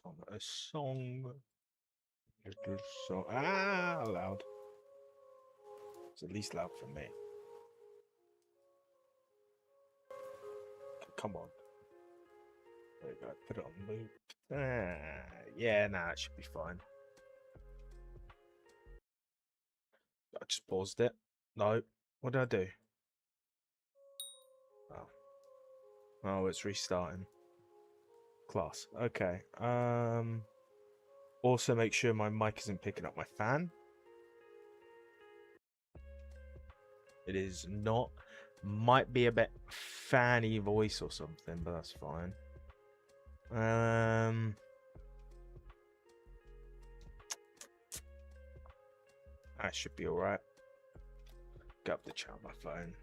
on a song. Little song. Ah, loud. It's at least loud for me. Come on. There you go. Put it on loop. Yeah, nah, it should be fine. I just paused it. No. What did I do? Oh. Oh, it's restarting. Class. Okay. Also make sure my mic isn't picking up my fan. It is not. Might be a bit fanny voice or something, but that's fine. That should be alright. Get up the chat on my phone.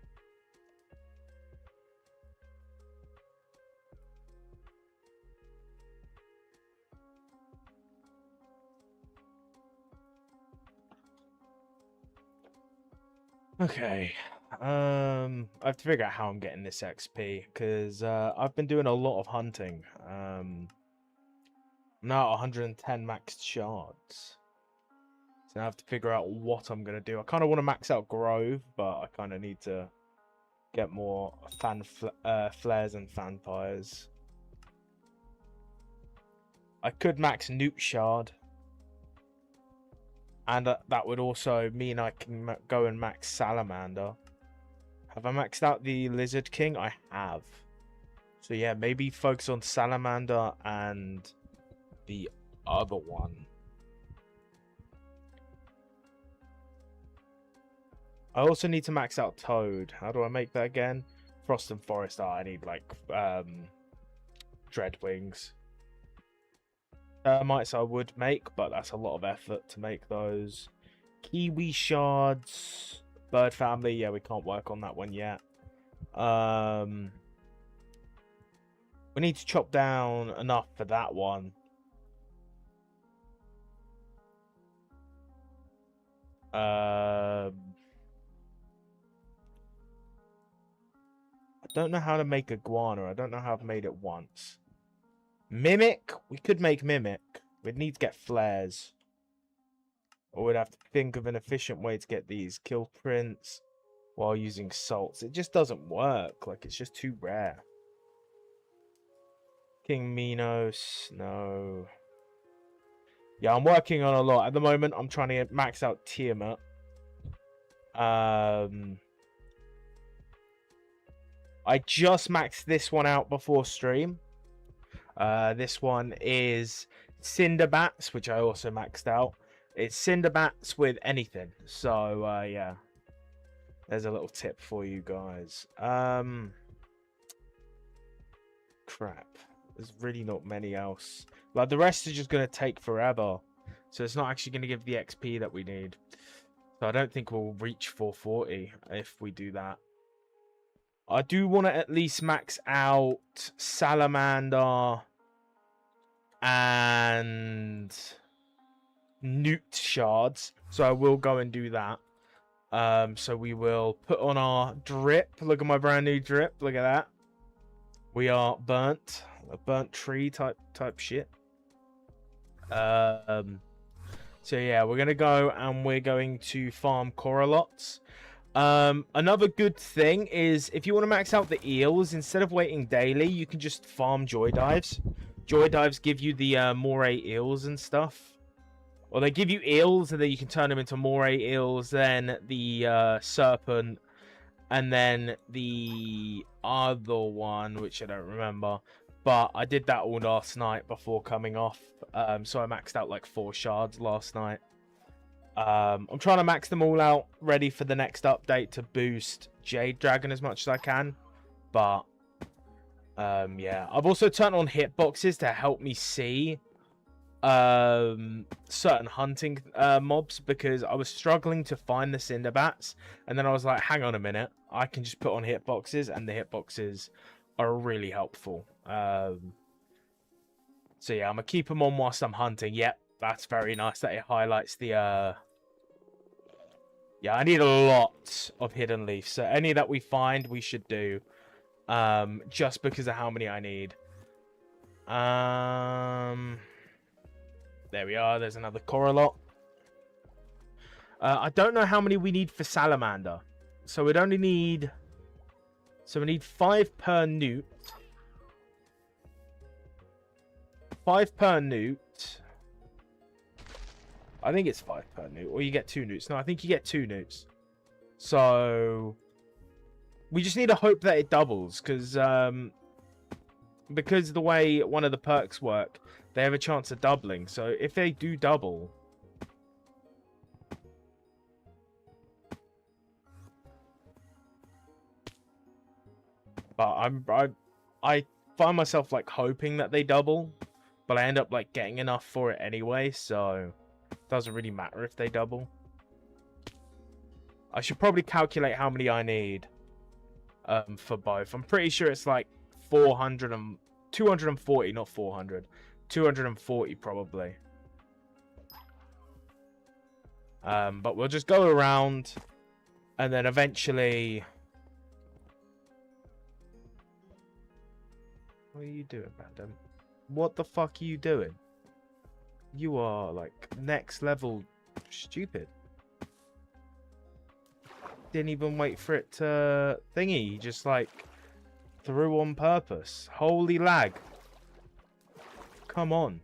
Okay. I have to figure out how I'm getting this XP because I've been doing a lot of hunting. I'm now at 110 maxed shards. So I have to figure out what I'm gonna do. I kind of want to max out Grove, but I kind of need to get more flares and fanfires. I could max Newt Shard. And that would also mean I can go and max Salamander. Have I maxed out the Lizard King? I have. So yeah, maybe focus on Salamander and the other one. I also need to max out Toad. How do I make that again? Frost and Forest. Oh, I need like Dreadwings. Termites I would make, but that's a lot of effort to make those. Kiwi Shards. Bird Family. Yeah, we can't work on that one yet. We need to chop down enough for that one. I don't know how to make Iguana. I don't know how I've made it once. Mimic? We could make Mimic. We'd need to get flares. Or we'd have to think of an efficient way to get these kill prints while using salts. It just doesn't work. Like, it's just too rare. King Minos. No. Yeah, I'm working on a lot. At the moment, I'm trying to max out Tiamat. I just maxed this one out before stream. This one is Cinderbats, which I also maxed out. It's Cinderbats with anything. So, yeah. There's a little tip for you guys. Crap. There's really not many else. Like, the rest is just going to take forever. So it's not actually going to give the XP that we need. So I don't think we'll reach 440 if we do that. I do want to at least max out Salamander and Newt Shards. So I will go and do that. So we will put on our drip. Look at my brand new drip. Look at that. We are burnt. A burnt tree type shit. So yeah, we're gonna go and we're going to farm Coralots. Another good thing is if you want to max out the eels, instead of waiting daily, you can just farm Joy Dives. Joy Dives give you the moray eels and stuff. Or they give you eels and then you can turn them into moray eels, then the serpent, and then the other one, which I don't remember. But I did that all last night before coming off. So I maxed out like 4 shards last night. I'm trying to max them all out, ready for the next update to boost Jade Dragon as much as I can. But, yeah. I've also turned on hitboxes to help me see certain hunting mobs, because I was struggling to find the Cinderbats. And then I was like, hang on a minute. I can just put on hitboxes, and the hitboxes are really helpful. So yeah, I'm gonna keep them on whilst I'm hunting. Yep, that's very nice that it highlights the yeah, I need a lot of hidden leaves, so any that we find we should do, just because of how many I need. There we are. There's another Coralot. I don't know how many we need for Salamander. So we'd only need... So we need 5 per newt. 5 per newt. I think it's 5 per newt. Or you get 2 newts. No, I think you get 2 newts. So... We just need to hope that it doubles. Because the way one of the perks work, they have a chance of doubling. So if they do double... But I find myself like hoping that they double, but I end up like getting enough for it anyway, so it doesn't really matter if they double. I should probably calculate how many I need for both. I'm pretty sure it's like 240, not 400. 240 probably. But we'll just go around and then eventually... What are you doing, Madam? What the fuck are you doing? You are, like, next level stupid. Didn't even wait for it to thingy. Just, like, threw on purpose. Holy lag. Come on.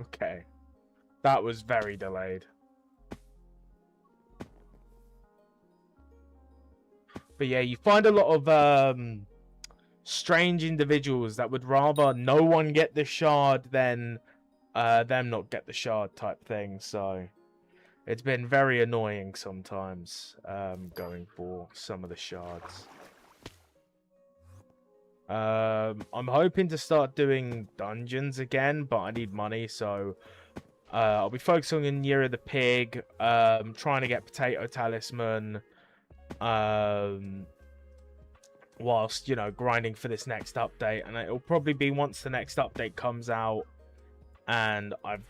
Okay. That was very delayed. But yeah, you find a lot of strange individuals that would rather no one get the shard than them not get the shard type thing. So it's been very annoying sometimes going for some of the shards. I'm hoping to start doing dungeons again, but I need money, so I'll be focusing on Year of the Pig, trying to get Potato Talisman, whilst, you know, grinding for this next update. And it'll probably be once the next update comes out and I've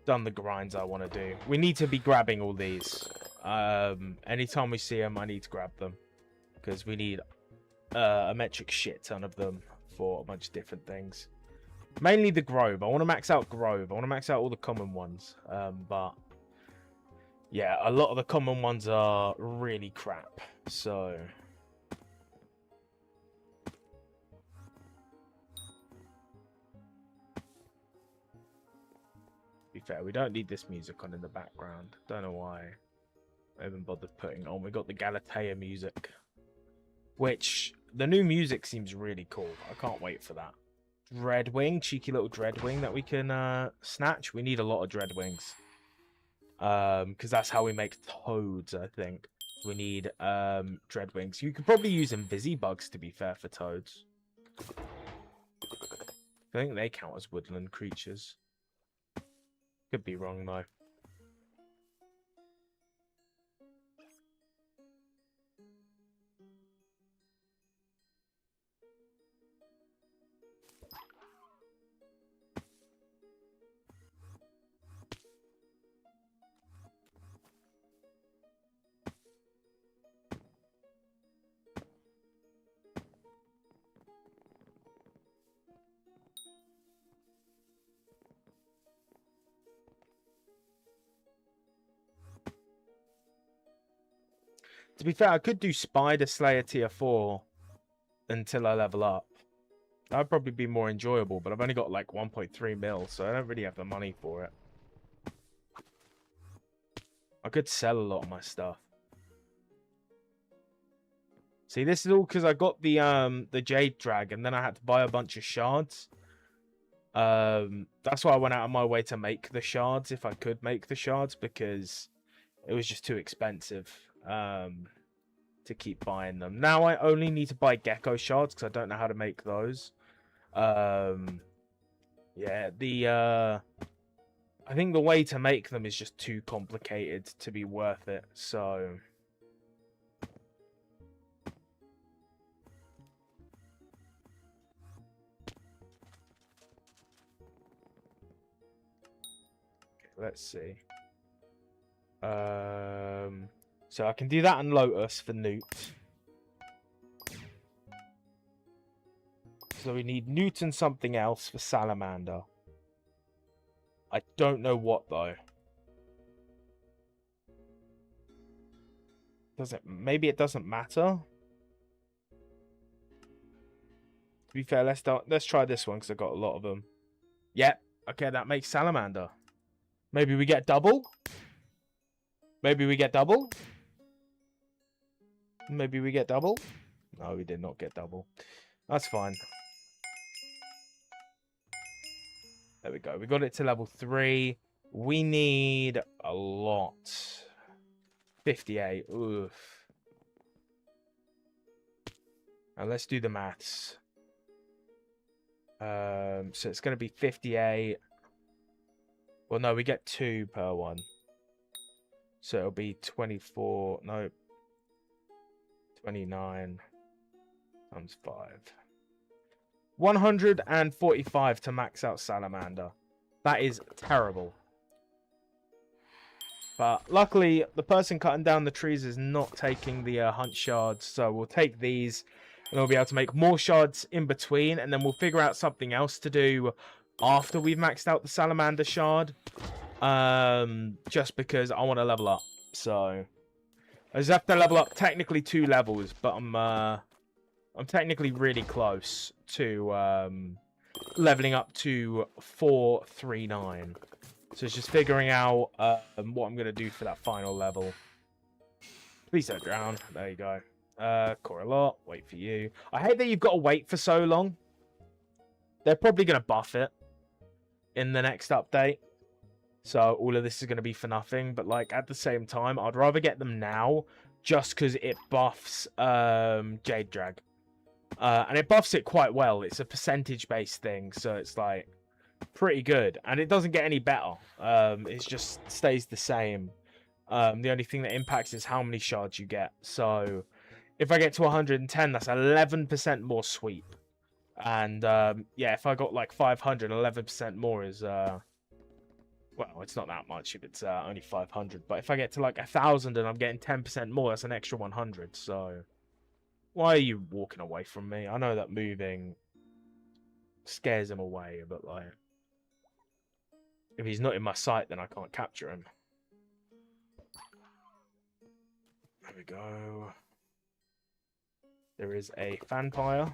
done the grinds I want to do. We need to be grabbing all these. Anytime we see them, I need to grab them, because we need a metric shit ton of them for a bunch of different things. Mainly the Grove. I want to max out Grove. I want to max out all the common ones. But yeah, a lot of the common ones are really crap. So to be fair, we don't need this music on in the background. Don't know why I haven't bothered putting on. We got the Galatea music, which the new music seems really cool. I can't wait for that. Dreadwing, cheeky little Dreadwing that we can snatch. We need a lot of Dreadwings. Because that's how we make toads, I think. We need Dreadwings. You could probably use Invisibugs, to be fair, for toads. I think they count as woodland creatures. Could be wrong, though. To be fair, I could do Spider Slayer tier 4 until I level up. That'd probably be more enjoyable, but I've only got like 1.3 mil, so I don't really have the money for it. I could sell a lot of my stuff. See, this is all because I got the Jade Drag, and then I had to buy a bunch of shards. That's why I went out of my way to make the shards, if I could make the shards, because it was just too expensive to keep buying them. Now I only need to buy gecko shards because I don't know how to make those. Yeah, I think the way to make them is just too complicated to be worth it, so let's see. So I can do that on Lotus for Newt. So we need Newton something else for salamander. I don't know what though. Maybe it doesn't matter. To be fair, let's try this one because I got a lot of them. Yep. Okay, that makes salamander. Maybe we get double. Maybe we get double. Maybe we get double. No, we did not get double. That's fine. There we go. We got it to level 3. We need a lot. 58. Oof. And let's do the maths. So it's going to be 58. Well, no, we get 2 per one. So it'll be 24. No. 29 times 5. 145 to max out salamander. That is terrible. But luckily, the person cutting down the trees is not taking the hunt shards. So we'll take these. And we'll be able to make more shards in between. And then we'll figure out something else to do after we've maxed out the salamander shard. Just because I want to level up. So I just have to level up technically 2 levels. But I'm technically really close to leveling up to 439. So it's just figuring out what I'm going to do for that final level. Please don't drown. There you go. Coralot, wait for you. I hate that you've got to wait for so long. They're probably going to buff it in the next update. So all of this is going to be for nothing. But like at the same time, I'd rather get them now just because it buffs Jade Drag. And it buffs it quite well. It's a percentage-based thing. So it's like pretty good. And it doesn't get any better. It just stays the same. The only thing that impacts is how many shards you get. So if I get to 110, that's 11% more sweep. And yeah, if I got like 500, 11% more is well, it's not that much if it's only 500. But if I get to like 1,000 and I'm getting 10% more, that's an extra 100. So why are you walking away from me? I know that moving scares him away, but like if he's not in my sight, then I can't capture him. There we go. There is a vampire.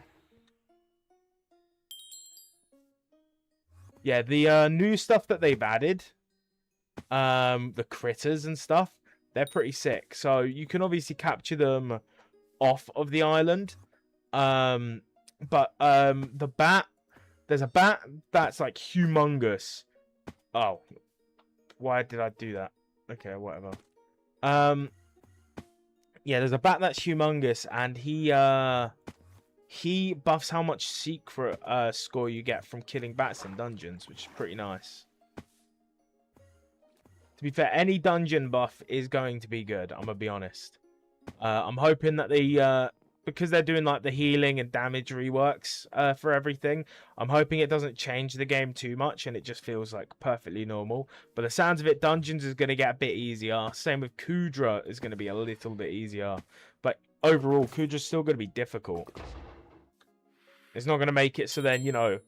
Yeah, the new stuff that they've added, the critters and stuff, they're pretty sick. So you can obviously capture them off of the island. But the bat, there's a bat that's like humongous. Oh, why did I do that? Okay, whatever. Yeah, there's a bat that's humongous, and he buffs how much secret score you get from killing bats in dungeons, which is pretty nice. To be fair, any dungeon buff is going to be good, I'm gonna be honest. I'm hoping that they because they're doing like the healing and damage reworks for everything, I'm hoping it doesn't change the game too much and it just feels like perfectly normal. But the sounds of it, dungeons is going to get a bit easier. Same with Kudra is going to be a little bit easier. But overall, Kudra's still going to be difficult. It's not going to make it so then, you know,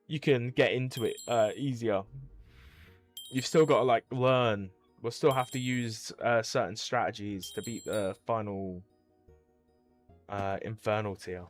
you can get into it easier. You've still got to like learn. We'll still have to use certain strategies to beat the final infernal tier.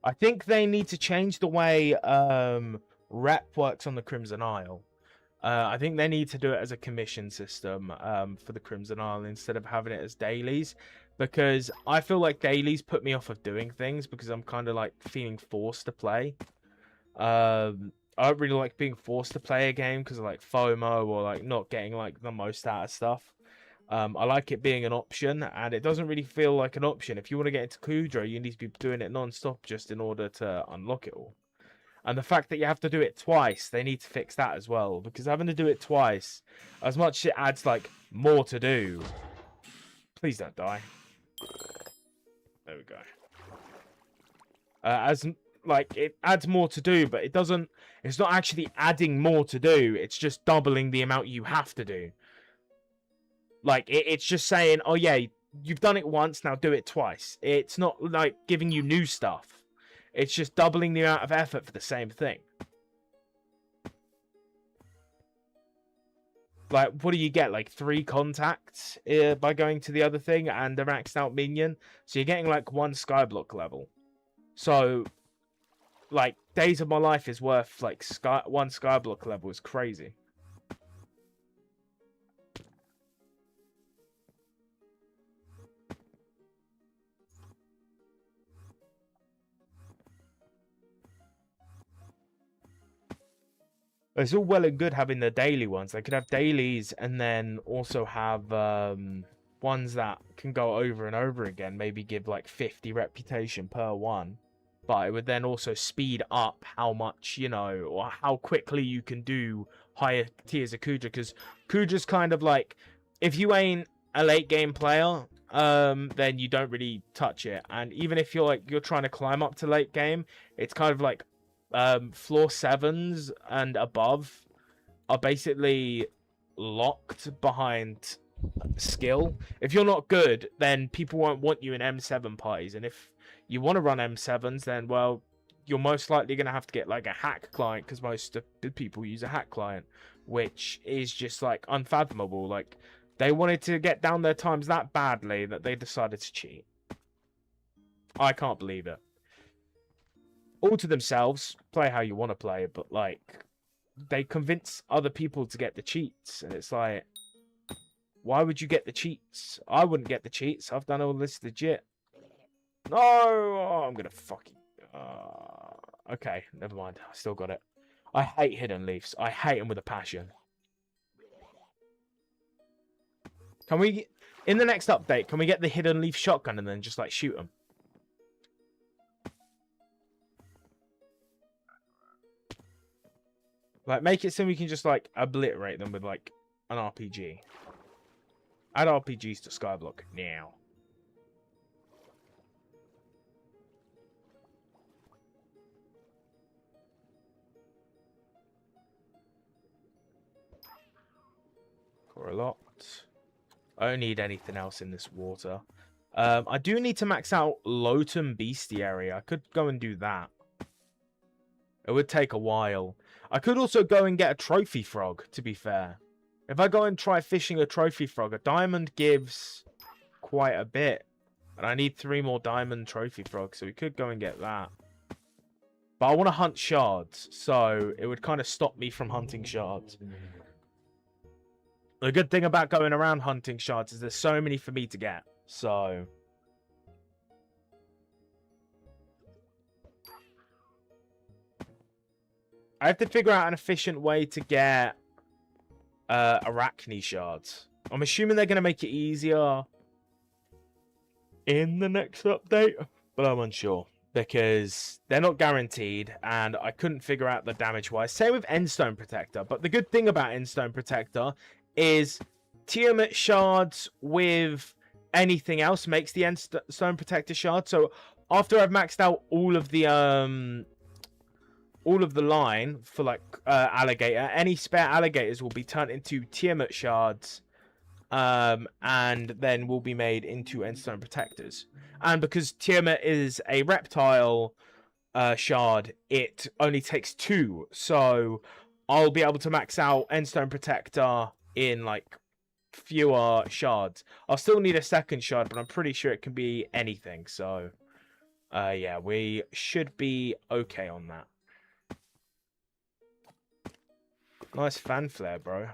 I think they need to change the way rep works on the Crimson Isle. I think they need to do it as a commission system for the Crimson Isle instead of having it as dailies, because I feel like dailies put me off of doing things because I'm kind of like feeling forced to play. I don't really like being forced to play a game because of like FOMO or like not getting like the most out of stuff. I like it being an option, and it doesn't really feel like an option. If you want to get into Kudra, you need to be doing it non-stop just in order to unlock it all. And the fact that you have to do it twice, they need to fix that as well. Because having to do it twice, as much as it adds, like, more to do. Please don't die. There we go. Like, it adds more to do, but it doesn't... It's not actually adding more to do. It's just doubling the amount you have to do. Like, it's just saying, oh, yeah, you've done it once, now do it twice. It's not, like, giving you new stuff. It's just doubling the amount of effort for the same thing. Like, what do you get? Like, 3 contacts by going to the other thing and a maxed out minion? So you're getting, like, 1 Skyblock level. So, like, Days of My Life is worth, like, 1 Skyblock level is crazy. It's all well and good having the daily ones. They could have dailies and then also have ones that can go over and over again. Maybe give like 50 reputation per one. But it would then also speed up how much, you know, or how quickly you can do higher tiers of Kuja. Because Kuja's kind of like, if you ain't a late game player, then you don't really touch it. And even if you're trying to climb up to late game, it's kind of like floor 7s and above are basically locked behind skill. If you're not good, then people won't want you in M7 parties. And if you want to run M7s, then, well, you're most likely going to have to get like a hack client, because most of the people use a hack client, which is just like unfathomable. Like, they wanted to get down their times that badly that they decided to cheat. I can't believe it. All to themselves, play how you want to play, but like, they convince other people to get the cheats, and it's like, why would you get the cheats? I wouldn't get the cheats. I've done all this legit. No, oh, I'm gonna fucking. Okay, never mind. I still got it. I hate hidden leafs. I hate them with a passion. Can we, in the next update, can we get the hidden leaf shotgun and then just like shoot them? Like, make it so we can just, like, obliterate them with, like, an RPG. Add RPGs to Skyblock now. For a lot. I don't need anything else in this water. I do need to max out Lotum Bestiary. I could go and do that. It would take a while. I could also go and get a trophy frog, to be fair. If I go and try fishing a trophy frog, a diamond gives quite a bit. And I need 3 more diamond trophy frogs, so we could go and get that. But I want to hunt shards, so it would kind of stop me from hunting shards. The good thing about going around hunting shards is there's so many for me to get, so... I have to figure out an efficient way to get Arachne shards. I'm assuming they're going to make it easier in the next update, but I'm unsure because they're not guaranteed, and I couldn't figure out the damage-wise. Same with Endstone Protector, but the good thing about Endstone Protector is Tiamat shards with anything else makes the Endstone Protector shard. So after I've maxed out all of the line for like alligator, any spare alligators will be turned into Tiamat shards, and then will be made into Endstone Protectors. And because Tiamat is a reptile shard, it only takes 2, so I'll be able to max out Endstone Protector in like fewer shards. I'll still need a second shard, but I'm pretty sure it can be anything. So yeah, we should be okay on that. Nice fanfare, bro.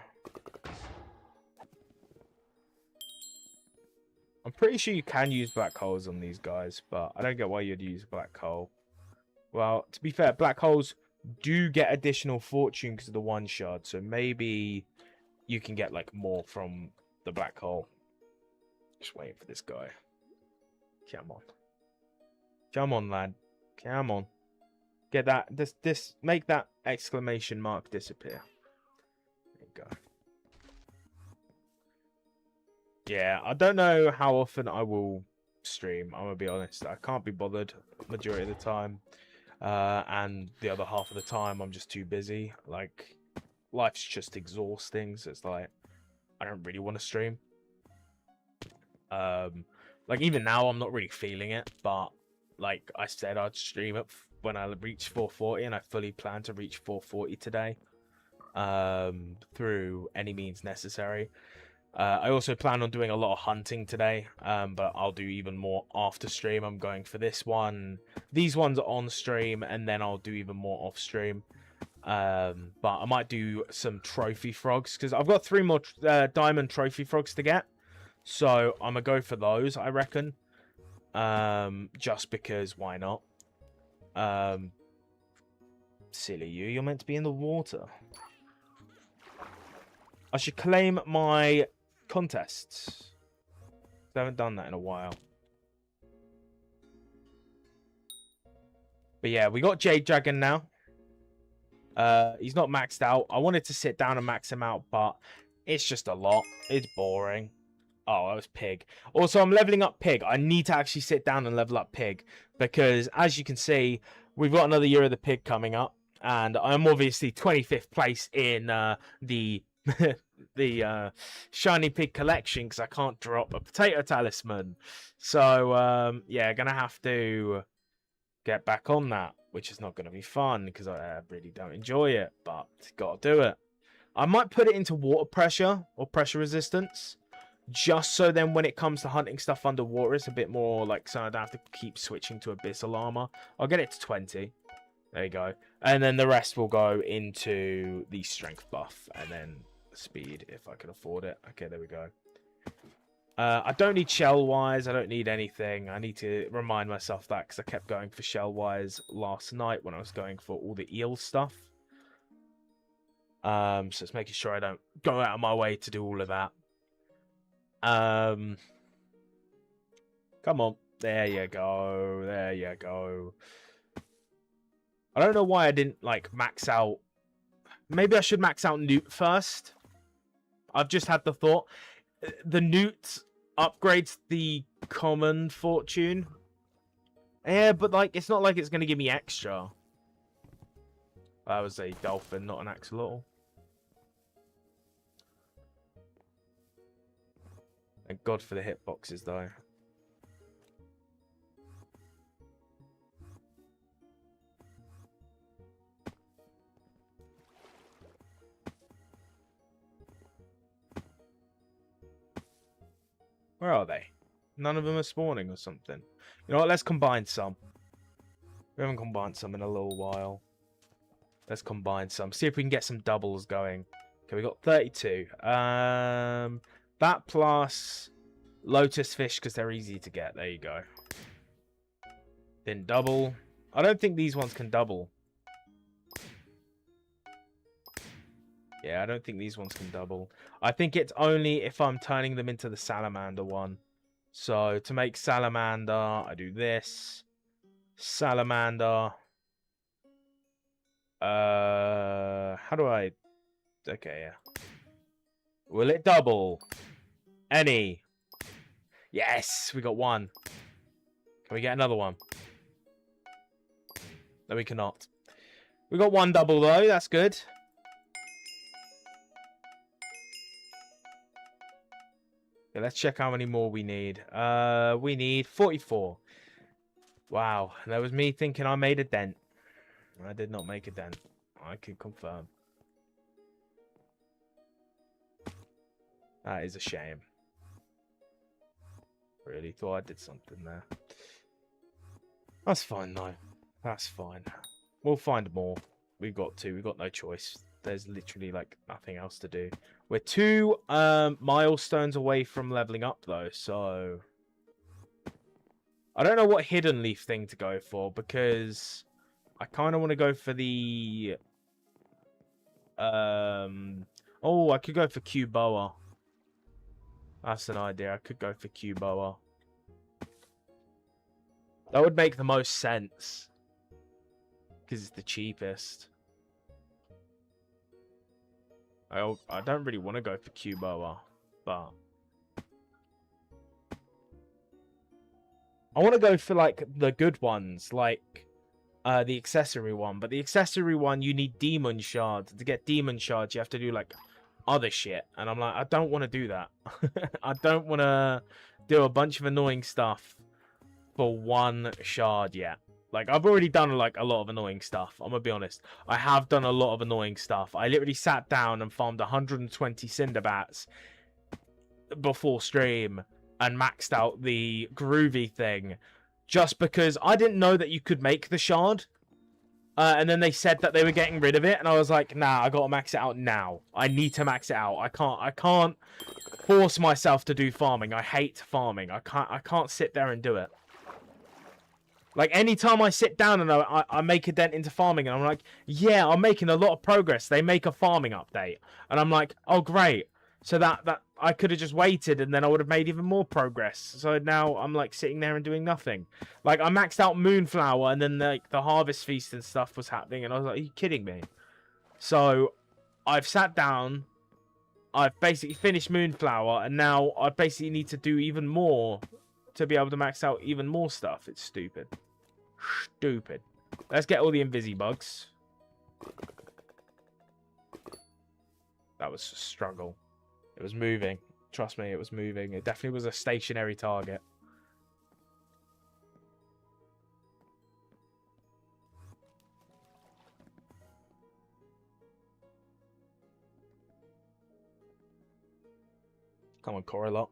I'm pretty sure you can use black holes on these guys, but I don't get why you'd use black hole. Well, to be fair, black holes do get additional fortune because of the 1 shard, so maybe you can get like more from the black hole. Just waiting for this guy. Come on. Come on, lad. Come on. Get that. This. Make that exclamation mark disappear. There you go. Yeah, I don't know how often I will stream. I'm gonna be honest. I can't be bothered majority of the time, and the other half of the time I'm just too busy. Like, life's just exhausting. So it's like I don't really want to stream. Like even now I'm not really feeling it, but like I said, I'd stream it when I reach 440, and I fully plan to reach 440 today. Through any means necessary. I also plan on doing a lot of hunting today, but I'll do even more after stream. I'm going for this one. These ones are on stream, and then I'll do even more off stream. But I might do some trophy frogs, because I've got 3 more diamond trophy frogs to get. So I'm going to go for those, I reckon. Just because, why not? Silly you, you're meant to be in the water. I should claim my contests. I haven't done that in a while. But yeah, we got Jade Dragon now. He's not maxed out. I wanted to sit down and max him out, but it's just a lot. It's boring. Oh, that was Pig. Also, I'm leveling up Pig. I need to actually sit down and level up Pig, because as you can see, we've got another Year of the Pig coming up, and I'm obviously 25th place in the the Shiny Pig collection, because I can't drop a potato talisman. So yeah, gonna have to get back on that, which is not gonna be fun because I really don't enjoy it, but gotta do it. I might put it into water pressure or pressure resistance, just so then when it comes to hunting stuff underwater, it's a bit more like, so I don't have to keep switching to abyssal armor. I'll get it to 20. There you go. And then the rest will go into the strength buff, and then speed if I can afford it. Okay, there we go. I don't need shell wise. I don't need anything. I need to remind myself that, because I kept going for shell wise last night when I was going for all the eel stuff. So it's making sure I don't go out of my way to do all of that. Come on. There you go. There you go. I don't know why I didn't like max out. Maybe I should max out Newt first. I've just had the thought. The Newt upgrades the common fortune. Yeah, but like it's not like it's going to give me extra. That was a dolphin, not an axolotl. Thank God for the hitboxes, though. Where are they? None of them are spawning or something. You know what? Let's combine some. We haven't combined some in a little while. Let's combine some. See if we can get some doubles going. Okay, we got 32. That plus lotus fish, because they're easy to get. There you go. Then double. I don't think these ones can double. Yeah, I don't think these ones can double. I think it's only if I'm turning them into the salamander one. So to make salamander, I do this. Salamander. How do I... Okay, yeah. Will it double? Any? Yes, we got one. Can we get another one? No, we cannot. We got one double, though. That's good. Okay, let's check how many more we need. We need 44. Wow, that was me thinking I made a dent. I did not make a dent. I can confirm. That is a shame. Really thought I did something there. That's fine, though. That's fine. We'll find more. We've got to. We've got no choice. There's literally, like, nothing else to do. We're 2 milestones away from leveling up, though, so... I don't know what hidden leaf thing to go for, because I kind of want to go for the... Oh, I could go for Cuboa. That's an idea. I could go for Cuboa. That would make the most sense. because it's the cheapest. I don't really want to go for Cuboa, but I want to go for like the good ones, like the accessory one. But the accessory one, you need demon shards. To get demon shards, you have to do like other shit, and I'm like, I don't want to do that. I don't want to do a bunch of annoying stuff for one shard yet. Like, I've already done like a lot of annoying stuff. I'm gonna be honest. I have done a lot of annoying stuff. I literally sat down and farmed 120 Cinderbats before stream and maxed out the groovy thing just because I didn't know that you could make the shard. And then they said that they were getting rid of it, and I was like, nah, I gotta max it out now. I need to max it out. I can't force myself to do farming. I hate farming. I can't sit there and do it. Like, anytime I sit down and I make a dent into farming, and I'm like, yeah, I'm making a lot of progress. They make a farming update. And I'm like, oh, great. So that I could have just waited, and then I would have made even more progress. So now I'm, like, sitting there and doing nothing. Like, I maxed out Moonflower, and then, like, the Harvest Feast and stuff was happening, and I was like, are you kidding me? So I've sat down. I've basically finished Moonflower, and now I basically need to do even more to be able to max out even more stuff. It's stupid. Stupid. Let's get all the Invisibugs. That was a struggle. It was moving. Trust me, it was moving. It definitely was a stationary target. Come on, Coralot.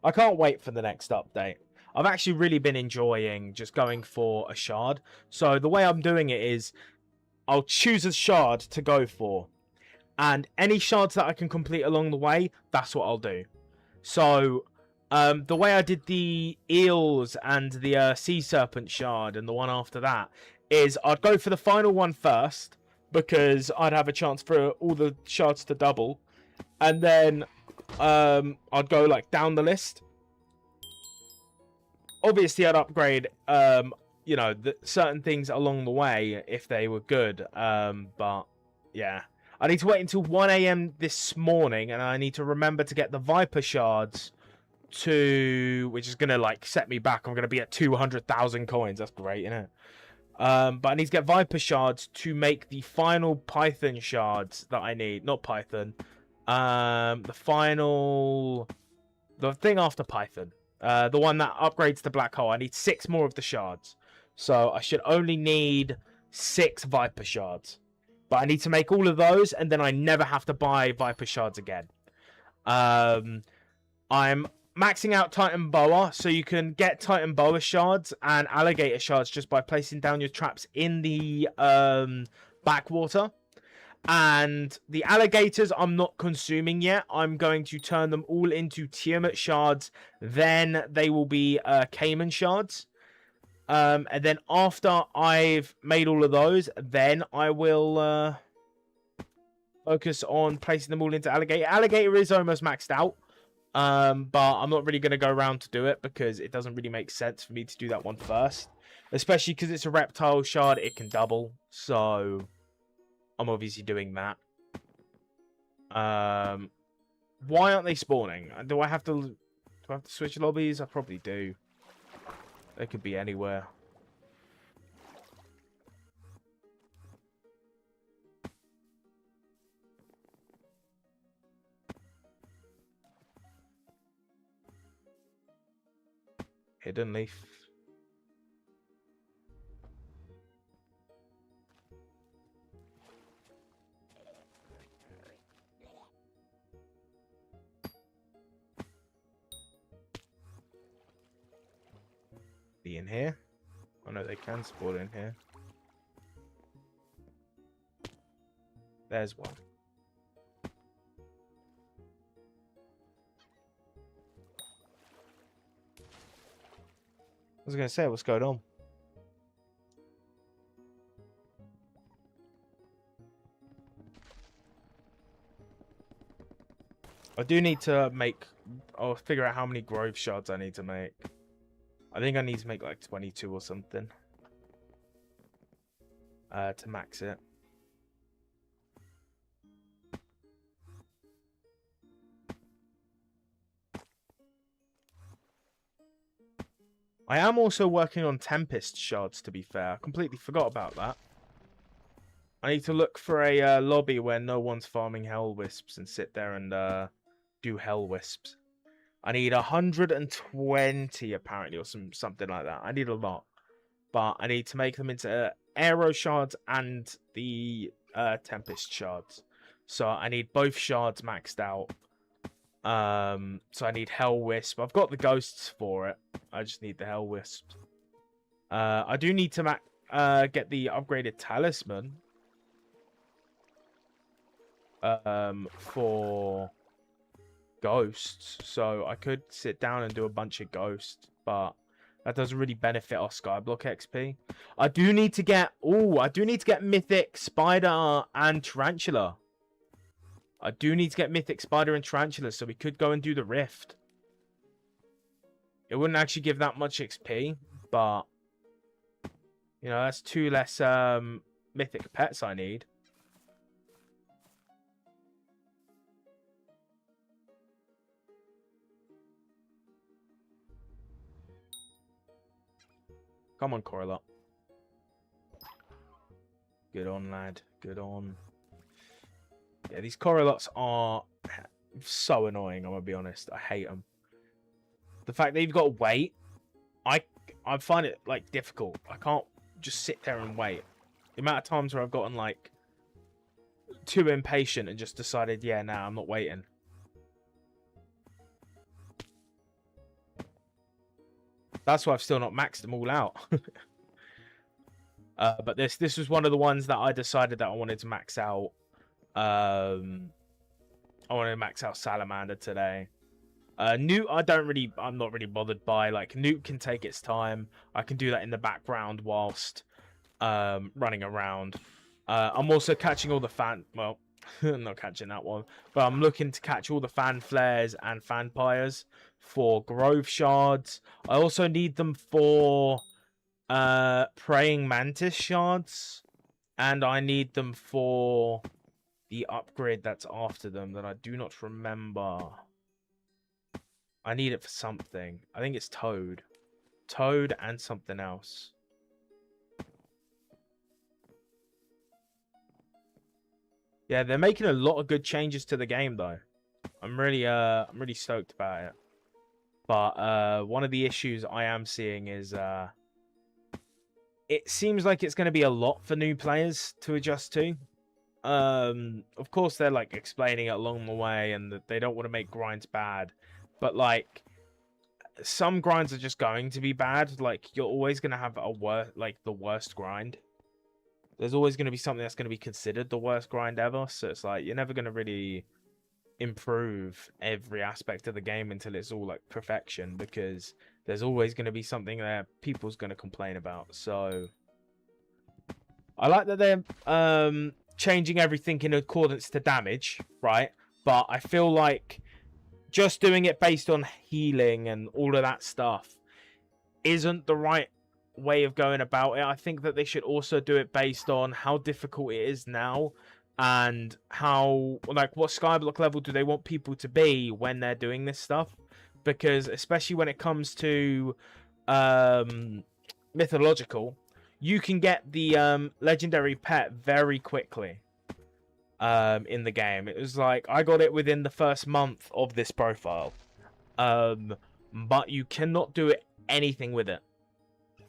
I can't wait for the next update. I've actually really been enjoying just going for a shard. So the way I'm doing it is I'll choose a shard to go for. And any shards that I can complete along the way, that's what I'll do. So the way I did the eels and the sea serpent shard and the one after that is I'd go for the final one first because I'd have a chance for all the shards to double. And then I'd go like down the list. Obviously, I'd upgrade, you know, certain things along the way if they were good. But, yeah. I need to wait until 1 AM this morning, and I need to remember to get the Viper Shards which is going to, like, set me back. I'm going to be at 200,000 coins. That's great, isn't it? But I need to get Viper Shards to make the final Python Shards that I need. Not Python. The thing after Python. The one that upgrades the black hole. I need 6 more of the shards. So I should only need 6 Viper Shards. But I need to make all of those, and then I never have to buy Viper Shards again. I'm maxing out Titan Boa, so you can get Titan Boa Shards and Alligator Shards just by placing down your traps in the backwater. And the alligators I'm not consuming yet. I'm going to turn them all into Tiamat shards. Then they will be Cayman shards. And then after I've made all of those, then I will focus on placing them all into alligator. Alligator is almost maxed out. But I'm not really going to go around to do it because it doesn't really make sense for me to do that one first. Especially because it's a reptile shard. It can double. So I'm obviously doing that. Why aren't they spawning? Do I have to switch lobbies? I probably do. They could be anywhere. Hidden leaf. Be in here? Oh no, they can spawn in here. There's one. I was gonna say, what's going on? I do need to make... I'll figure out how many grove shards I need to make. I think I need to make like 22 or something. to max it. I am also working on Tempest Shards, to be fair. I completely forgot about that. I need to look for a lobby where no one's farming Hell Wisps and sit there and do Hell Wisps. I need 120 apparently, or something like that. I need a lot. But I need to make them into Aero Shards and the Tempest Shards. So I need both Shards maxed out. So I need Hell Wisp. I've got the Ghosts for it. I just need the Hell Wisp. I do need to get the upgraded Talisman. For Ghosts. So I could sit down and do a bunch of Ghosts. But that doesn't really benefit our Skyblock XP. I do need to get... Oh, I do need to get Mythic Spider and Tarantula. I do need to get Mythic Spider and Tarantula, so we could go and do the Rift. It wouldn't actually give that much XP, but... You know, that's 2 less Mythic Pets I need. Come on, Coralot. Good on, lad. Good on. Yeah, these Coralots are so annoying, I'm going to be honest. I hate them. The fact that you've got to wait, I find it, like, difficult. I can't just sit there and wait. The amount of times where I've gotten, like, too impatient and just decided, yeah, nah, I'm not waiting. That's why I've still not maxed them all out. But this was one of the ones that I decided that I wanted to max out. I wanted to max out Salamander today. Newt, I'm not really bothered by. Like, Newt can take its time. I can do that in the background whilst running around. I'm also catching all the well, I'm not catching that one, but I'm looking to catch all the fan flares and fanpires for Grove Shards. I also need them for Praying Mantis Shards, and I need them for the upgrade that's after them that I do not remember. I need it for something. I think it's Toad. Toad and something else. Yeah, they're making a lot of good changes to the game, though. I'm really stoked about it. But one of the issues I am seeing is it seems like it's going to be a lot for new players to adjust to. Of course, they're like explaining it along the way, and that they don't want to make grinds bad. But like, some grinds are just going to be bad. Like, you're always going to have the worst grind. There's always going to be something that's going to be considered the worst grind ever. So it's like, you're never going to really improve every aspect of the game until it's all like perfection, because there's always going to be something that people's going to complain about. So I like that they're changing everything in accordance to damage, right? But I feel like just doing it based on healing and all of that stuff isn't the right way of going about it. I think that they should also do it based on how difficult it is now, and how, like, what Skyblock level do they want people to be when they're doing this stuff. Because especially when it comes to mythological, you can get the legendary pet very quickly in the game. It was like, I got it within the first month of this profile, but you cannot do anything with it.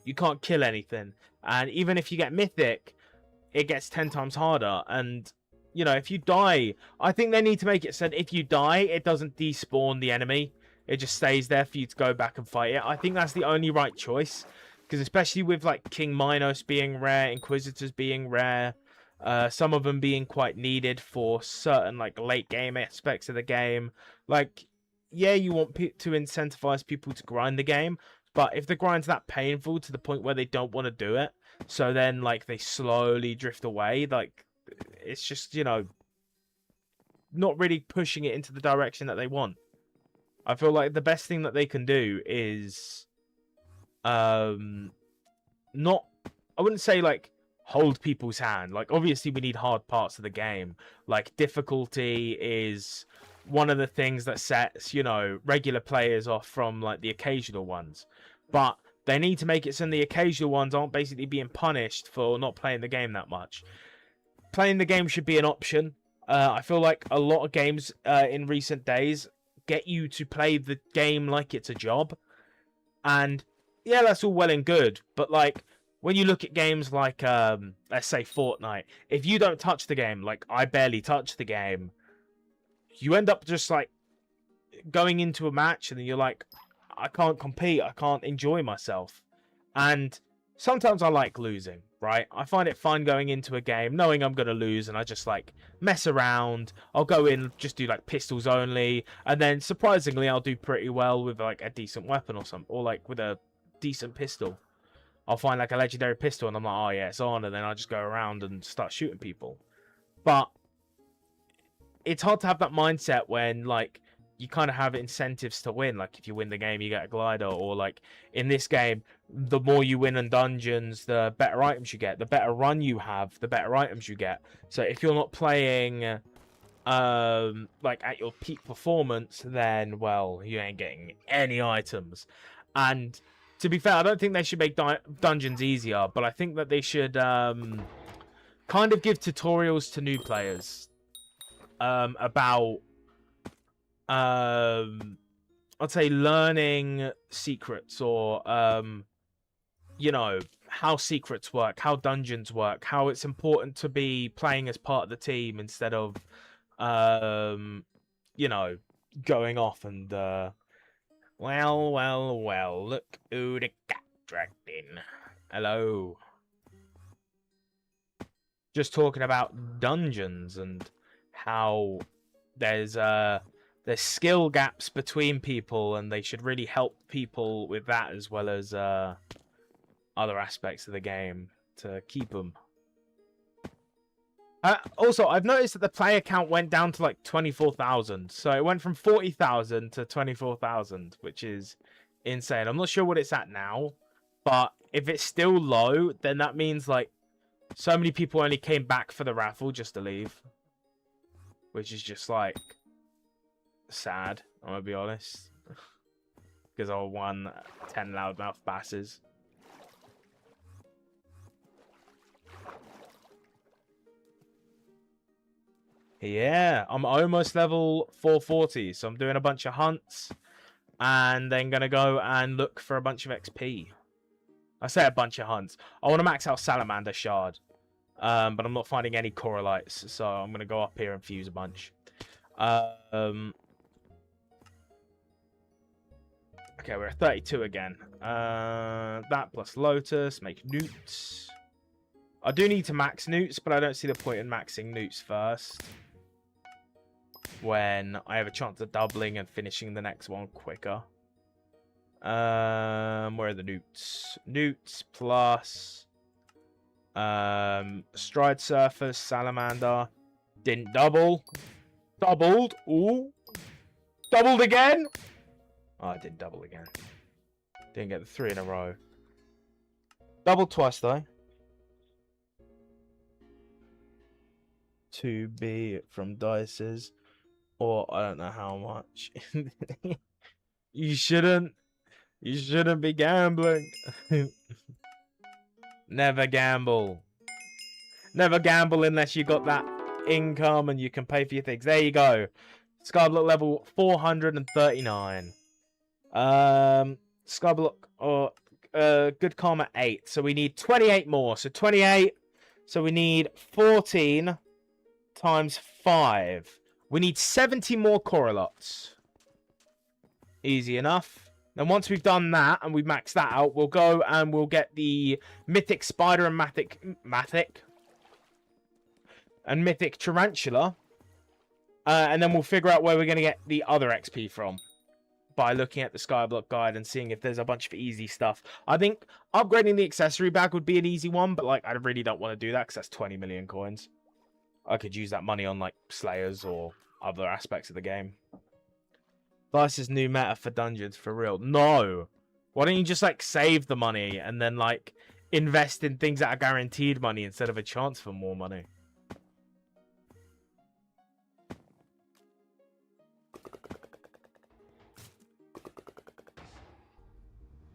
You can't kill anything. And even if you get mythic, it gets 10 times harder. And, you know, if you die, I think they need to make it so that if you die, it doesn't despawn the enemy. It just stays there for you to go back and fight it. I think that's the only right choice. Because especially with, like, King Minos being rare, Inquisitors being rare, some of them being quite needed for certain, like, late game aspects of the game. Like, yeah, you want to incentivize people to grind the game. But if the grind's that painful to the point where they don't want to do it, so then, like, they slowly drift away, like, it's just, you know, not really pushing it into the direction that they want. I feel like the best thing that they can do is, not, I wouldn't say, like, hold people's hand. Like, obviously we need hard parts of the game. Like, difficulty is one of the things that sets, you know, regular players off from like the occasional ones. But they need to make it so the occasional ones aren't basically being punished for not playing the game that much. Playing the game should be an option. I feel like a lot of games in recent days get you to play the game like it's a job. And yeah, that's all well and good. But like, when you look at games like, let's say Fortnite, if you don't touch the game, like I barely touch the game, you end up just like going into a match and then you're like, I can't compete, I can't enjoy myself. And sometimes I like losing, right? I find it fun going into a game knowing I'm going to lose, and I just like mess around. I'll go in, just do like pistols only, and then surprisingly I'll do pretty well with like a decent weapon or something, or like with a decent pistol. I'll find like a legendary pistol and I'm like, oh yeah, it's on, and then I just go around and start shooting people. But it's hard to have that mindset when like you kind of have incentives to win. Like if you win the game, you get a glider, or like in this game, the more you win in dungeons, the better items you get. The better run you have, the better items you get. So if you're not playing like at your peak performance, then well, you ain't getting any items. And to be fair, I don't think they should make dungeons easier, but I think that they should kind of give tutorials to new players about I'd say learning secrets, or you know, how secrets work, how dungeons work, how it's important to be playing as part of the team instead of you know, going off and well, look who the cat dragged in. Hello. Just talking about dungeons and how there's skill gaps between people, and they should really help people with that as well as other aspects of the game to keep them. Also, I've noticed that the player count went down to like 24,000. So it went from 40,000 to 24,000, which is insane. I'm not sure what it's at now, but if it's still low, then that means like so many people only came back for the raffle just to leave, which is just like sad, I'm gonna be honest, because I won 10 loudmouth basses. Yeah, I'm almost level 440, so I'm doing a bunch of hunts and then gonna go and look for a bunch of XP. I say a bunch of hunts. I want to max out Salamander Shard, but I'm not finding any coralites, so I'm gonna go up here and fuse a bunch. Okay, we're at 32 again. That plus Lotus, make newts. I do need to max newts, but I don't see the point in maxing newts first, when I have a chance of doubling and finishing the next one quicker. Where are the newts? Newts plus stride surface, salamander. Didn't double. Doubled. Ooh. Doubled again. Oh, I didn't double again. Didn't get the 3 in a row. Doubled twice though. 2B from dices. Or I don't know how much. You shouldn't be gambling. Never gamble. Never gamble unless you got that income and you can pay for your things. There you go. Skyblock level 439. Skyblock or good karma 8. So we need 28 more. So 28. So we need 14 times 5. We need 70 more coralots. Easy enough. Then once we've done that and we've maxed that out, we'll go and we'll get the mythic spider and mythic tarantula. And then we'll figure out where we're going to get the other XP from by looking at the Skyblock guide and seeing if there's a bunch of easy stuff. I think upgrading the accessory bag would be an easy one, but like I really don't want to do that because that's 20 million coins. I could use that money on like Slayers or other aspects of the game. This is new meta for dungeons, for real. No. Why don't you just like save the money and then like invest in things that are guaranteed money instead of a chance for more money.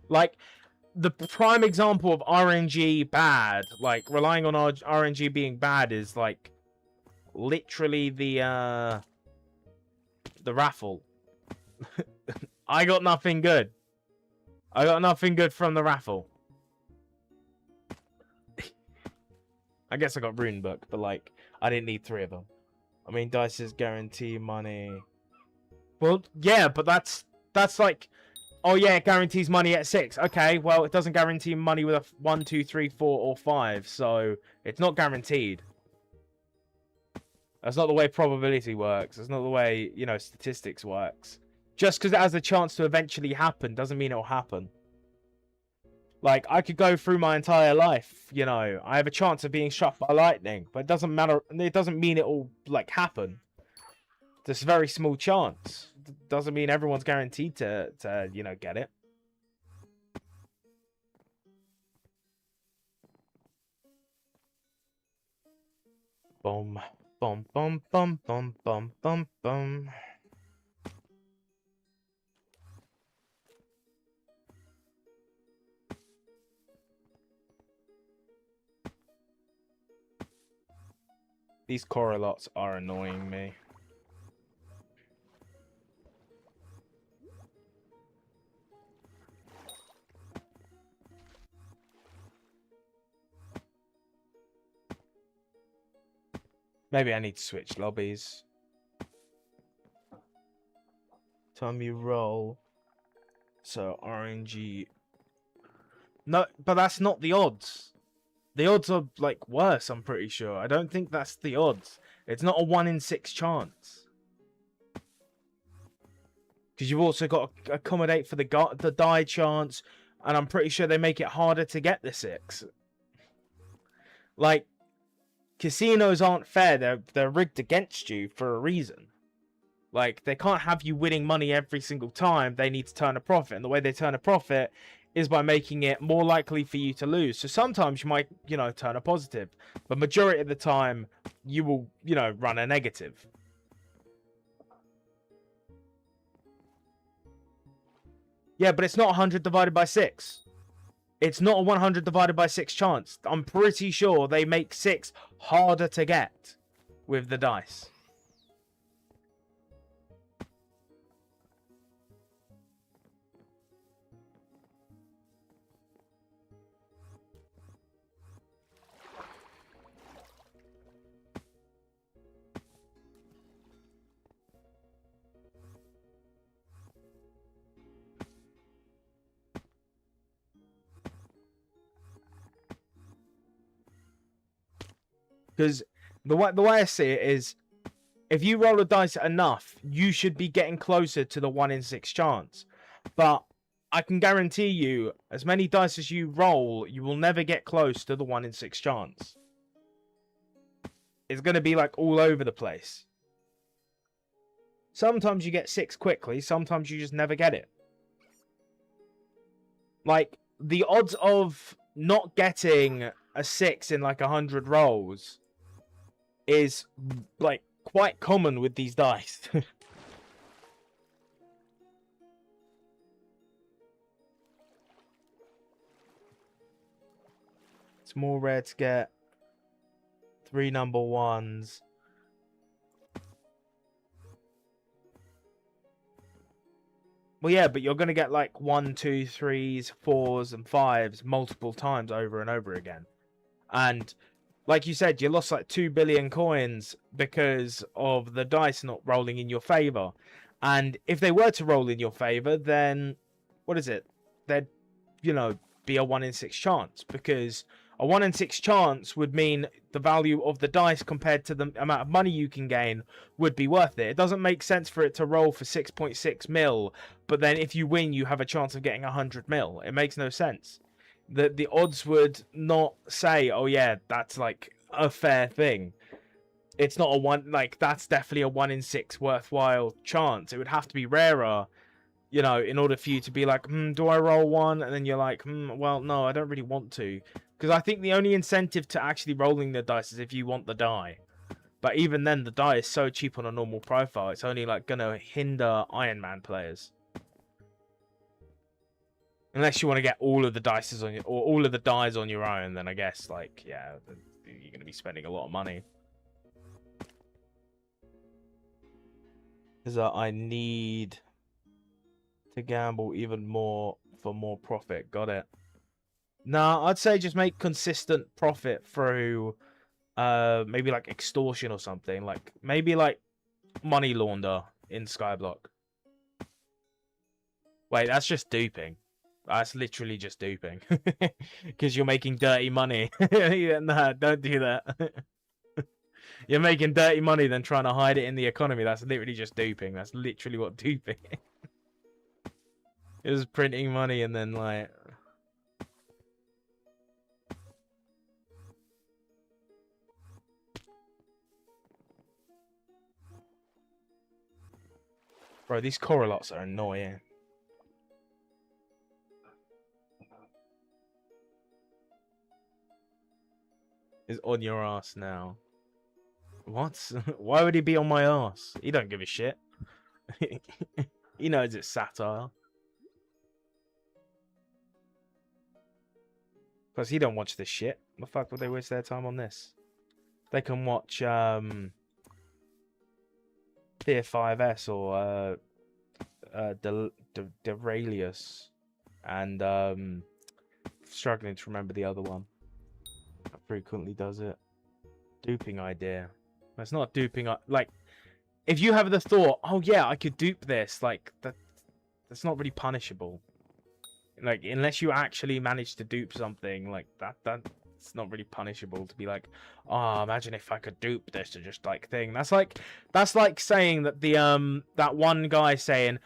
Like, the prime example of RNG bad, like relying on RNG being bad, is like literally the raffle. I got nothing good. I got nothing good from the raffle. I guess I got Rune Book, but like I didn't need 3 of them. I mean, dices guarantee money. Well, yeah, but that's like, oh yeah, it guarantees money at 6. Okay, well, it doesn't guarantee money with a 1, 2, 3, 4, or 5, so it's not guaranteed. That's not the way probability works. That's not the way, you know, statistics works. Just because it has a chance to eventually happen doesn't mean it'll happen. Like, I could go through my entire life, you know, I have a chance of being struck by lightning, but it doesn't matter. It doesn't mean it'll, like, happen. There's a very small chance. Doesn't mean everyone's guaranteed to you know, get it. Boom, boom, boom, boom, boom, boom, boom, boom. These correlates are annoying me. Maybe I need to switch lobbies. Time you roll. So RNG. No, but that's not the odds. The odds are like worse, I'm pretty sure. I don't think that's the odds. It's not a 1 in 6 chance. Because you've also got to accommodate for the die chance, and I'm pretty sure they make it harder to get the 6. Like, casinos aren't fair. They're rigged against you for a reason. Like, they can't have you winning money every single time. They need to turn a profit, and the way they turn a profit is by making it more likely for you to lose. So sometimes you might, you know, turn a positive, but majority of the time you will, you know, run a negative. Yeah, but it's not 100 divided by 6. It's not a 100 divided by 6 chance. I'm pretty sure they make 6 harder to get with the dice. Because the way I see it is, if you roll a dice enough, you should be getting closer to the 1 in 6 chance. But I can guarantee you, as many dice as you roll, you will never get close to the 1 in 6 chance. It's going to be like all over the place. Sometimes you get 6 quickly, sometimes you just never get it. Like, the odds of not getting a 6 in like 100 rolls is like quite common with these dice. It's more rare to get 3 number 1s. Well, yeah, but you're going to get like 1, 2, 3s, 4s, and 5s multiple times over and over again. And like you said, you lost like 2 billion coins because of the dice not rolling in your favor. And if they were to roll in your favor, then what is it? There'd, you know, be a 1 in 6 chance, because a 1 in 6 chance would mean the value of the dice compared to the amount of money you can gain would be worth it. It doesn't make sense for it to roll for 6.6 mil, but then if you win, you have a chance of getting 100 mil. It makes no sense. The odds would not say, oh yeah, that's like a fair thing. It's not a 1, like that's definitely a 1 in 6 worthwhile chance. It would have to be rarer You know, in order for you to be like, do I roll one? And then you're like, well, no, I don't really want to. Because I think the only incentive to actually rolling the dice is if you want the die. But even then, the die is so cheap on a normal profile, it's only like gonna hinder Ironman players. Unless you want to get all of the dices on your, or all of the dies on your own, then I guess, like, yeah, you're gonna be spending a lot of money. Is that I need to gamble even more for more profit. Got it. Nah, I'd say just make consistent profit through maybe like extortion or something. Like maybe like money launder in Skyblock. Wait, that's just duping. That's literally just duping. Because you're making dirty money. Yeah, nah, don't do that. You're making dirty money then trying to hide it in the economy. That's literally just duping. That's literally what duping is. It was printing money and then like... Bro, these corralots are annoying. Is on your ass now. What? Why would he be on my ass? He don't give a shit. He knows it's satire. Plus, he don't watch this shit. The fuck would they waste their time on this? They can watch Tier 5S or Deralius and struggling to remember the other one. That frequently does it. Duping idea. That's not duping. Like, if you have the thought, oh yeah, I could dupe this, like that's not really punishable. Like, unless you actually manage to dupe something like that's not really punishable. To be like, oh, imagine if I could dupe this to just like thing. That's like saying that the that one guy saying,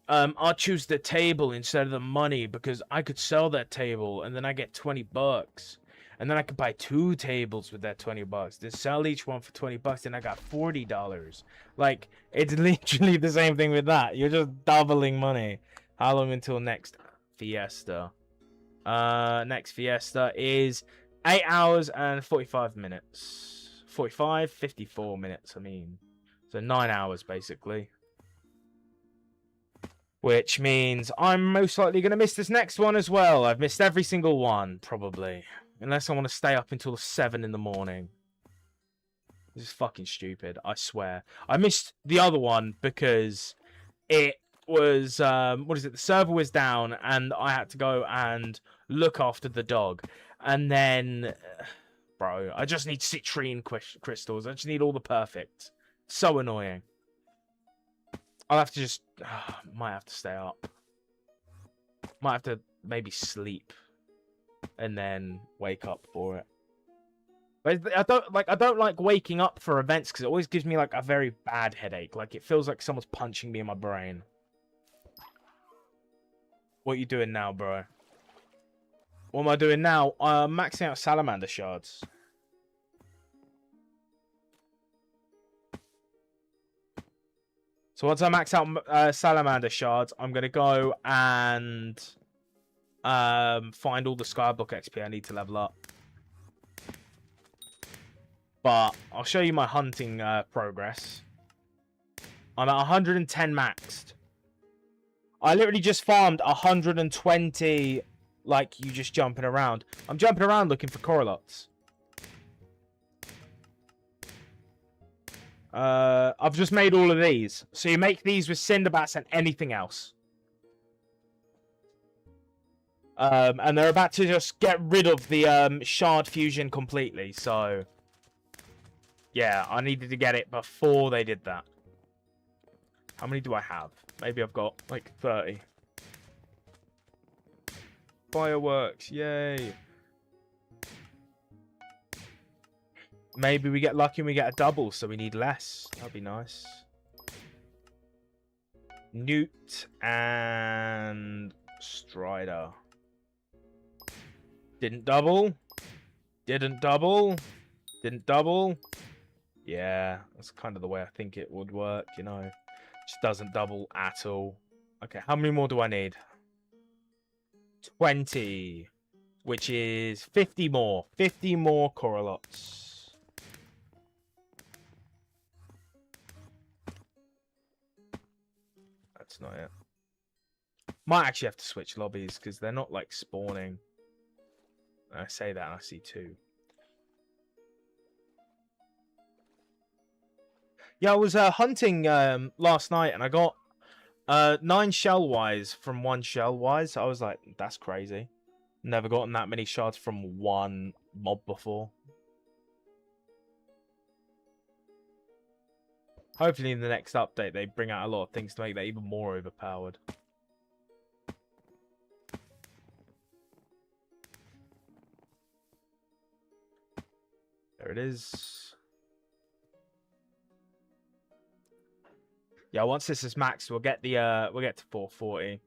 I'll choose the table instead of the money because I could sell that table and then I get $20. And then I could buy 2 tables with that $20. Then sell each one for $20, and I got $40. Like, it's literally the same thing with that. You're just doubling money. How long until next Fiesta? Next Fiesta is 8 hours and 45 minutes. 54 minutes, I mean. So 9 hours, basically. Which means I'm most likely going to miss this next one as well. I've missed every single one, probably. Unless I want to stay up until 7 in the morning. This is fucking stupid, I swear. I missed the other one because it was, what is it? The server was down and I had to go and look after the dog. And then, bro, I just need citrine crystals. I just need all the perfect. So annoying. I'll have to just, might have to stay up. Might have to maybe sleep. And then wake up for it. But I don't like waking up for events because it always gives me like a very bad headache. Like it feels like someone's punching me in my brain. What are you doing now, bro? What am I doing now? I'm maxing out salamander shards. So once I max out salamander shards, I'm gonna go and find all the Skyblock XP I need to level up. But I'll show you my hunting progress. I'm at 110 maxed. I literally just farmed 120, like you just jumping around. I'm jumping around looking for coralots. I've just made all of these. So you make these with cinderbats and anything else. And they're about to just get rid of the shard fusion completely, so yeah, I needed to get it before they did that. How many do I have? Maybe I've got like 30. Fireworks, yay. Maybe we get lucky and we get a double, so we need less. That'd be nice. Newt and Strider. Didn't double. Didn't double. Didn't double. Yeah, that's kind of the way I think it would work, you know. Just doesn't double at all. Okay, how many more do I need? 20, which is 50 more. 50 more Coralots. That's not it. Might actually have to switch lobbies because they're not like spawning. I say that and I see 2. Yeah, I was hunting last night and I got 9 shell-wise from 1 shell-wise. I was like, that's crazy. Never gotten that many shards from 1 mob before. Hopefully in the next update they bring out a lot of things to make that even more overpowered. There it is. Yeah, once this is maxed, we'll get to 440.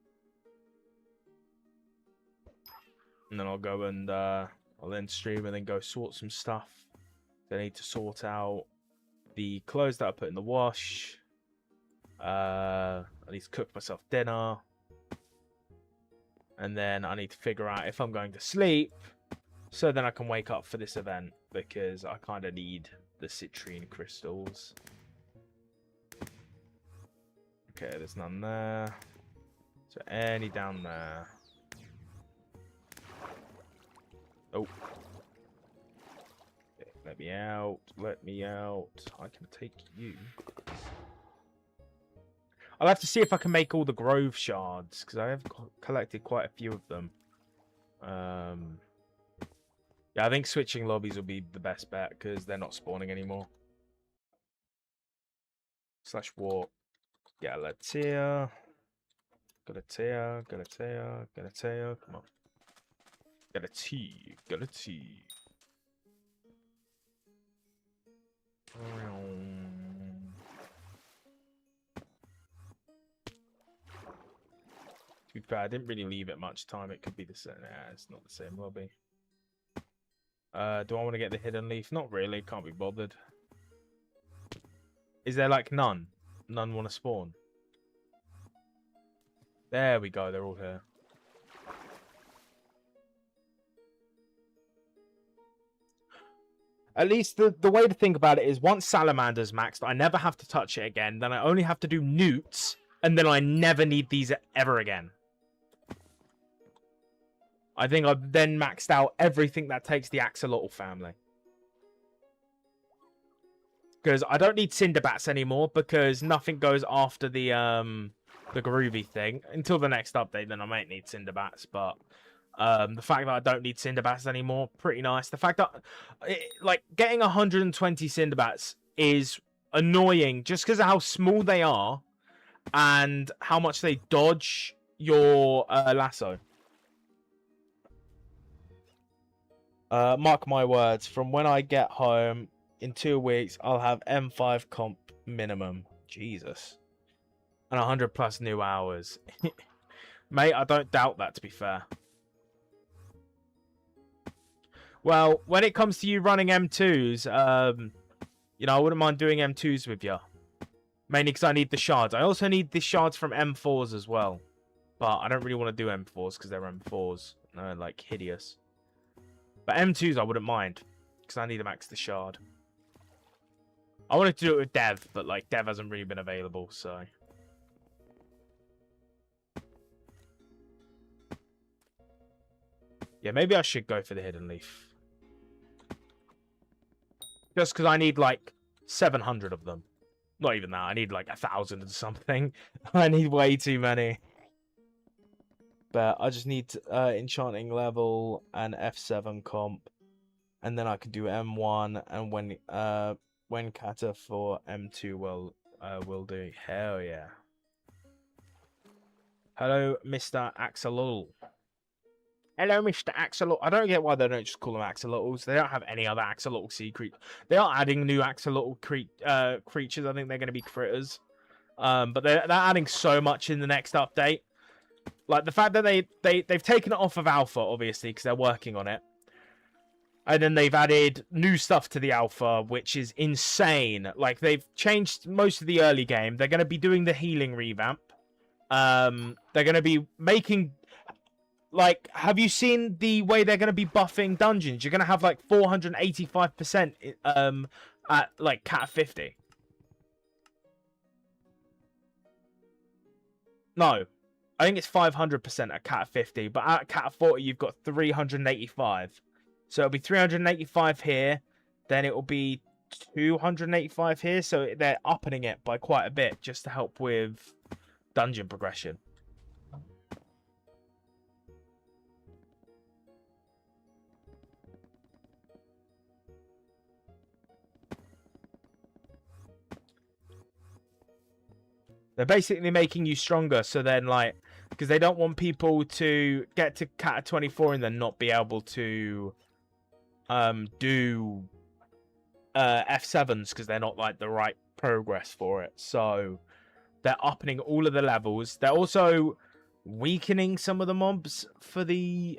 And then I'll go and I'll end stream and then go sort some stuff. I need to sort out the clothes that I put in the wash. I need to cook myself dinner. And then I need to figure out if I'm going to sleep so then I can wake up for this event because I kind of need the citrine crystals. Okay, there's none there. Is there any down there? Oh. Okay, let me out. Let me out. I can take you. I'll have to see if I can make all the Grove shards because I have collected quite a few of them. Yeah, I think switching lobbies will be the best bet because they're not spawning anymore. / walk. Yeah, let's hear. Galatea, Galatea, Galatea. Come on. Got a T. Got a T. To be fair, I didn't really leave it much time. It could be the same. Nah, it's not the same lobby. Do I want to get the hidden leaf? Not really. Can't be bothered. Is there like none? None want to spawn. There we go. They're all here. At least the way to think about it is once Salamander's maxed, I never have to touch it again. Then I only have to do newts, and then I never need these ever again. I think I've then maxed out everything that takes the Axolotl family. Because I don't need Cinderbats anymore, because nothing goes after the groovy thing. Until the next update, then I might need Cinderbats, but... the fact that I don't need Cinderbats anymore, pretty nice. The fact that, like, getting 120 Cinderbats is annoying just because of how small they are and how much they dodge your lasso. Mark my words, from when I get home in 2 weeks, I'll have M5 comp minimum. Jesus. And 100 plus new hours. Mate, I don't doubt that, to be fair. Well, when it comes to you running M2s, you know, I wouldn't mind doing M2s with you. Mainly because I need the shards. I also need the shards from M4s as well. But I don't really want to do M4s because they're M4s. They're, like, hideous. But M2s I wouldn't mind. Because I need to max the shard. I wanted to do it with Dev, but, like, Dev hasn't really been available, so... Yeah, maybe I should go for the hidden leaf. Just because I need, like, 700 of them. Not even that. I need, like, 1,000 and something. I need way too many. But I just need enchanting level and F7 comp. And then I can do M1. And when Kata for M2 will do. Hell yeah. Hello, Mr. Axolotl. Hello, Mr. Axolotl. I don't get why they don't just call them axolotls. They don't have any other axolotl sea creatures. They are adding new axolotl creatures. I think they're going to be critters. But they're adding so much in the next update. Like, the fact that they've taken it off of alpha, obviously, because they're working on it. And then they've added new stuff to the alpha, which is insane. Like, they've changed most of the early game. They're going to be doing the healing revamp. they're going to be making, like, have you seen the way they're going to be buffing dungeons? You're going to have like 485% at like cat 50. No, I think it's 500% at cat 50, but at cat 40 you've got 385. So it'll be 385 here, then it will be 285 here. So they're upping it by quite a bit just to help with dungeon progression. They're basically making you stronger, so then, like, because they don't want people to get to cat 24 and then not be able to do F7s because they're not like the right progress for it. So they're upping all of the levels. They're also weakening some of the mobs for the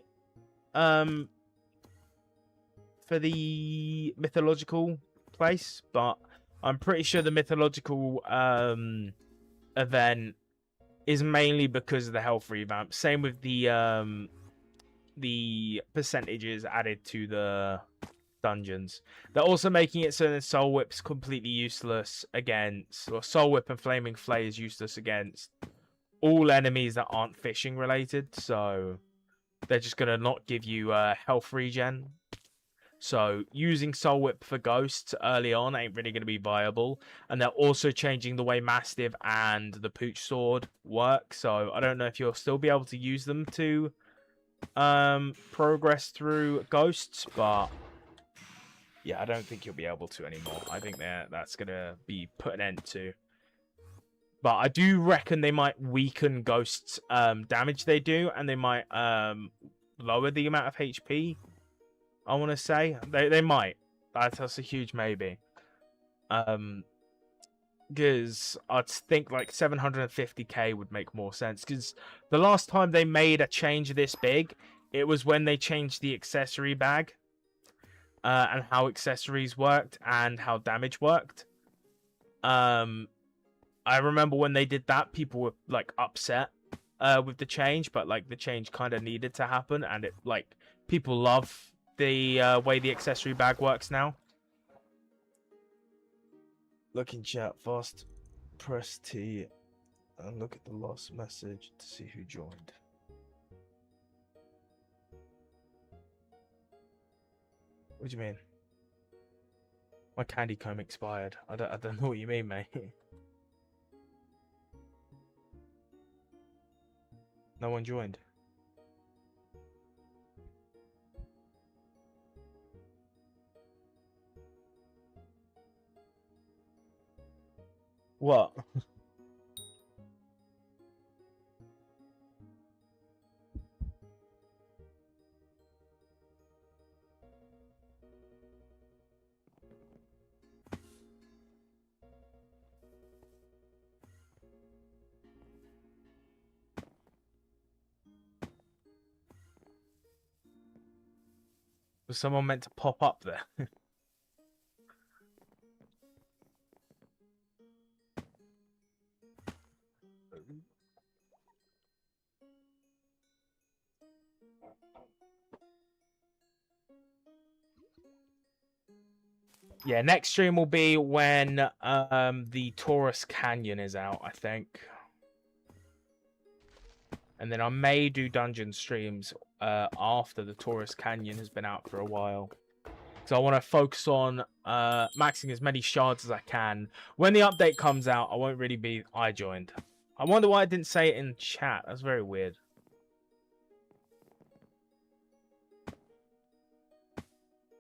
mythological place, but I'm pretty sure the mythological event is mainly because of the health revamp. Same with the percentages added to the dungeons. They're also making it so that Soul Whip's completely useless against, or Soul Whip and Flaming Flay is useless against all enemies that aren't fishing related. So they're just gonna not give you health regen. So using Soul Whip for ghosts early on ain't really going to be viable. And they're also changing the way Mastiff and the Pooch Sword work. So I don't know if you'll still be able to use them to progress through ghosts. But yeah, I don't think you'll be able to anymore. I think that's going to be put an end to. But I do reckon they might weaken ghosts' damage they do. And they might lower the amount of HP. I want to say they might. That's a huge maybe. Because I'd think like 750k would make more sense. Because the last time they made a change this big, it was when they changed the accessory bag, and how accessories worked and how damage worked. I remember when they did that, people were like upset with the change, but like the change kind of needed to happen, and it like people love the way the accessory bag works now. Look in chat fast, press T and look at the last message to see who joined. What do you mean? My candy comb expired. I don't know what you mean, mate. No one joined. What? Was someone meant to pop up there? Yeah, next stream will be when the Taurus Canyon is out, I think. And then I may do dungeon streams after the Taurus Canyon has been out for a while. So I want to focus on maxing as many shards as I can. When the update comes out, I won't really be I joined. I wonder why I didn't say it in chat. That's very weird.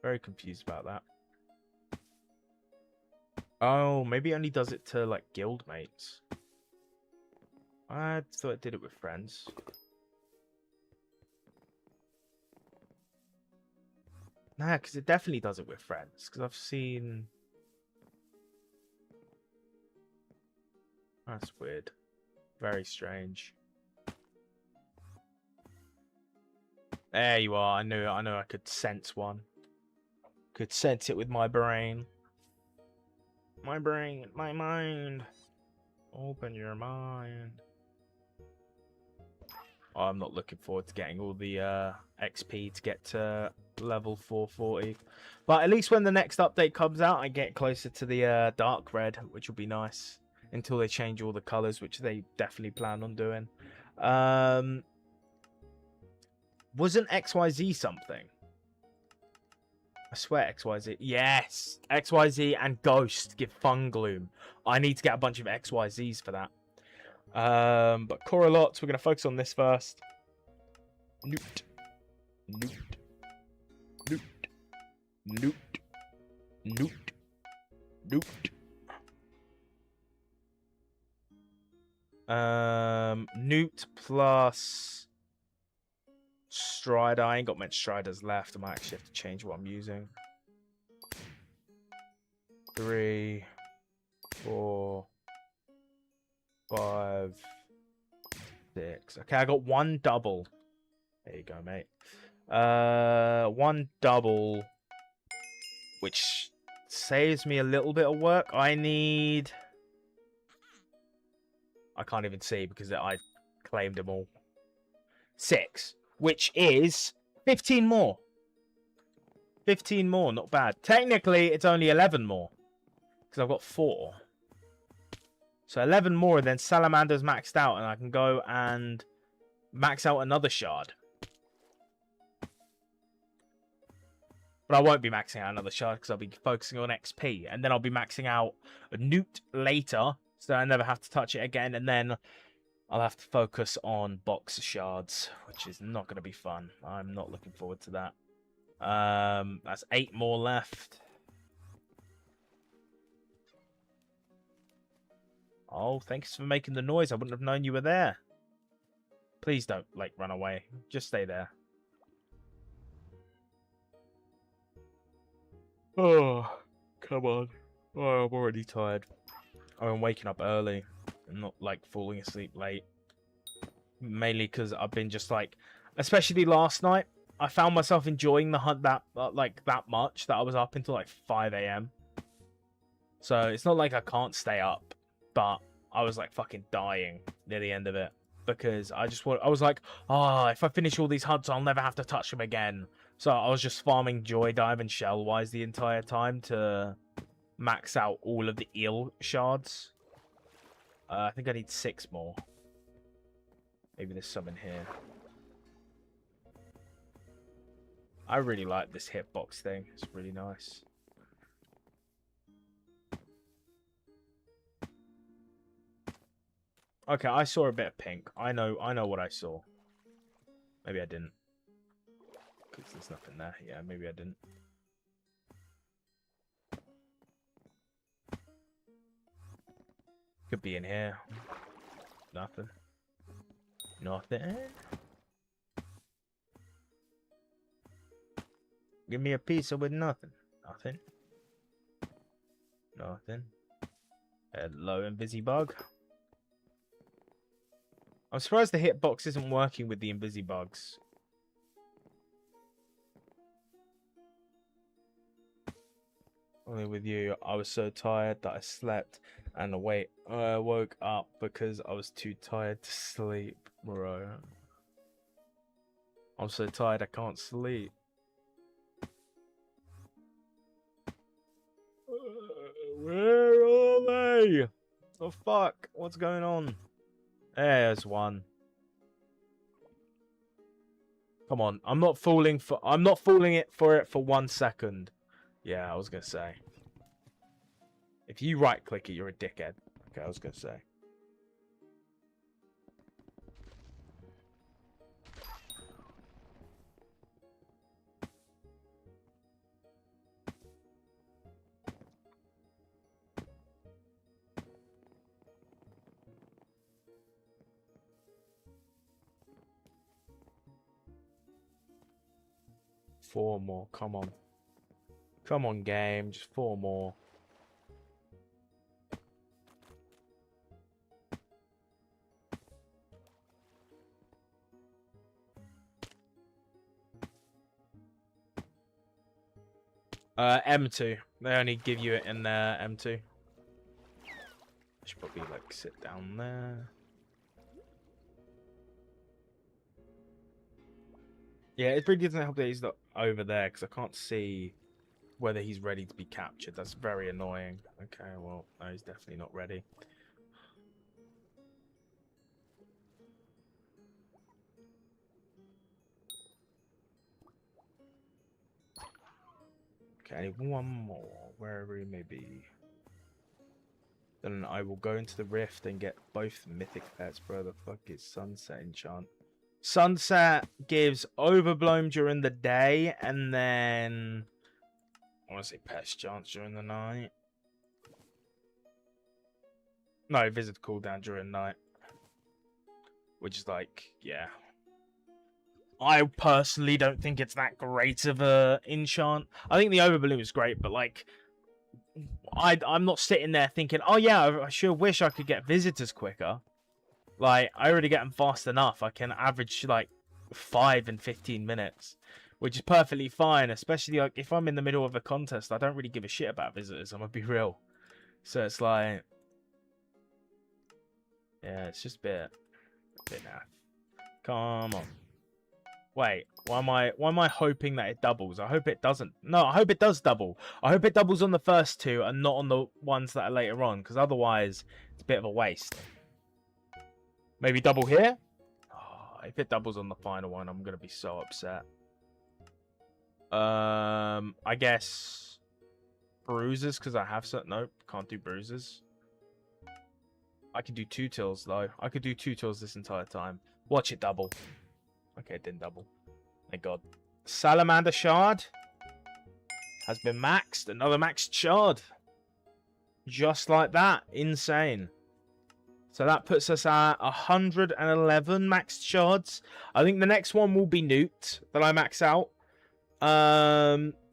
Very confused about that. Oh, maybe it only does it to, like, guild mates. I thought it did it with friends. Nah, because it definitely does it with friends. Because I've seen... That's weird. Very strange. There you are. I knew I could sense one. Could sense it with my brain. My brain, my mind. Open your mind. I'm not looking forward to getting all the XP to get to level 440. But at least when the next update comes out, I get closer to the dark red, which will be nice. Until they change all the colors, which they definitely plan on doing. Wasn't XYZ something? I swear XYZ. Yes! XYZ and Ghost give Fun Gloom. I need to get a bunch of XYZs for that. But Coralots, we're going to focus on this first. Newt. Newt. Newt. Newt. Newt. Newt. Newt plus Strider. I ain't got much Striders left. I might actually have to change what I'm using. 3, 4, 5, 6. Okay, I got one double. There you go, mate. One double, which saves me a little bit of work. I can't even see because I claimed them all. 6, which is 15 more. 15 more, not bad. Technically, it's only 11 more because I've got 4. So 11 more, and then Salamander's maxed out, and I can go and max out another shard. But I won't be maxing out another shard because I'll be focusing on XP, and then I'll be maxing out a Newt later, so I never have to touch it again, and then I'll have to focus on box shards, which is not going to be fun. I'm not looking forward to that. That's 8 more left. Oh, thanks for making the noise. I wouldn't have known you were there. Please don't, like, run away. Just stay there. Oh, come on. Oh, I'm already tired. I'm waking up early. I'm not, like, falling asleep late. Mainly because I've been just, like... Especially last night, I found myself enjoying the hunt that much that I was up until, like, 5 a.m. So, it's not like I can't stay up. But I was like fucking dying near the end of it because I was like, oh, if I finish all these hunts, I'll never have to touch them again. So I was just farming Joy Dive and Shellwise the entire time to max out all of the eel shards. I think I need 6 more. Maybe there's some in here. I really like this hitbox thing. It's really nice. Okay, I saw a bit of pink. I know what I saw. Maybe I didn't. Because there's nothing there. Yeah, maybe I didn't. Could be in here. Nothing. Nothing. Give me a pizza with nothing. Nothing. Nothing. Hello, Invisibug. I'm surprised the hitbox isn't working with the Invisibugs. Only with you, I was so tired that I slept and I woke up because I was too tired to sleep, bro. I'm so tired I can't sleep. Where are they? Oh fuck, what's going on? There's one. Come on, I'm not falling for it for 1 second. Yeah, I was gonna say. If you right click it, you're a dickhead. Okay, I was gonna say. Four more, come on. Come on, game, just 4 more. M2. They only give you it in M2. I should probably, like, sit down there. Yeah, it really doesn't help that he's not over there, because I can't see whether he's ready to be captured. That's very annoying. Okay, well, no, he's definitely not ready. Okay, I need one more, wherever he may be. Then I will go into the rift and get both mythic pets. Bro, the fuck is sunset enchant? Sunset gives overblown during the day, and then I want to say pest chance during the night. No, visit cooldown during night. Which is like, yeah. I personally don't think it's that great of a enchant. I think the overbloom is great, but like, I'm not sitting there thinking, oh yeah, I sure wish I could get visitors quicker. Like, I already get them fast enough. I can average like 5 and 15 minutes, which is perfectly fine. Especially like if I'm in the middle of a contest, I don't really give a shit about visitors. I'm gonna be real. So it's like, yeah, it's just a bit naff. Come on. Wait, why am I hoping that it doubles? I hope it doesn't. No, I hope it does double. I hope it doubles on the first two and not on the ones that are later on, because otherwise it's a bit of a waste. Maybe double here? Oh, if it doubles on the final one, I'm going to be so upset. I guess bruises, because I have certain... Nope, can't do bruises. I can do 2 tills, though. I could do 2 tills this entire time. Watch it double. Okay, it didn't double. Thank God. Salamander Shard has been maxed. Another maxed shard. Just like that. Insane. So that puts us at 111 maxed shards. I think the next one will be Newt that I max out.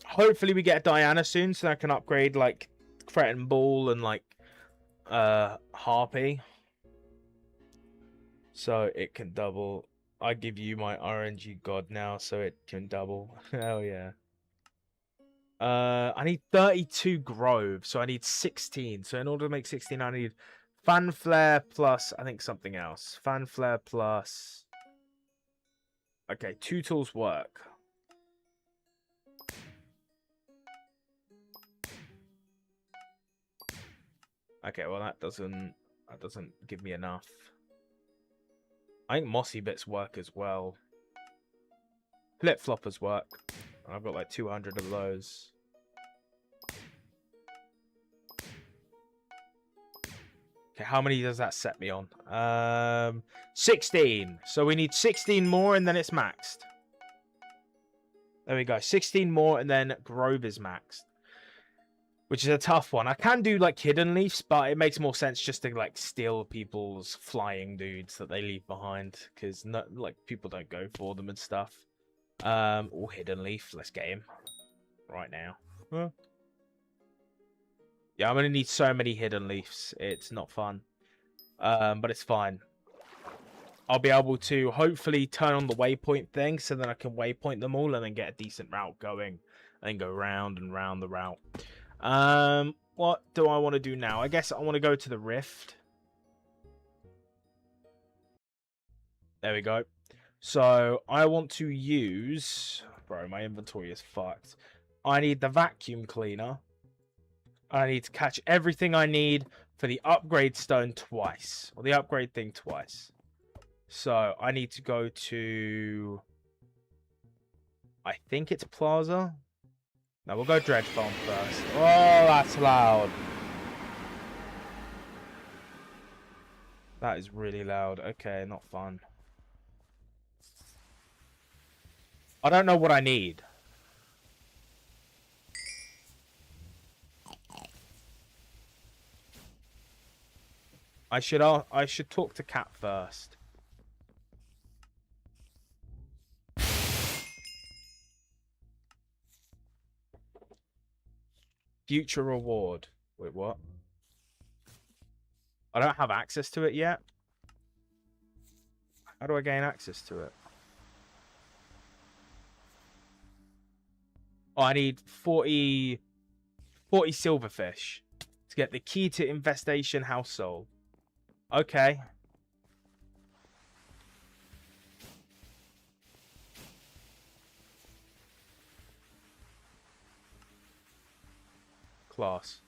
Hopefully we get a Diana soon so I can upgrade like Cretin Ball and like Harpy. So it can double. I give you my RNG god now so it can double. Hell yeah. I need 32 Grove, so I need 16. So in order to make 16, I need Fanflare plus, I think something else. Fanflare plus... Okay, 2 tools work. Okay, well that doesn't give me enough. I think Mossy Bits work as well. Flip Floppers work. I've got like 200 of those. Okay, how many does that set me on? 16. So we need 16 more and then it's maxed. There we go. 16 more and then Grove is maxed. Which is a tough one. I can do like Hidden Leafs, but it makes more sense just to like steal people's flying dudes that they leave behind. Because like people don't go for them and stuff. Or Hidden Leaf. Let's get him. Right now. Huh? Yeah, I'm going to need so many Hidden Leafs. It's not fun. But it's fine. I'll be able to hopefully turn on the waypoint thing so then I can waypoint them all and then get a decent route going. And then go round and round the route. What do I want to do now? I guess I want to go to the Rift. There we go. So I want to use... Bro, my inventory is fucked. I need the vacuum cleaner. I need to catch everything I need for the upgrade stone twice. Or the upgrade thing twice. So I need to go to... I think it's Plaza. No, we'll go Dredge Farm first. Oh, that's loud. That is really loud. Okay, not fun. I don't know what I need. I should talk to Cat first. Future reward. Wait, what? I don't have access to it yet. How do I gain access to it? Oh, I need 40 silverfish to get the key to infestation house soul. Okay. Class.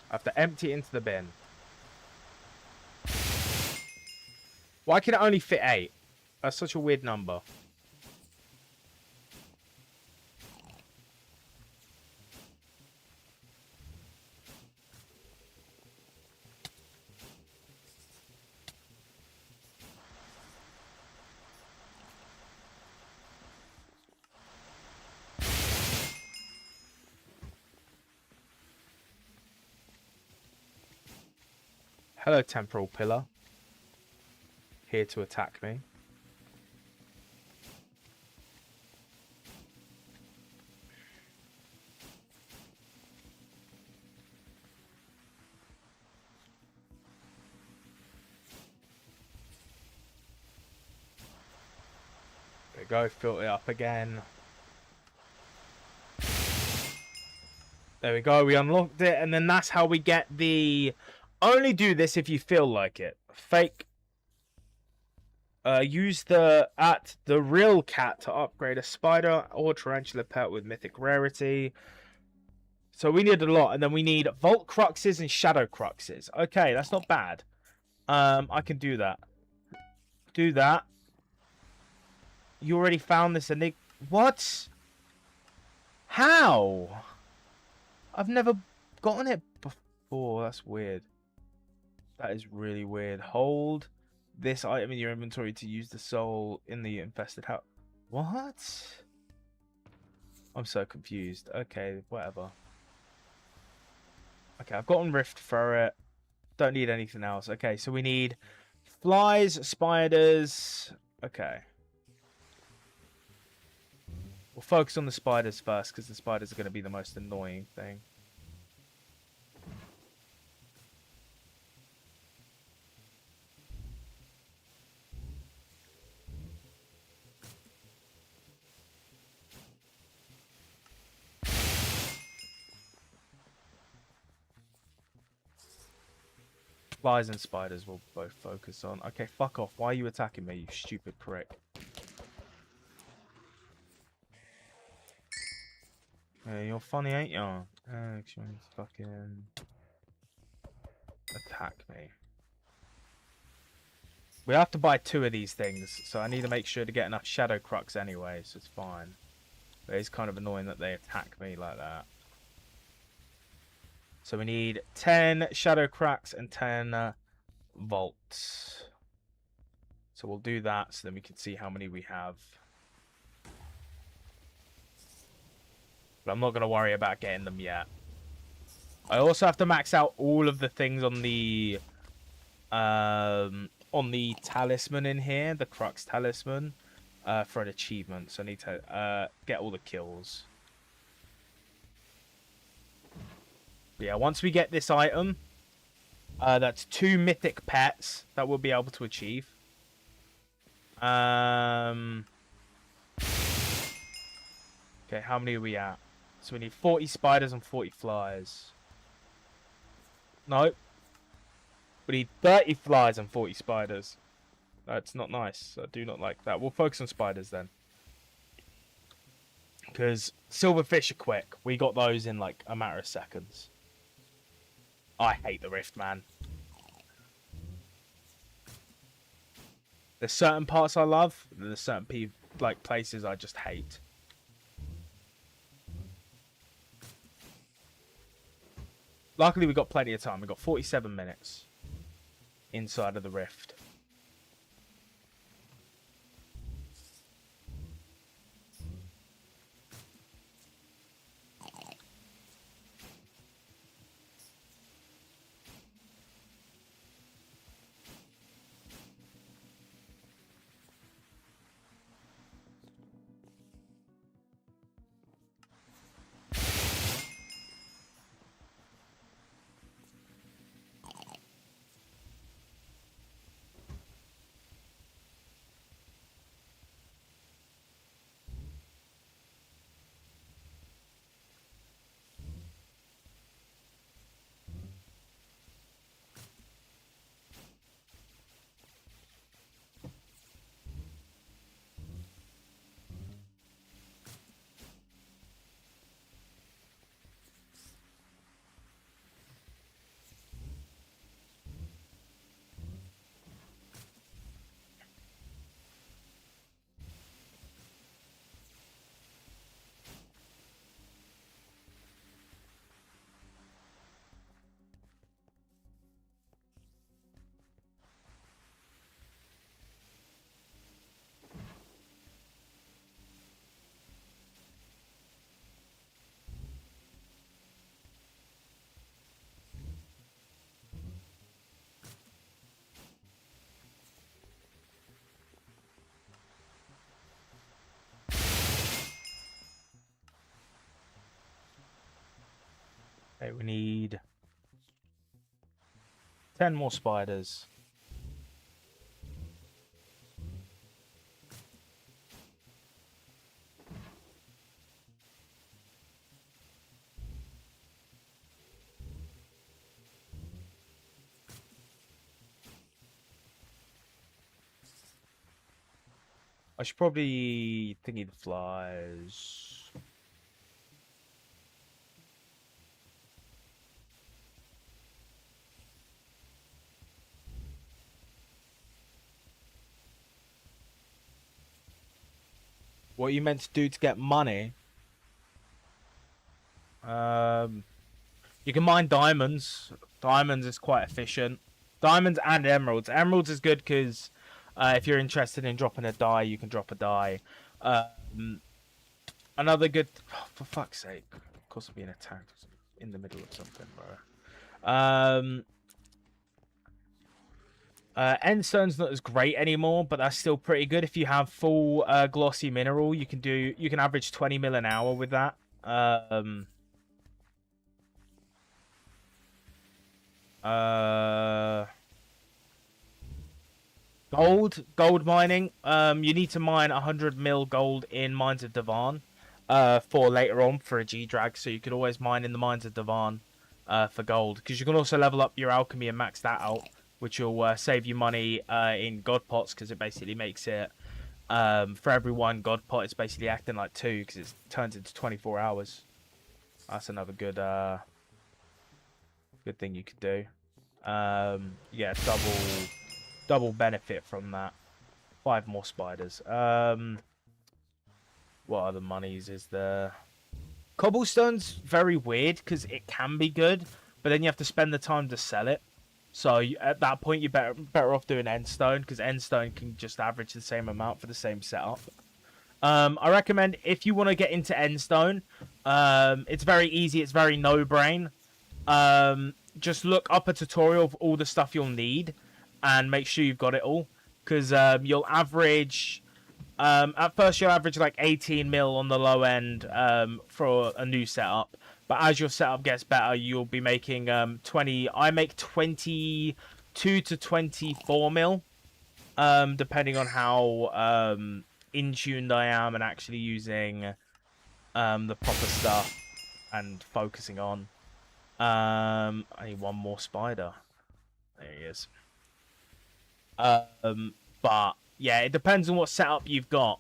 I have to empty it into the bin. Why can it only fit 8? That's such a weird number. Hello, temporal pillar. Here to attack me. There we go, fill it up again. There we go, we unlocked it, and then that's how we get the... Only do this if you feel like it. Fake. Use the real cat to upgrade a spider or tarantula pet with mythic rarity. So we need a lot, and then we need vault cruxes and shadow cruxes. Okay, that's not bad. I can do that. Do that. You already found this enigma. What? How? I've never gotten it before. That's weird. That is really weird. Hold this item in your inventory to use the soul in the infested house. What? I'm so confused. Okay, whatever. Okay, I've gotten rift for it. Don't need anything else. Okay, so we need flies, spiders. Okay. We'll focus on the spiders first, because the spiders are going to be the most annoying thing. Flies and spiders will both focus on. Okay, fuck off. Why are you attacking me, you stupid prick? Yeah, you're funny, ain't you? Actually, fucking attack me. We have to buy 2 of these things, so I need to make sure to get enough shadow crux anyway, so it's fine. But it's kind of annoying that they attack me like that. So we need 10 shadow cracks and 10 vaults. So we'll do that so then we can see how many we have. But I'm not going to worry about getting them yet. I also have to max out all of the things on the talisman in here, the crux talisman, for an achievement. So I need to get all the kills. Yeah, once we get this item, that's 2 mythic pets that we'll be able to achieve. Okay, how many are we at? So we need 40 spiders and 40 flies. No. We need 30 flies and 40 spiders. That's not nice. I do not like that. We'll focus on spiders then. Because silverfish are quick. We got those in like a matter of seconds. I hate the rift, man. There's certain parts I love. And there's certain places I just hate. Luckily, we got plenty of time. We got 47 minutes inside of the rift. we need 10 more spiders. I should probably thingy the flies. What you meant to do to get money? You can mine diamonds. Diamonds is quite efficient. Diamonds and emeralds. Emeralds is good because if you're interested in dropping a die, you can drop a die. Another good... Oh, for fuck's sake. Of course I'm being attacked in the middle of something, bro. Endstone's not as great anymore, but that's still pretty good. If you have full glossy mineral, you can average 20 mil an hour with that. Gold mining. You need to mine 100 mil gold in Mines of Divan for later on for a G-Drag, so you could always mine in the Mines of Divan for gold, because you can also level up your alchemy and max that out, which will save you money in god pots, because it basically makes it for every one god pot it's basically acting like 2, because it turns into 24 hours. That's another good thing you could do. Yeah, double benefit from that. 5 more spiders. What other monies is there? Cobblestone's very weird because it can be good, but then you have to spend the time to sell it. So at that point, you're better off doing Endstone, because Endstone can just average the same amount for the same setup. I recommend, if you want to get into Endstone, it's very easy. It's very no-brain. Just look up a tutorial of all the stuff you'll need and make sure you've got it all, because you'll average... at first, you'll average like 18 mil on the low end for a new setup. But as your setup gets better, you'll be making 20... I make 22 to 24 mil, depending on how in-tuned I am and actually using the proper stuff and focusing on. I need one more spider. There he is. But yeah, it depends on what setup you've got.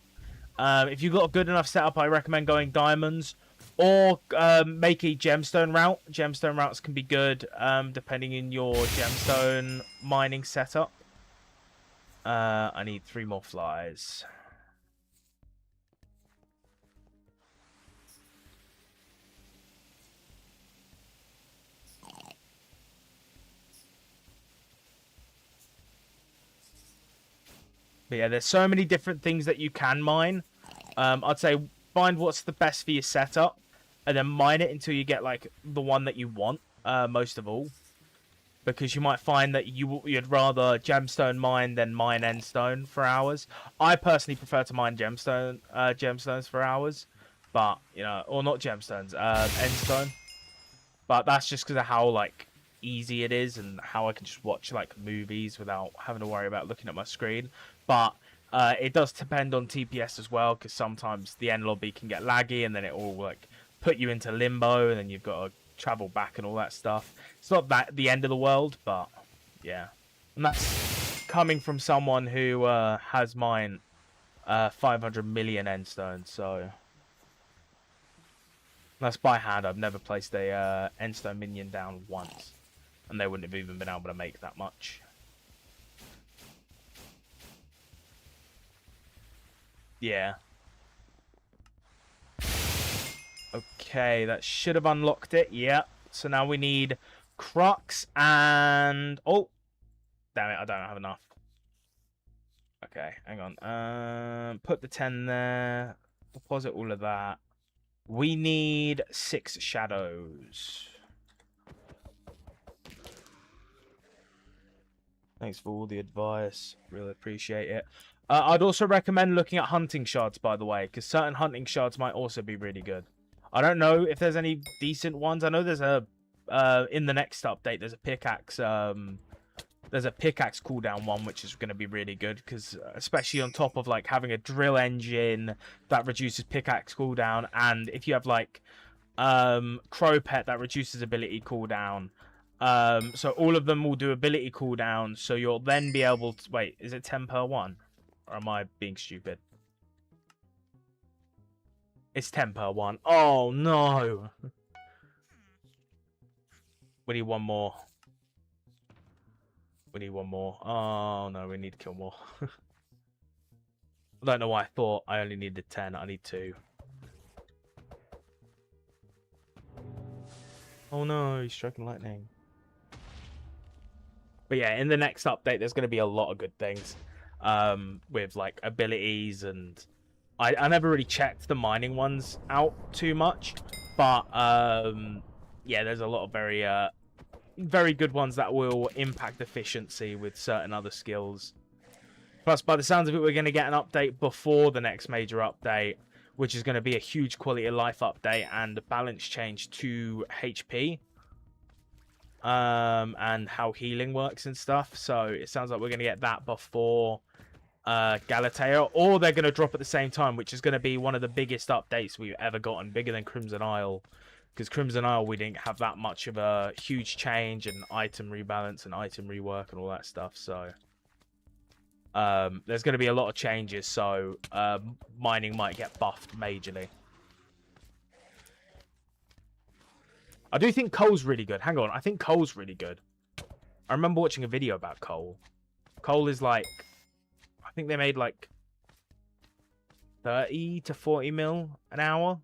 If you've got a good enough setup, I recommend going diamonds, or make a gemstone route. Gemstone routes can be good, depending on your gemstone mining setup. I need 3 more flies. But yeah, there's so many different things that you can mine. I'd say find what's the best for your setup, and then mine it until you get like the one that you want, most of all. Because you might find that you'd rather gemstone mine than mine endstone for hours. I personally prefer to mine gemstones for hours, but you know, or not gemstones, endstone. But that's just because of how like easy it is and how I can just watch like movies without having to worry about looking at my screen. But it does depend on TPS as well, because sometimes the end lobby can get laggy and then it will like put you into limbo and then you've got to travel back and all that stuff. It's not that the end of the world, but yeah. And that's coming from someone who has mine 500 million endstones, so that's by hand. I've never placed a endstone minion down once, and they wouldn't have even been able to make that much. Yeah. Okay, that should have unlocked it. Yeah. So now we need Crux and... Oh! Damn it, I don't have enough. Okay, hang on. Put the 10 there. Deposit all of that. We need 6 shadows. Thanks for all the advice. Really appreciate it. I'd also recommend looking at hunting shards, by the way, because certain hunting shards might also be really good. I don't know if there's any decent ones. I know there's a in the next update, there's a pickaxe. There's a pickaxe cooldown one, which is going to be really good because, especially on top of like having a drill engine that reduces pickaxe cooldown, and if you have like crow pet that reduces ability cooldown. So all of them will do ability cooldown. So you'll then be able to wait. Is it 10 per one, or am I being stupid? It's 10 per one. Oh no! We need one more. We need one more. Oh no, we need to kill more. I don't know why I thought I only needed 10. I need 2. Oh no, he's striking lightning. But yeah, in the next update, there's going to be a lot of good things with like abilities, and I never really checked the mining ones out too much, but yeah, there's a lot of very good ones that will impact efficiency with certain other skills. Plus, by the sounds of it, we're going to get an update before the next major update, which is going to be a huge quality of life update and a balance change to HP. And how healing works and stuff. So it sounds like we're going to get that before Galatea, or they're going to drop at the same time, which is going to be one of the biggest updates we've ever gotten, bigger than Crimson Isle. Because Crimson Isle, we didn't have that much of a huge change and item rebalance and item rework and all that stuff. So there's going to be a lot of changes. So mining might get buffed majorly. I do think coal's really good. Hang on, I think coal's really good. I remember watching a video about coal. Coal is like, I think they made like 30 to 40 mil an hour.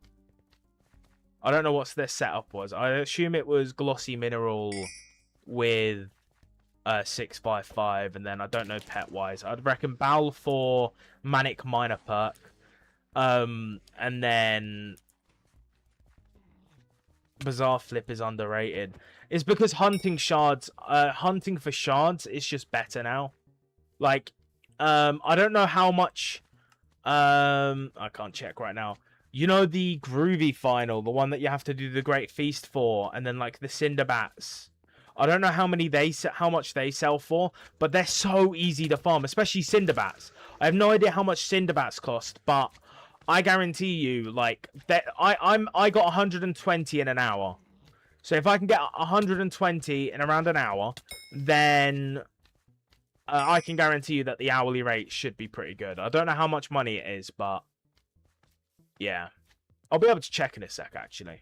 I don't know what their setup was. I assume it was glossy mineral with 655, and then I don't know pet wise. I'd reckon Bal for Manic Miner perk, and then Bizarre Flip is underrated. It's because hunting shards, hunting for shards is just better now. Like, I don't know how much. I can't check right now. You know the Groovy final, the one that you have to do the Great Feast for, and then like the Cinder Bats. I don't know how much they sell for, but they're so easy to farm, especially Cinder Bats. I have no idea how much Cinder Bats cost, but I guarantee you, like that, I got 120 in an hour. So if I can get 120 in around an hour, then I can guarantee you that the hourly rate should be pretty good. I don't know how much money it is, but yeah, I'll be able to check in a sec. Actually,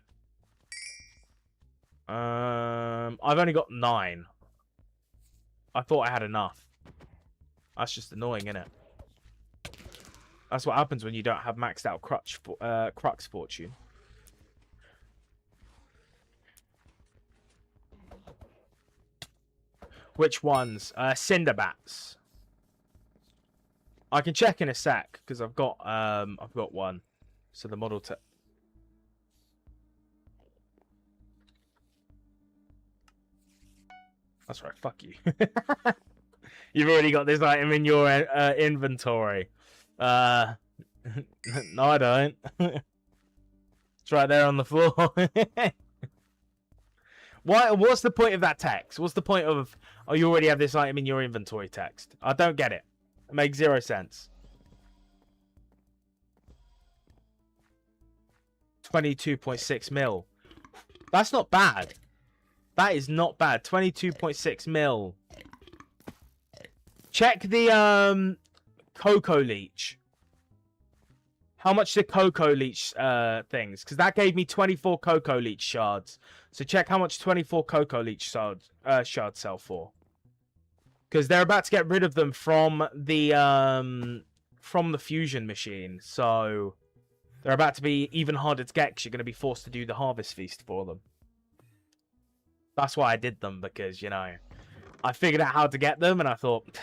I've only got 9. I thought I had enough. That's just annoying, isn't it? That's what happens when you don't have maxed out Crux Fortune. Which ones? Cinder Bats. I can check in a sec because I've got one. So the model That's right. Fuck you. You've already got this item in your inventory. No, I don't. It's right there on the floor. What's the point of that text? What's the point of, oh, you already have this item in your inventory text? I don't get it. It makes 0 sense. 22.6 mil. That's not bad. That is not bad. 22.6 mil. Check the Cocoa Leech. How much the Cocoa Leech things? Because that gave me 24 Cocoa Leech shards. So check how much 24 Cocoa Leech shards sell for. Because they're about to get rid of them from the fusion machine. So they're about to be even harder to get because you're going to be forced to do the harvest feast for them. That's why I did them, because, you know, I figured out how to get them and I thought,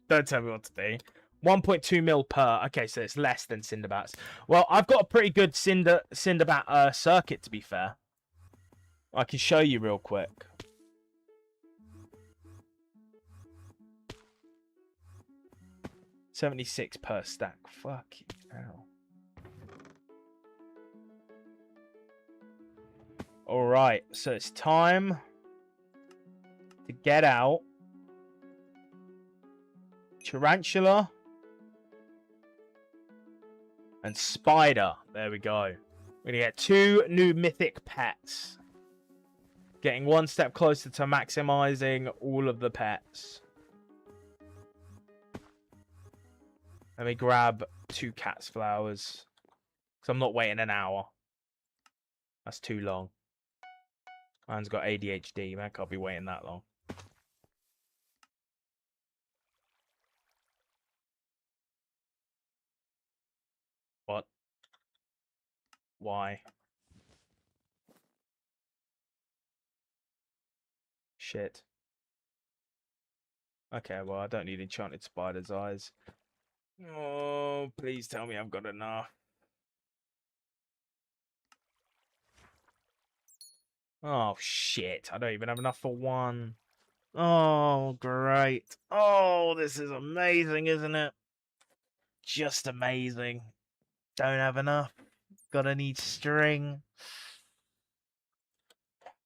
don't tell me what to do. 1.2 mil per. Okay, so it's less than Cinderbats. Well, I've got a pretty good Cinderbat circuit, to be fair. I can show you real quick. $76 per stack. Fucking hell. All right, so it's time to get out tarantula and spider. There we go. We're gonna get 2 new mythic pets. Getting one step closer to maximizing all of the pets. Let me grab 2 cat's flowers. Because I'm not waiting an hour. That's too long. Man's got ADHD, man. Can't be waiting that long. What? Why? Shit. Okay, well, I don't need enchanted spider's eyes. Oh, please tell me I've got enough. Oh, shit. I don't even have enough for 1. Oh, great. Oh, this is amazing, isn't it? Just amazing. Don't have enough. Gonna need string.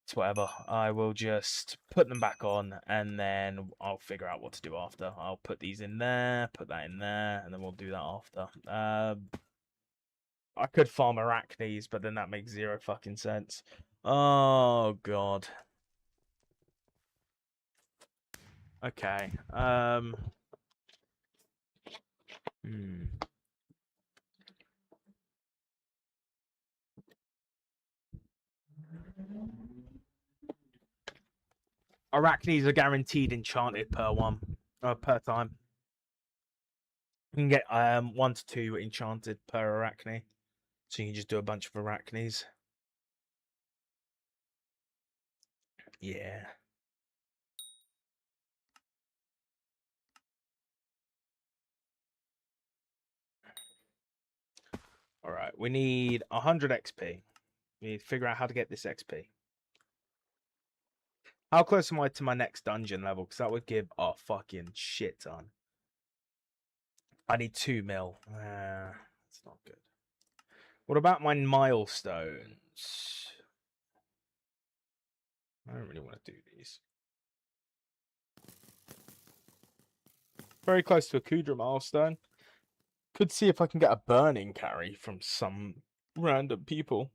It's whatever. I will just put them back on, and then I'll figure out what to do after. I'll put these in there, put that in there, and then we'll do that after. I could farm arachnes, but then that makes 0 fucking sense. Oh, God. Okay. Arachnes are guaranteed enchanted per per time. You can get 1 to 2 enchanted per arachne, so you can just do a bunch of arachnes. Yeah. All right, we need 100 XP. We need to figure out how to get this XP. How close am I to my next dungeon level? Because that would give a fucking shit ton. I need 2 mil. That's not good. What about my milestones? I don't really want to do these. Very close to a Kudra milestone. Could see if I can get a burning carry from some random people.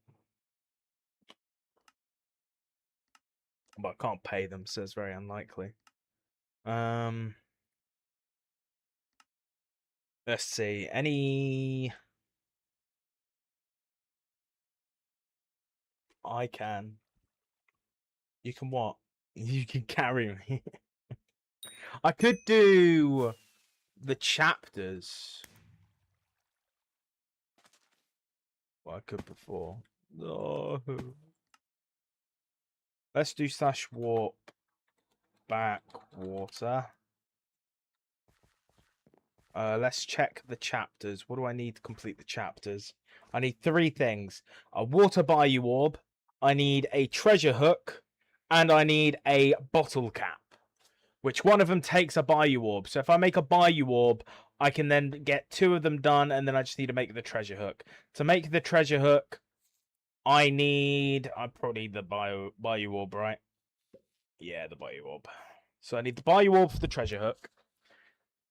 But I can't pay them, so it's very unlikely. Let's see. Any... I can. You can what? You can carry me. I could do the chapters. Well, I could before. No. Let's do slash warp backwater. Let's check the chapters. What do I need to complete the chapters? I need 3 things. A water bayou orb. I need a treasure hook. And I need a bottle cap. Which one of them takes a bayou orb? So if I make a bayou orb, I can then get 2 of them done, and then I just need to make the treasure hook. To make the treasure hook, I probably need the bayou orb, right? Yeah, the bayou orb. So I need the bayou orb for the treasure hook.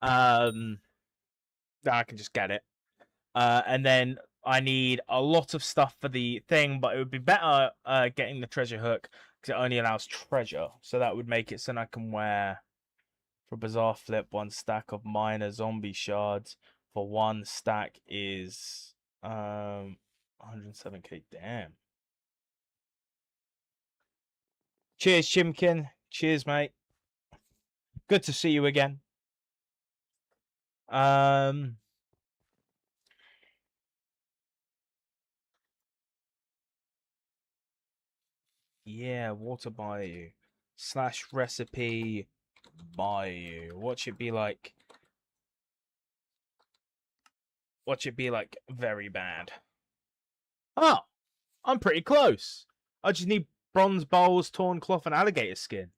Then I can just get it. And then I need a lot of stuff for the thing, but it would be better getting the treasure hook because it only allows treasure. So that would make it so I can wear, for Bizarre Flip, 1 stack of minor zombie shards for 1 stack is 107k. Damn. Cheers, Chimkin. Cheers, mate. Good to see you again. Yeah, water bayou slash recipe bayou. What should be like? What should be like very bad? Oh, I'm pretty close. I just need bronze bowls, torn cloth, and alligator skin.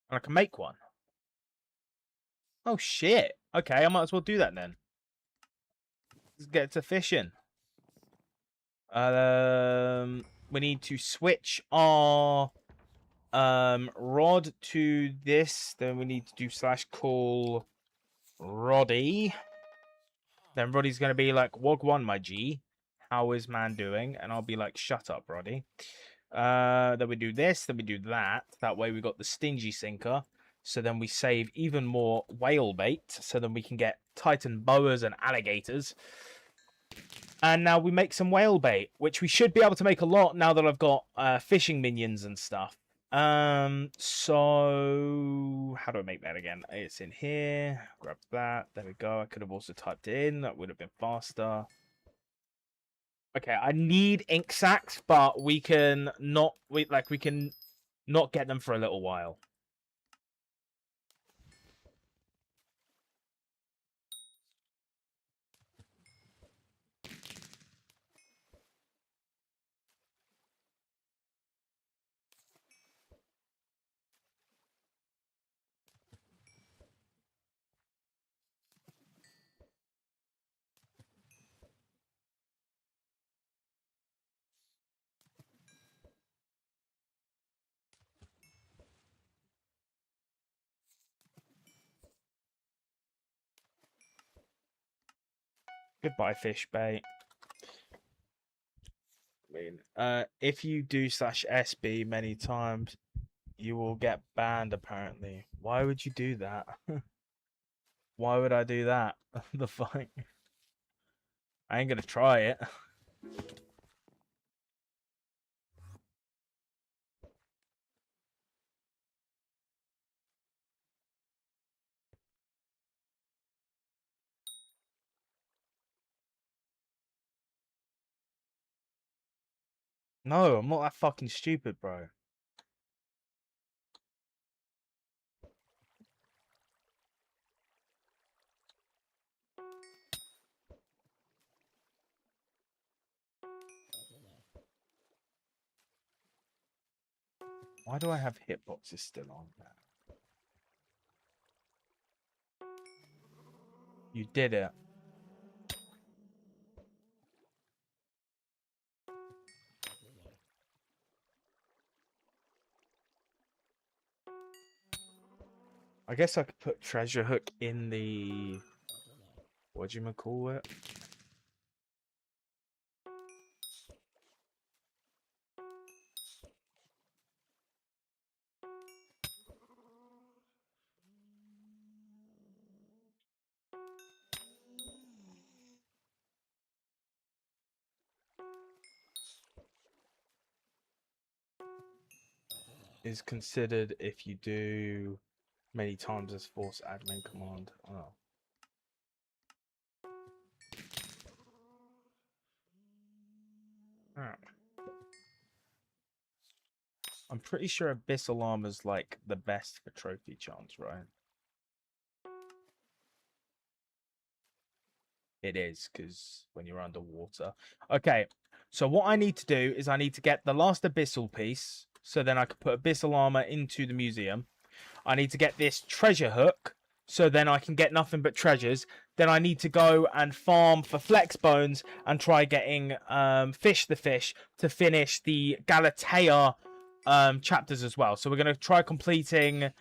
And I can make one. Oh shit. Okay, I might as well do that then. Let's get to fishing. we need to switch our rod to this. Then we need to do /call Roddy. Then Roddy's gonna be like, "Wog1, my G. How is man doing?" And I'll be like, "Shut up, Roddy." Then we do this, then we do that. That way we got the stingy sinker. So then we save even more whale bait. So then we can get Titan boas and alligators. And now we make some whale bait, which we should be able to make a lot now that I've got fishing minions and stuff. So how do I make that again? It's in here. Grab that. There we go. I could have also typed it in. That would have been faster. Okay, I need ink sacs, but we can not we can not get them for a little while. Goodbye, fish bait. I mean, if you do /SB many times, you will get banned, apparently. Why would you do that? Why would I do that? The fuck? I ain't gonna try it. No, I'm not that fucking stupid, bro. Why do I have hitboxes still on there? You did it. I guess I could put treasure hook in the what do you call it? Is considered if you do many times as force admin command. Oh. Alright. I'm pretty sure Abyssal Armor's like the best for trophy chance, right? It is, because when you're underwater. Okay, so what I need to do is I need to get the last Abyssal piece, so then I can put Abyssal Armor into the museum. I need to get this treasure hook, so then I can get nothing but treasures. Then I need to go and farm for flex bones and try getting fish the fish to finish the Galatea chapters as well. So we're going to try completing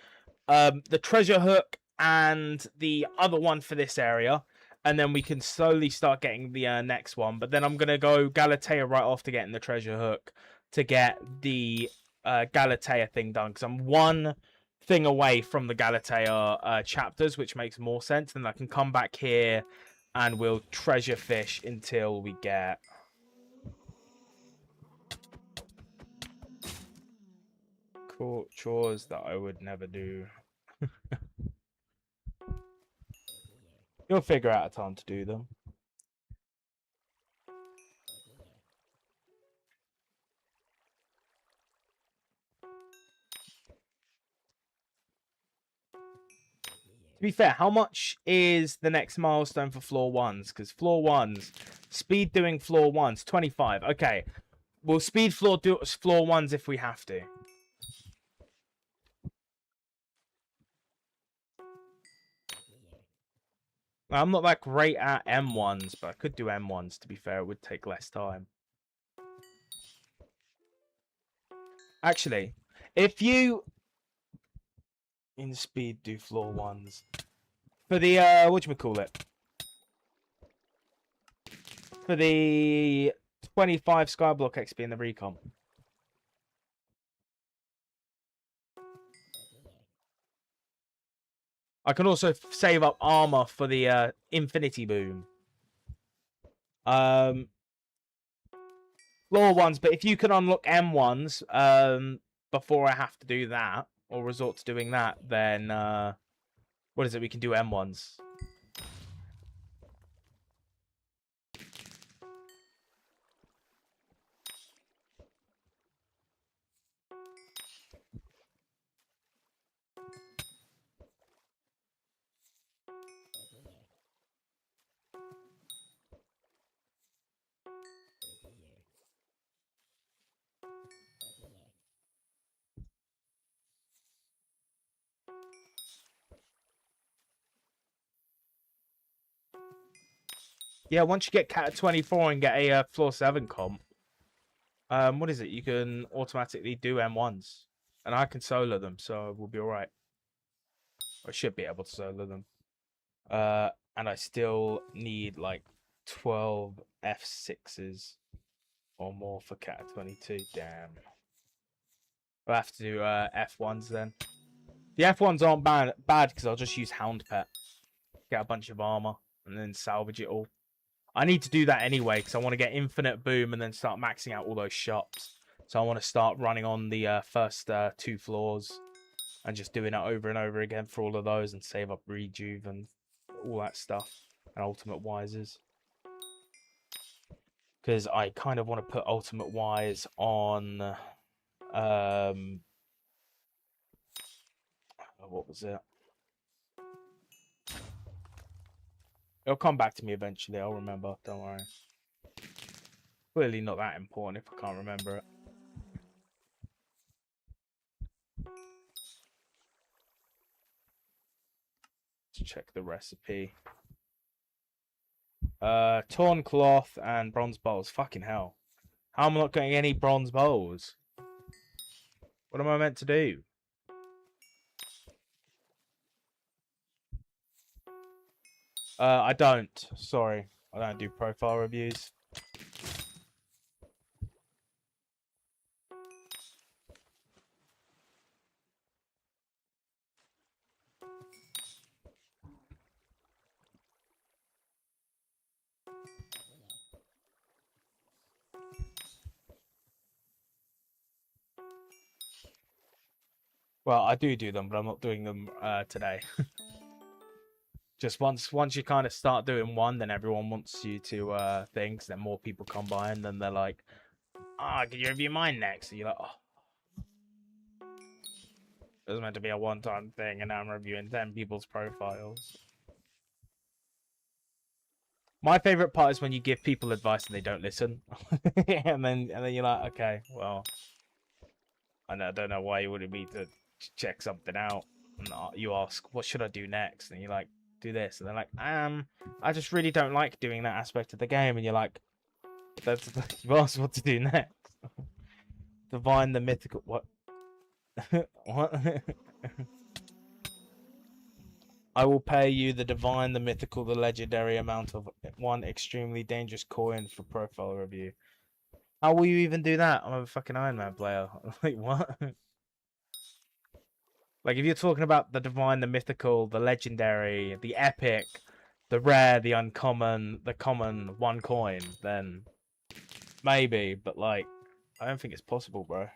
the treasure hook and the other one for this area. And then we can slowly start getting the next one. But then I'm going to go Galatea right after getting the treasure hook to get the Galatea thing done. Because I'm one thing away from the Galatea chapters, which makes more sense. Then I can come back here and we'll treasure fish until we get... cool chores that I would never do. You'll figure out a time to do them. To be fair, how much is the next milestone for floor ones? Because floor ones, speed doing floor ones, 25. Okay, we'll speed floor ones if we have to. I'm not that great at M1s, but I could do M1s, to be fair. It would take less time. Actually, if you in speed do floor ones for the whatchamacallit, for the 25 Skyblock XP in the recon. I can also save up armor for the infinity boom. Floor ones, but if you can unlock M1s before I have to do that or resort to doing that, then what is it? We can do M1s. Yeah, once you get Cat 24 and get a floor 7 comp, what is it? You can automatically do M1s. And I can solo them, so we'll be alright. I should be able to solo them. And I still need like 12 F6s or more for Cat 22. Damn. I'll have to do F1s then. The F1s aren't bad because I'll just use Hound Pet. Get a bunch of armor and then salvage it all. I need to do that anyway because I want to get infinite boom and then start maxing out all those shops. So I want to start running on the first 2 floors and just doing it over and over again for all of those and save up rejuve and all that stuff and ultimate wises. Because I kind of want to put ultimate wise on what was it? It'll come back to me eventually. I'll remember. Don't worry. Clearly not that important if I can't remember it. Let's check the recipe. Torn cloth and bronze bowls. Fucking hell. How am I not getting any bronze bowls? What am I meant to do? I don't. Sorry. I don't do profile reviews. Well, I do them, but I'm not doing them today. Just once you kind of start doing one, then everyone wants you to things. Then more people come by, and then they're like, "Ah, can you review mine next?" And you're like, "Oh, it was meant to be a one-time thing, and now I'm reviewing 10 people's profiles." My favorite part is when you give people advice and they don't listen, and then you're like, "Okay, well, I don't know why you wanted me to check something out." And you ask, "What should I do next?" And you're like, "Do this," and they're like, I just really don't like doing that aspect of the game." And you're like, "That's you asked what to do next." Divine the mythical what? What? I will pay you the divine, the mythical, the legendary amount of one extremely dangerous coin for profile review. How will you even do that? I'm a fucking Ironman player. Like what? Like if you're talking about the divine, the mythical, the legendary, the epic, the rare, the uncommon, the common, one coin, then maybe, but like I don't think it's possible, bro.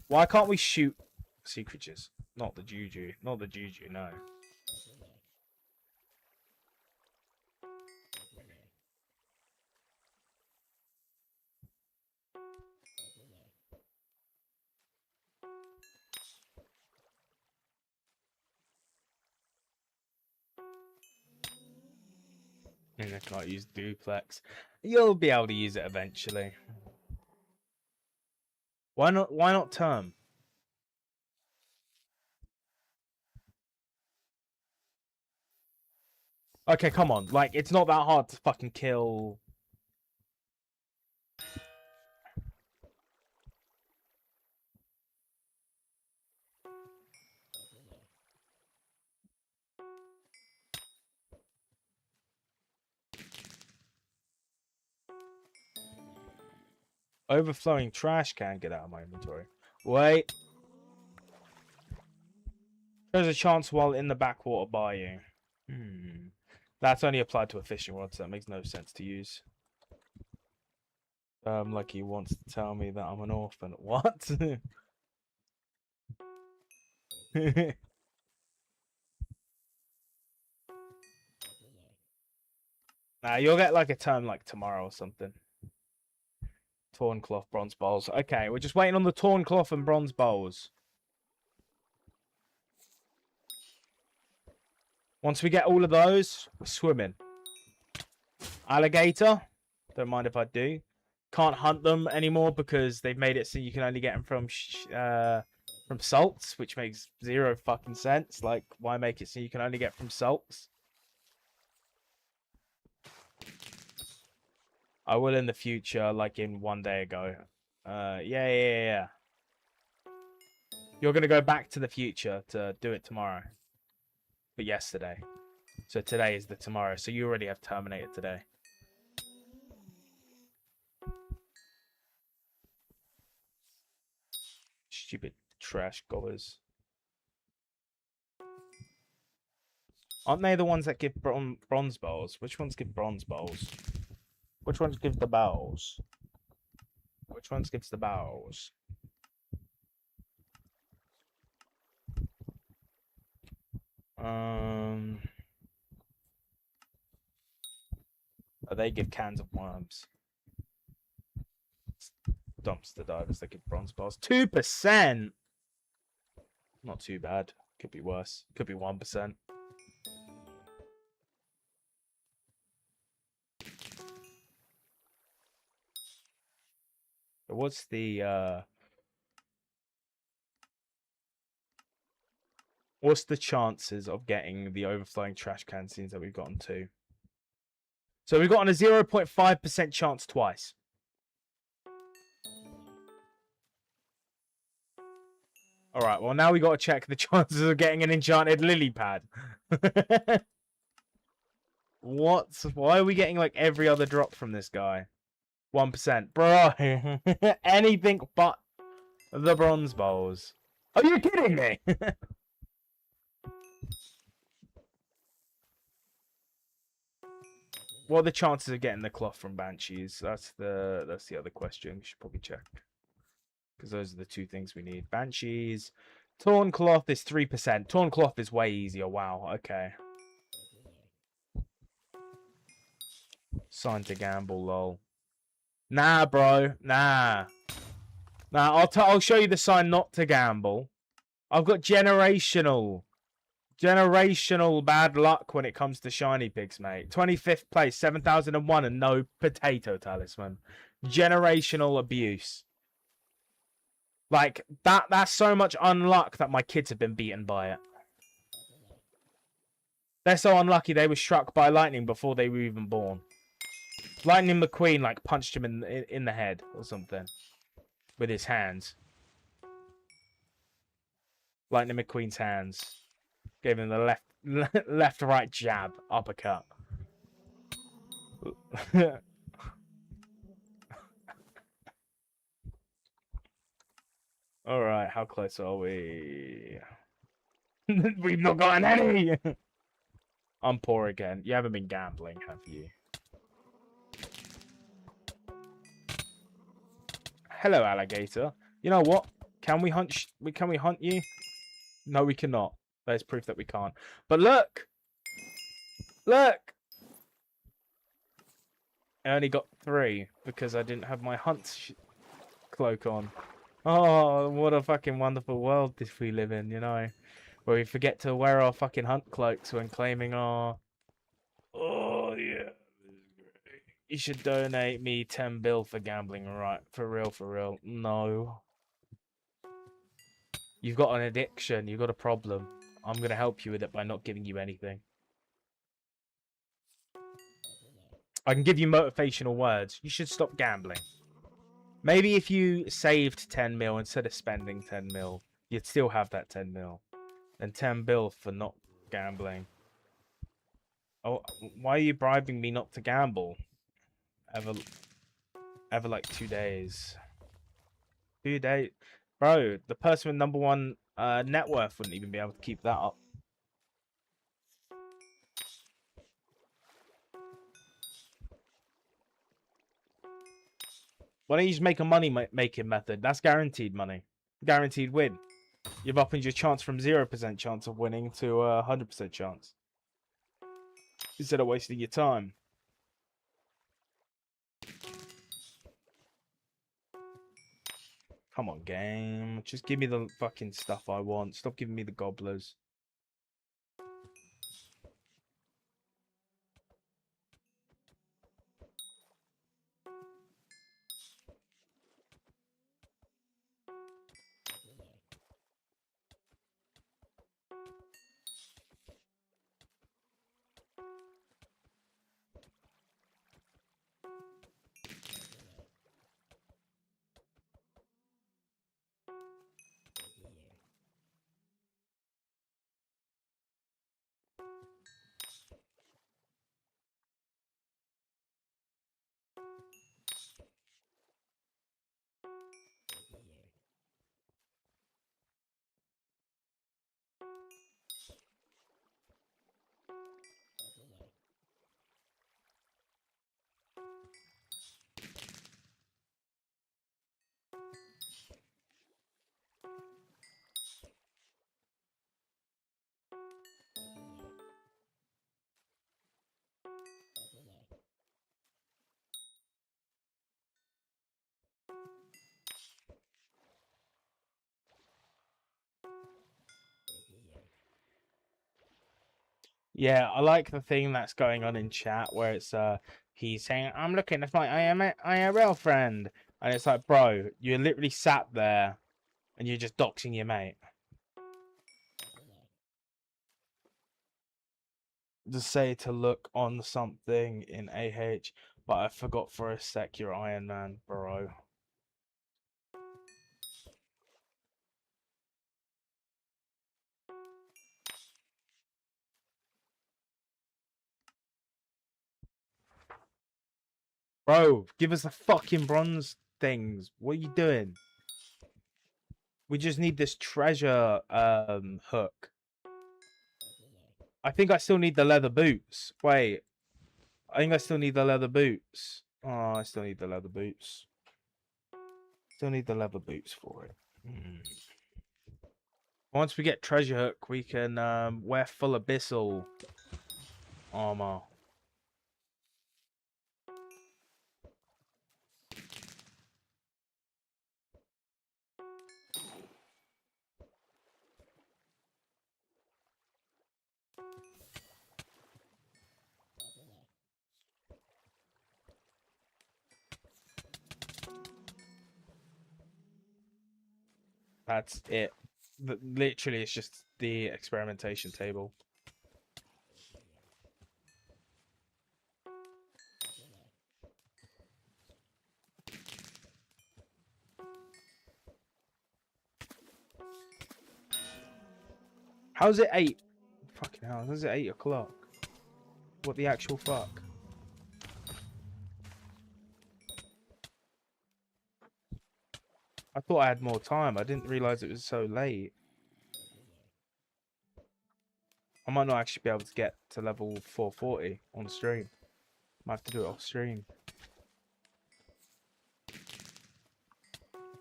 Why can't we shoot sea creatures? Not the juju. Not the juju, no. I can't use duplex. You'll be able to use it eventually. Why not term? Okay, come on. Like it's not that hard to fucking kill. Overflowing trash can. Get out of my inventory. Wait. There's a chance while in the backwater by you. That's only applied to a fishing rod, so that makes no sense to use. Like he wants to tell me that I'm an orphan. What? Nah, you'll get like a turn like tomorrow or something. Torn cloth, bronze bowls. Okay, we're just waiting on the torn cloth and bronze bowls. Once we get all of those, we're swimming. Alligator. Don't mind if I do. Can't hunt them anymore because they've made it so you can only get them from salts, which makes zero fucking sense. Like, why make it so you can only get from salts? I will in the future, like in one day ago. Yeah. You're gonna go back to the future to do it tomorrow. But yesterday. So today is the tomorrow. So you already have terminated today. Stupid trash goers. Aren't they the ones that give bronze bowls? Which ones give bronze bowls? Which ones give the bowls? Which ones gives the bowls? Oh, they give cans of worms. Dumpster divers, they give bronze bowls. 2%! Not too bad. Could be worse. Could be 1%. But what's the chances of getting the overflowing trash can scenes that we've gotten to? So we've gotten a 0.5% chance twice. Alright, well now we got to check the chances of getting an enchanted lily pad. What? Why are we getting like every other drop from this guy? 1%. Bro, anything but the bronze bowls. Are you kidding me? What are the chances of getting the cloth from banshees? That's the other question. We should probably check. Because those are the two things we need. Banshees. Torn cloth is 3%. Torn cloth is way easier. Wow. Okay. Sign to gamble, lol. Nah, bro. Nah. I'll show you the sign not to gamble. I've got generational bad luck when it comes to shiny pigs, mate. 25th place, 7,001, and no potato talisman. Generational abuse. Like, that's so much unluck that my kids have been beaten by it. They're so unlucky they were struck by lightning before they were even born. Lightning McQueen, like, punched him in the head or something. With his hands. Lightning McQueen's hands. Gave him the left-right jab. Uppercut. Alright, how close are we? We've not gotten any! I'm poor again. You haven't been gambling, have you? Hello, alligator. You know what? Can we hunt you? No, we cannot. There's proof that we can't. But look! Look! I only got 3 because I didn't have my hunt cloak on. Oh, what a fucking wonderful world this we live in, you know. Where we forget to wear our fucking hunt cloaks when claiming our... Oh, yeah. You should donate me 10 bill for gambling, right? For real. No. You've got an addiction. You've got a problem. I'm going to help you with it by not giving you anything. I can give you motivational words. You should stop gambling. Maybe if you saved 10 mil instead of spending 10 mil, you'd still have that 10 mil. And 10 bill for not gambling. Oh, why are you bribing me not to gamble? Ever like 2 days. 2 days. Bro, the person with #1 net worth wouldn't even be able to keep that up. Why don't you just make a money making method? That's guaranteed money. Guaranteed win. You've upped your chance from 0% chance of winning to 100% chance. Instead of wasting your time. Come on, game. Just give me the fucking stuff I want. Stop giving me the gobblers. Yeah, I like the thing that's going on in chat where it's he's saying, I'm looking at my IRL friend. And it's like, bro, you literally sat there and you're just doxing your mate. Just say to look on something in AH, but I forgot for a sec you're Ironman, bro. Bro, give us the fucking bronze things. What are you doing? We just need this treasure hook. I think I still need the leather boots. Wait. I think I still need the leather boots. Oh, I still need the leather boots. Still need the leather boots for it. Once we get treasure hook, we can wear full abyssal armor. That's it. Literally, it's just the experimentation table. How's it 8? Fucking hell, how's it 8 o'clock? What the actual fuck? I thought I had more time. I didn't realize it was so late. I might not actually be able to get to level 440 on stream. Might have to do it off stream.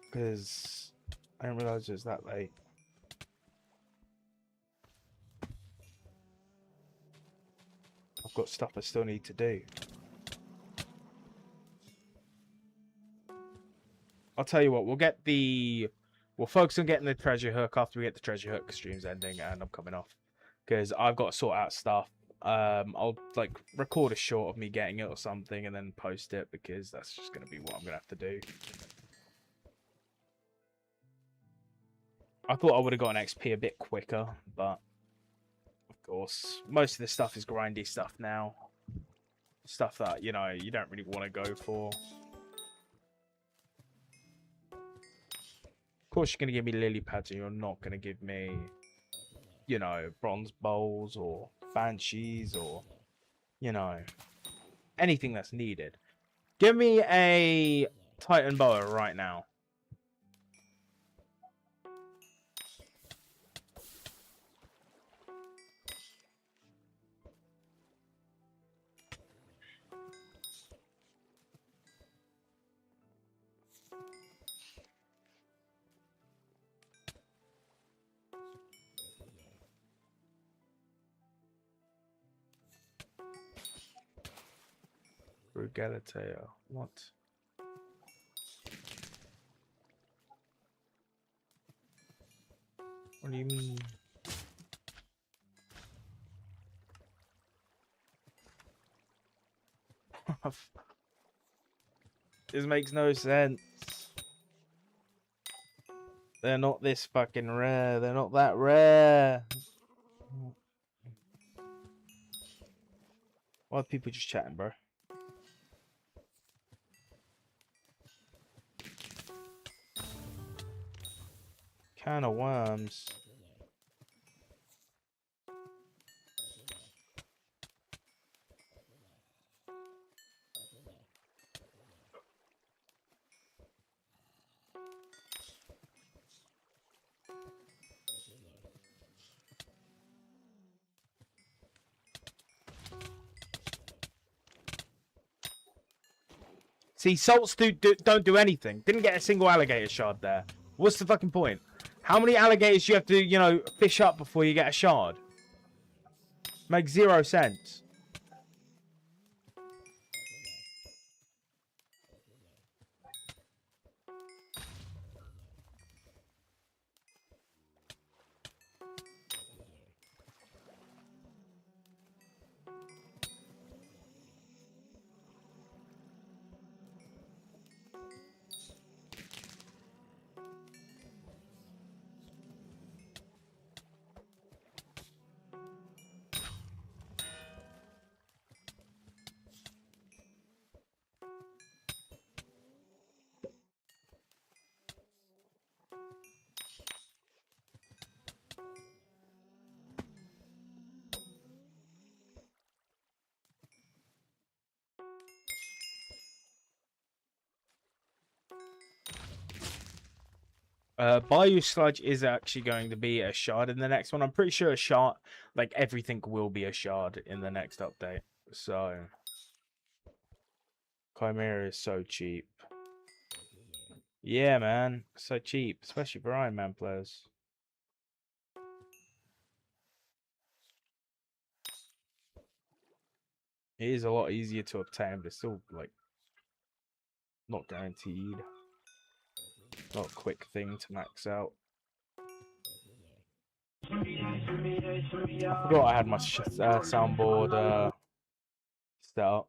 Because I didn't realize it was that late. I've got stuff I still need to do. I'll tell you what, we'll focus on getting the treasure hook after we get the treasure hook. Stream's ending and I'm coming off. Because I've got to sort out stuff. I'll like record a short of me getting it or something and then post it because that's just gonna be what I'm gonna have to do. I thought I would have got an XP a bit quicker, but of course, most of this stuff is grindy stuff now. Stuff that, you know, you don't really want to go for. Of course, you're going to give me lily pads and you're not going to give me, you know, bronze bowls or banshees or, you know, anything that's needed. Give me a Titan boa right now. Brugalatea. What? What do you mean? This makes no sense. They're not this fucking rare. They're not that rare. Why are people just chatting, bro? Can of worms. See, salts don't do anything. Didn't get a single alligator shard there. What's the fucking point? How many alligators do you have to, you know, fish up before you get a shard? Makes 0 sense. Bayou Sludge is actually going to be a shard in the next one. I'm pretty sure a shard, like everything will be a shard in the next update. So, Chimera is so cheap. Yeah, man, so cheap, especially for Ironman players. It is a lot easier to obtain, but it's still like not guaranteed. Not a quick thing to max out. I forgot I had my soundboard set up.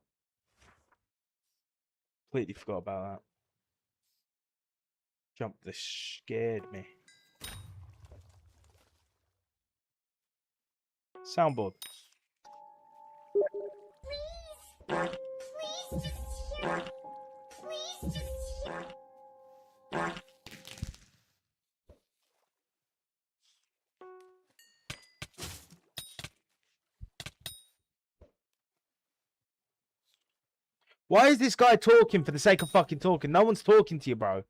Completely forgot about that. Jump this scared me. Soundboard. Why is this guy talking for the sake of fucking talking? No one's talking to you, bro.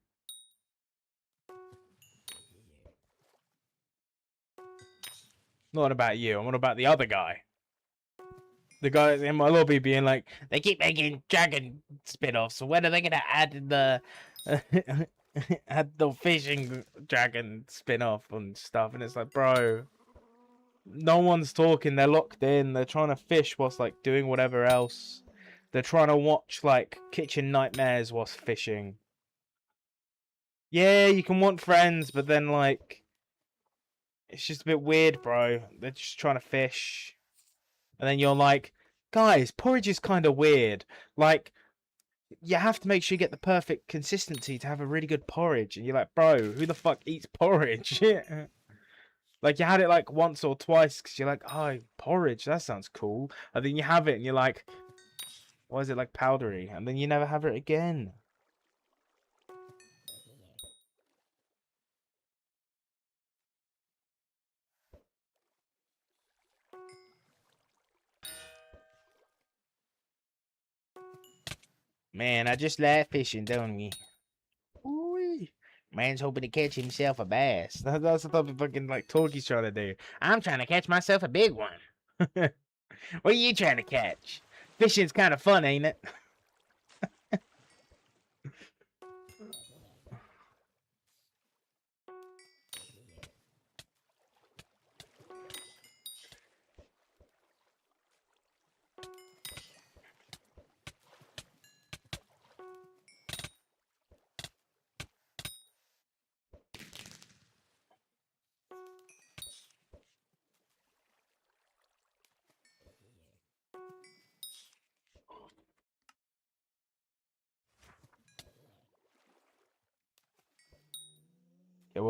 Not about you. I'm on about the other guy. The guy in my lobby being like, they keep making dragon spin-offs, so when are they gonna add the add the fishing dragon spin-off and stuff? And it's like, bro, no one's talking. They're locked in. They're trying to fish whilst like doing whatever else. They're trying to watch like Kitchen Nightmares whilst fishing. Yeah, you can want friends, but then like it's just a bit weird, bro. They're just trying to fish. And then you're like, guys, porridge is kind of weird. Like, you have to make sure you get the perfect consistency to have a really good porridge. And you're like, bro, who the fuck eats porridge? Like, you had it like once or twice because you're like, oh, porridge, that sounds cool. And then you have it and you're like, why is it like powdery? And then you never have it again. Man, I just love fishing, don't we? Ooh, man's hoping to catch himself a bass. That's the type of fucking like talk he's trying to do. I'm trying to catch myself a big one. What are you trying to catch? Fishing's kind of fun, ain't it?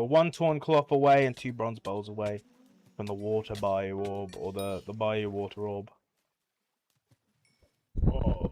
We're 1 torn cloth away and 2 bronze bowls away from the water bayou orb, or the bayou water orb. Oh.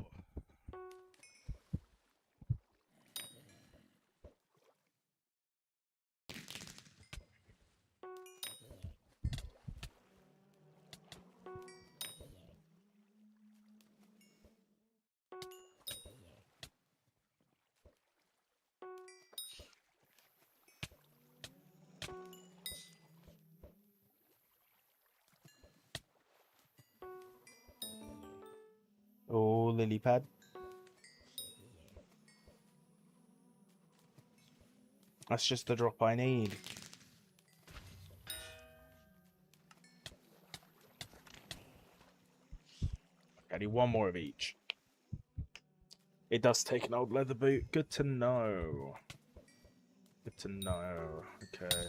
Oh, lily pad. That's just the drop I need. I need 1 more of each. It does take an old leather boot. Good to know. Good to know. Okay.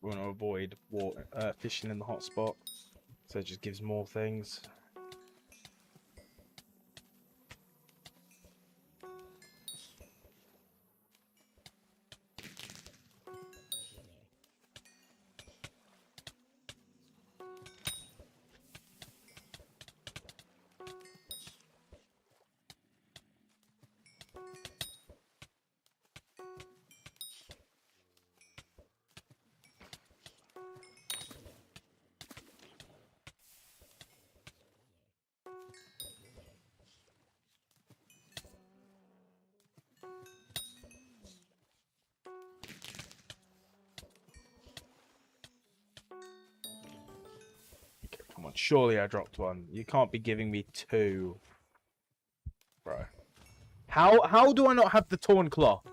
We want to avoid water, fishing in the hot spot. So it just gives more things. Come on, surely I dropped 1. You can't be giving me 2. Bro. How do I not have the torn cloth?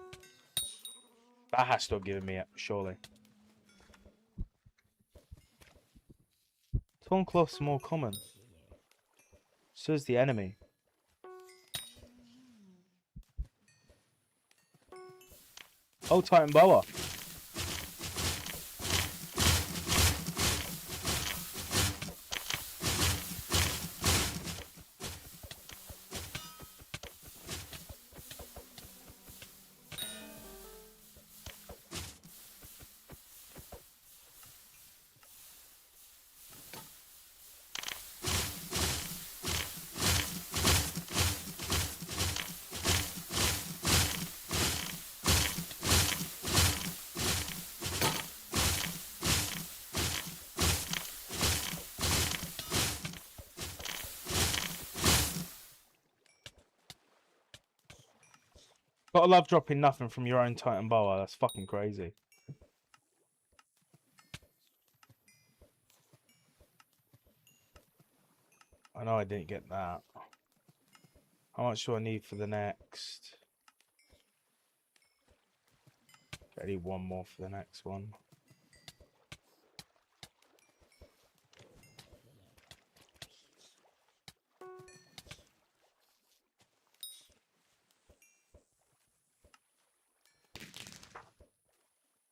That has to have given me it, surely. Torn cloth's more common. So is the enemy. Oh, Titan Boa. Gotta love dropping nothing from your own Titan Boa. That's fucking crazy. I know I didn't get that. How much do I need for the next? I need 1 more for the next one.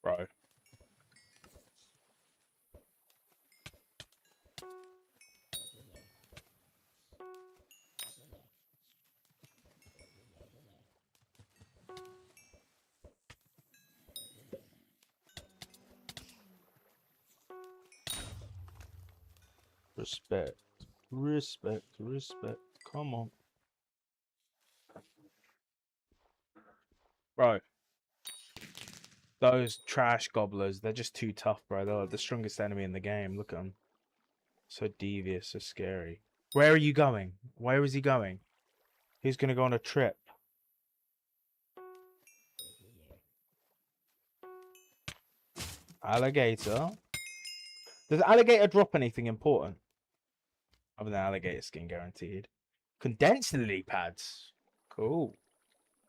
Bro. Respect. Respect. Respect. Come on. Bro. Those trash gobblers, they're just too tough, bro. They're the strongest enemy in the game. Look at them. So devious, so scary. Where are you going? Where is he going? He's going to go on a trip. Alligator. Does alligator drop anything important? Other than alligator skin guaranteed. Condensed lily pads. Cool.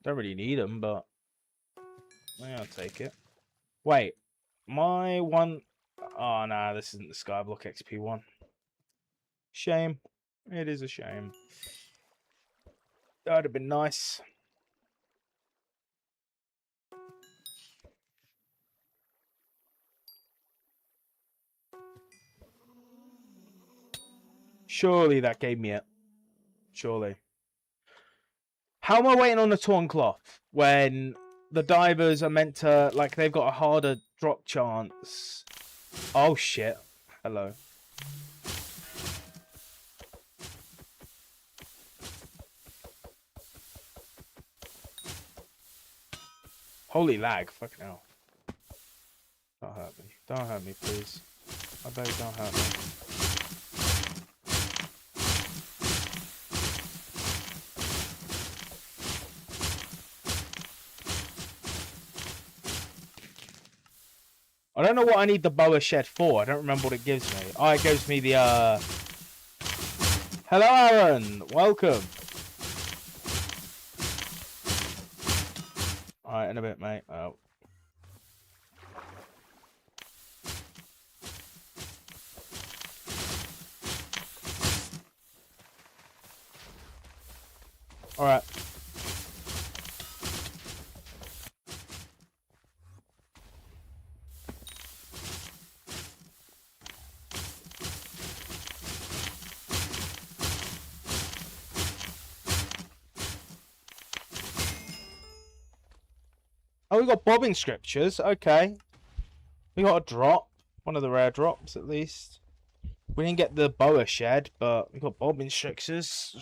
Don't really need them, but yeah, I'll take it. Wait. My one... Oh, nah, this isn't the Skyblock XP one. Shame. It is a shame. That would have been nice. Surely that gave me it. Surely. How am I waiting on the torn cloth when the divers are meant to, like, they've got a harder drop chance. Oh shit. Hello. Holy lag. Fucking hell. Don't hurt me. Don't hurt me, please. I beg you, don't hurt me. I don't know what I need the boa shed for. I don't remember what it gives me. Oh, it gives me the, Hello, Aaron! Welcome! Alright, in a bit, mate. Oh. Alright. Oh, we got bobbing scriptures. Okay. We got a drop. One of the rare drops, at least. We didn't get the boa shed, but we got bobbing scriptures.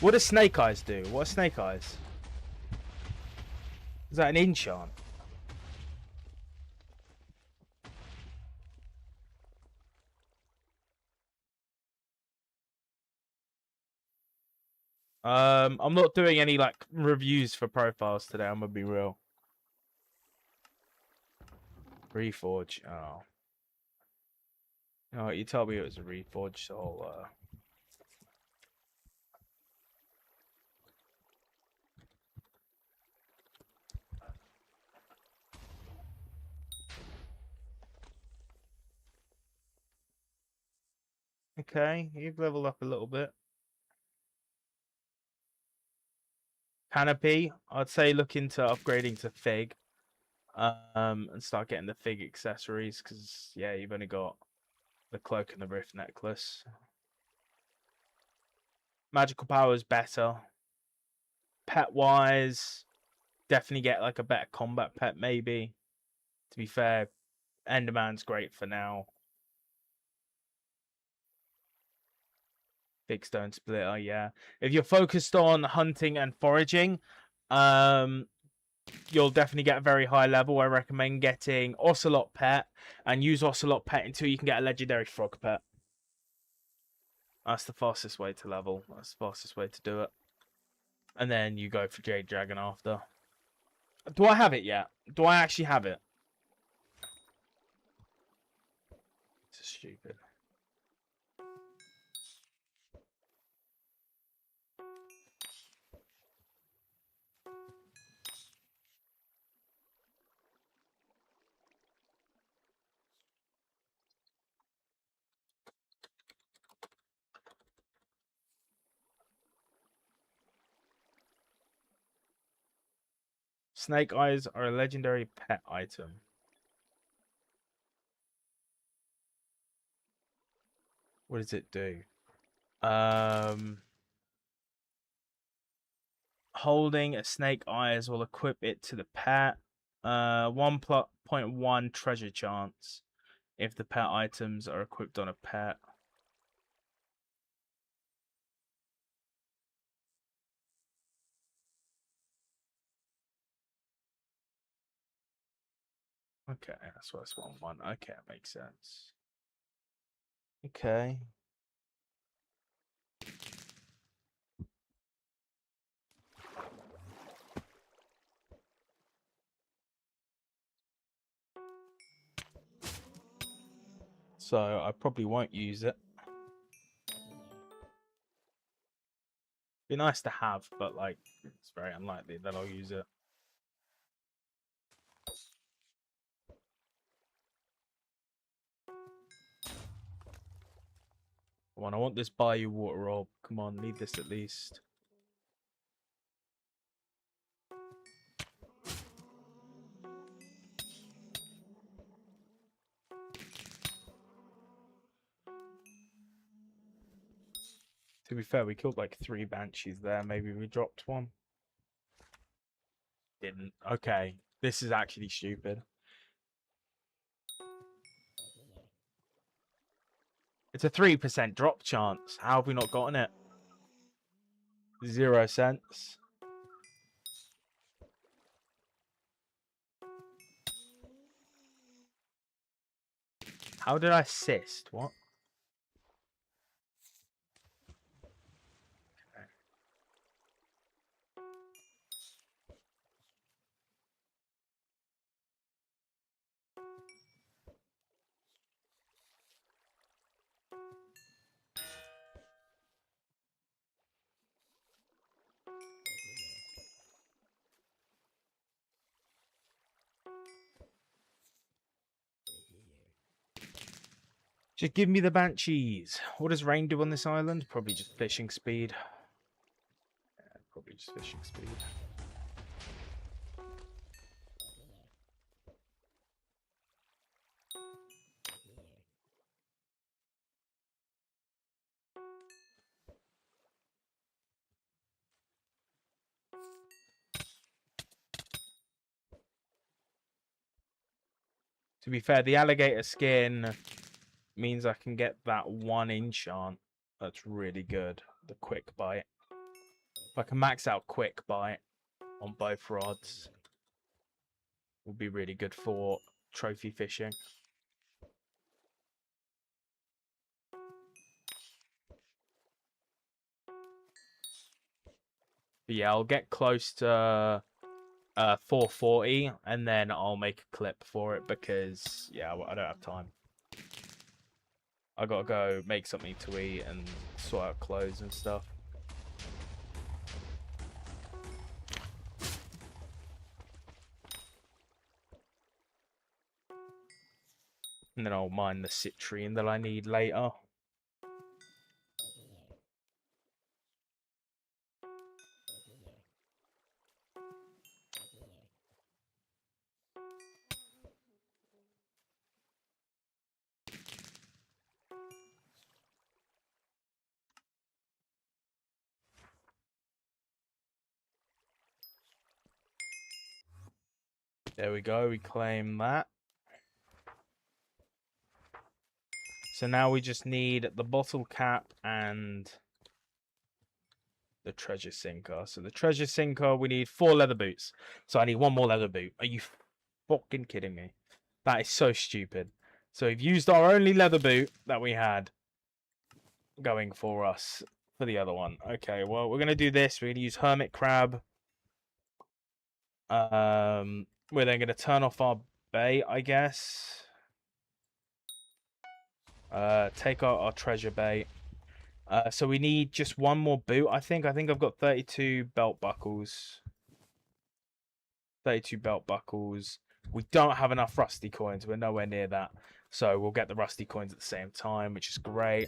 What do snake eyes do? What are snake eyes? Is that an enchant? I'm not doing any like reviews for profiles today. I'm gonna be real. Reforge. Oh. Oh, you told me it was a reforge, so okay, you've leveled up a little bit. Canopy, I'd say look into upgrading to Fig. And start getting the Fig accessories, because yeah, you've only got the cloak and the rift necklace. Magical power is better. Pet wise, definitely get like a better combat pet, maybe. To be fair, Enderman's great for now. Big stone splitter, yeah. If you're focused on hunting and foraging, you'll definitely get a very high level. I recommend getting Ocelot Pet and use Ocelot Pet until you can get a legendary frog pet. That's the fastest way to level. That's the fastest way to do it. And then you go for Jade Dragon after. Do I have it yet? Do I actually have it? This is stupid. Snake eyes are a legendary pet item. What does it do? Holding a snake eyes will equip it to the pet. 1.1 treasure chance if the pet items are equipped on a pet. Okay, that's what it's 1-1. Okay, that makes sense. Okay. So I probably won't use it. Be nice to have, but like it's very unlikely that I'll use it. Come on, I want this Bayou Water Orb. Come on, need this at least. To be fair, we killed like 3 banshees there. Maybe we dropped one. didn't. Okay, this is actually stupid. It's a 3% drop chance. How have we not gotten it? 0 cents. How did I assist? What? Just give me the banshees. What does rain do on this island? Probably just fishing speed. Yeah, probably just fishing speed. To be fair, the alligator skin means I can get that 1 enchant. That's really good. The quick bite. If I can max out quick bite on both rods, would be really good for trophy fishing. But yeah, I'll get close to 440 and then I'll make a clip for it because yeah, I don't have time. I gotta go make something to eat and sort out clothes and stuff. And then I'll mine the citrine that I need later. There we go, we claim that. So now we just need the bottle cap and the treasure sinker. So the treasure sinker, we need 4 leather boots. So I need 1 more leather boot. Are you fucking kidding me? That is so stupid. So we've used our only leather boot that we had going for us for the other one. Okay, well, we're going to do this. We're going to use Hermit Crab. We're then going to turn off our bait, I guess. Take out our treasure bait. So we need just 1 more boot, I think. I think I've got 32 belt buckles. 32 belt buckles. We don't have enough rusty coins. We're nowhere near that. So we'll get the rusty coins at the same time, which is great.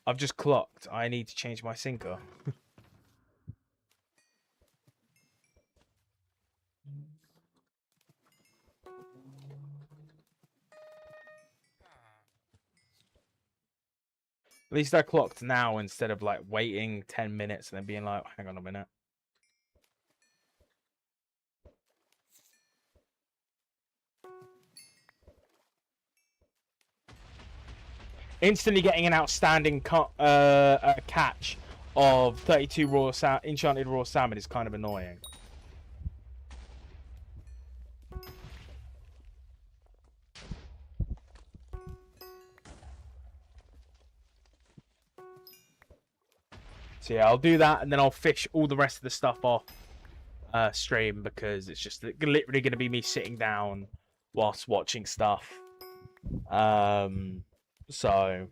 I've just clocked. I need to change my sinker. At least I clocked now instead of like waiting 10 minutes and then being like, hang on a minute. Instantly getting an outstanding catch of 32 enchanted raw salmon is kind of annoying. So yeah, I'll do that and then I'll fish all the rest of the stuff off stream because it's just literally going to be me sitting down whilst watching stuff. So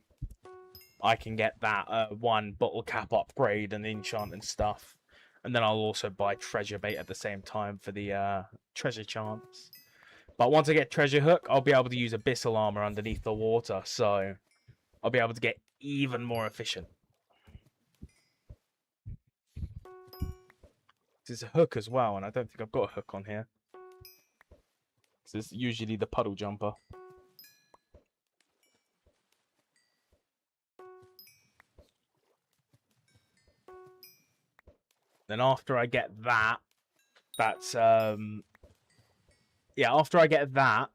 I can get that 1 bottle cap upgrade and enchant and stuff. And then I'll also buy treasure bait at the same time for the treasure chance. But once I get treasure hook, I'll be able to use abyssal armor underneath the water. So I'll be able to get even more efficient. There's a hook as well, and I don't think I've got a hook on here. This is usually the puddle jumper. Then after I get that, that's yeah, after I get that,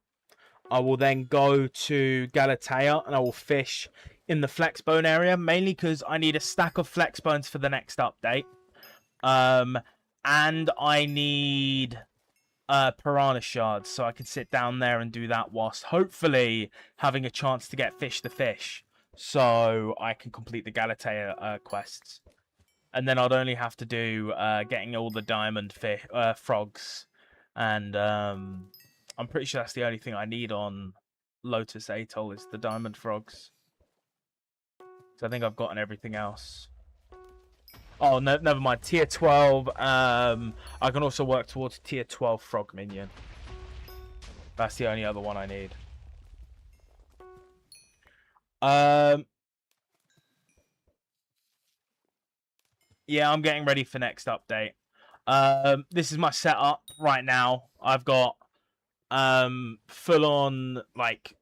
I will then go to Galatea and I will fish in the flex bone area, mainly because I need a stack of flex bones for the next update. And I need piranha shards, so I can sit down there and do that whilst hopefully having a chance to get fish to fish, so I can complete the Galatea quests. And then I'd only have to do getting all the diamond frogs, and I'm pretty sure that's the only thing I need on Lotus Atoll is the diamond frogs. So I think I've gotten everything else. Oh, no, never mind. Tier 12. I can also work towards Tier 12 frog minion. That's the only other one I need. Yeah, I'm getting ready for next update. This is my setup right now. I've got full on like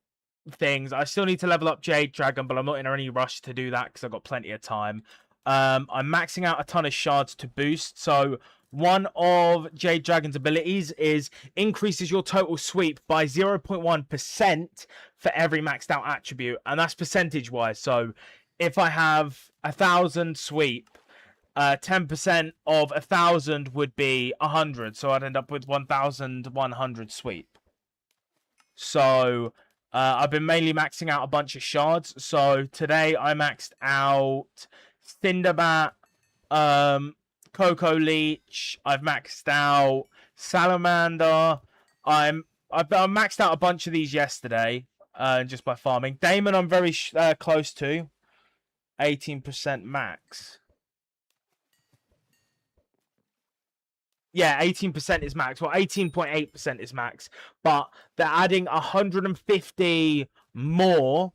things. I still need to level up Jade Dragon, but I'm not in any rush to do that because I've got plenty of time. I'm maxing out a ton of shards to boost. So one of Jade Dragon's abilities is increases your total sweep by 0.1% for every maxed out attribute, and that's percentage wise. So if I have 1,000 sweep, 10% of 1,000 would be 100, so I'd end up with 1,100 sweep. So I've been mainly maxing out a bunch of shards. So today I maxed out Cinderbat, Coco Leech. I've maxed out Salamander. I've maxed out a bunch of these yesterday, just by farming. Damon, I'm very close to 18% max. Yeah, 18% is max. Well, 18.8% is max. But they're adding 150 more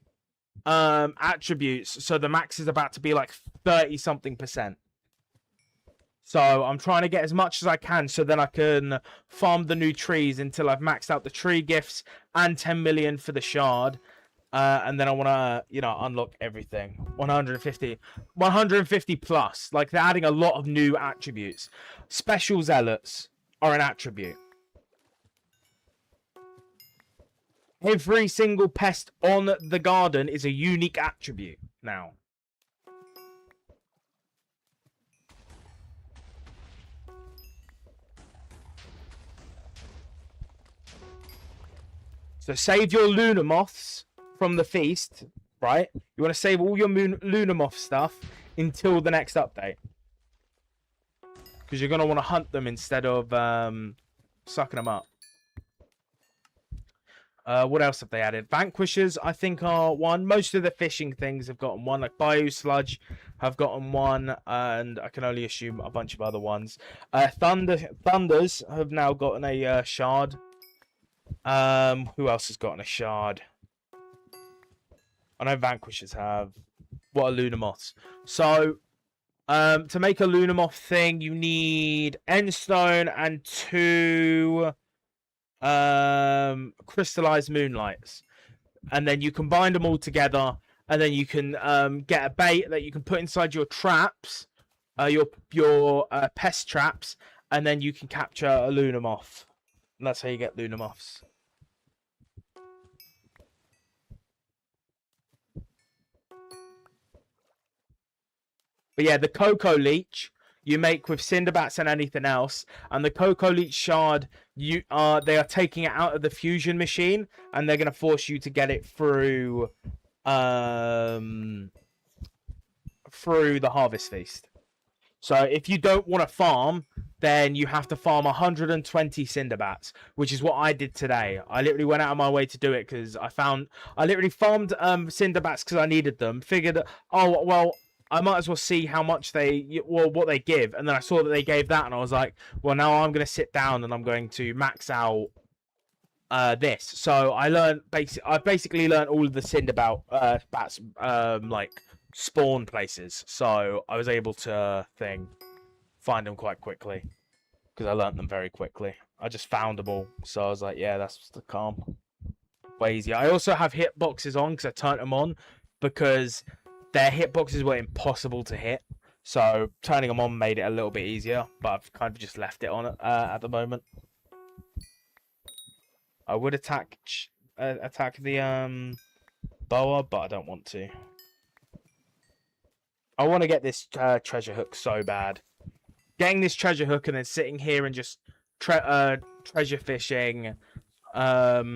attributes. So the max is about to be like 30-something%. So I'm trying to get as much as I can so then I can farm the new trees until I've maxed out the tree gifts and 10 million for the shard. And then I want to, you know, unlock everything. 150 plus. Like, they're adding a lot of new attributes. Special zealots are an attribute. Every single pest on the garden is a unique attribute now. So save your lunar moths from the feast, right? You want to save all your lunar moth stuff until the next update, because you're going to want to hunt them instead of sucking them up. What else have they added? Vanquishers, I think, are one. Most of the fishing things have gotten one, like Bayou Sludge have gotten one, and I can only assume a bunch of other ones. Thunders have now gotten a shard. Who else has gotten a shard? I know Vanquishers have. What are Lunamoths? So, to make a Lunamoth thing, you need Endstone and 2 crystallized moonlights. And then you combine them all together, and then you can get a bait that you can put inside your traps, your pest traps, and then you can capture a Lunamoth. And that's how you get Lunamoths. But yeah, the Coco Leech you make with Cinderbats and anything else, and the Coco Leech shard, they are taking it out of the fusion machine, and they're gonna force you to get it through the harvest feast. So if you don't want to farm, then you have to farm 120 Cinderbats, which is what I did today. I literally went out of my way to do it because I literally farmed Cinderbats because I needed them. Figured, oh well, I might as well see how much what they give, and then I saw that they gave that, and I was like, well, now I'm going to sit down and I'm going to max out this. So I basically learned all of the Cinderbat bats like spawn places, so I was able to find them quite quickly because I learned them very quickly. I just found them all, so I was like, yeah, that's the calm, way easier. I also have hitboxes on because I turned them on because their hitboxes were impossible to hit. So turning them on made it a little bit easier, but I've kind of just left it on at the moment. I would attack the boa, but I don't want to. I want to get this treasure hook so bad. Getting this treasure hook and then sitting here and just treasure fishing for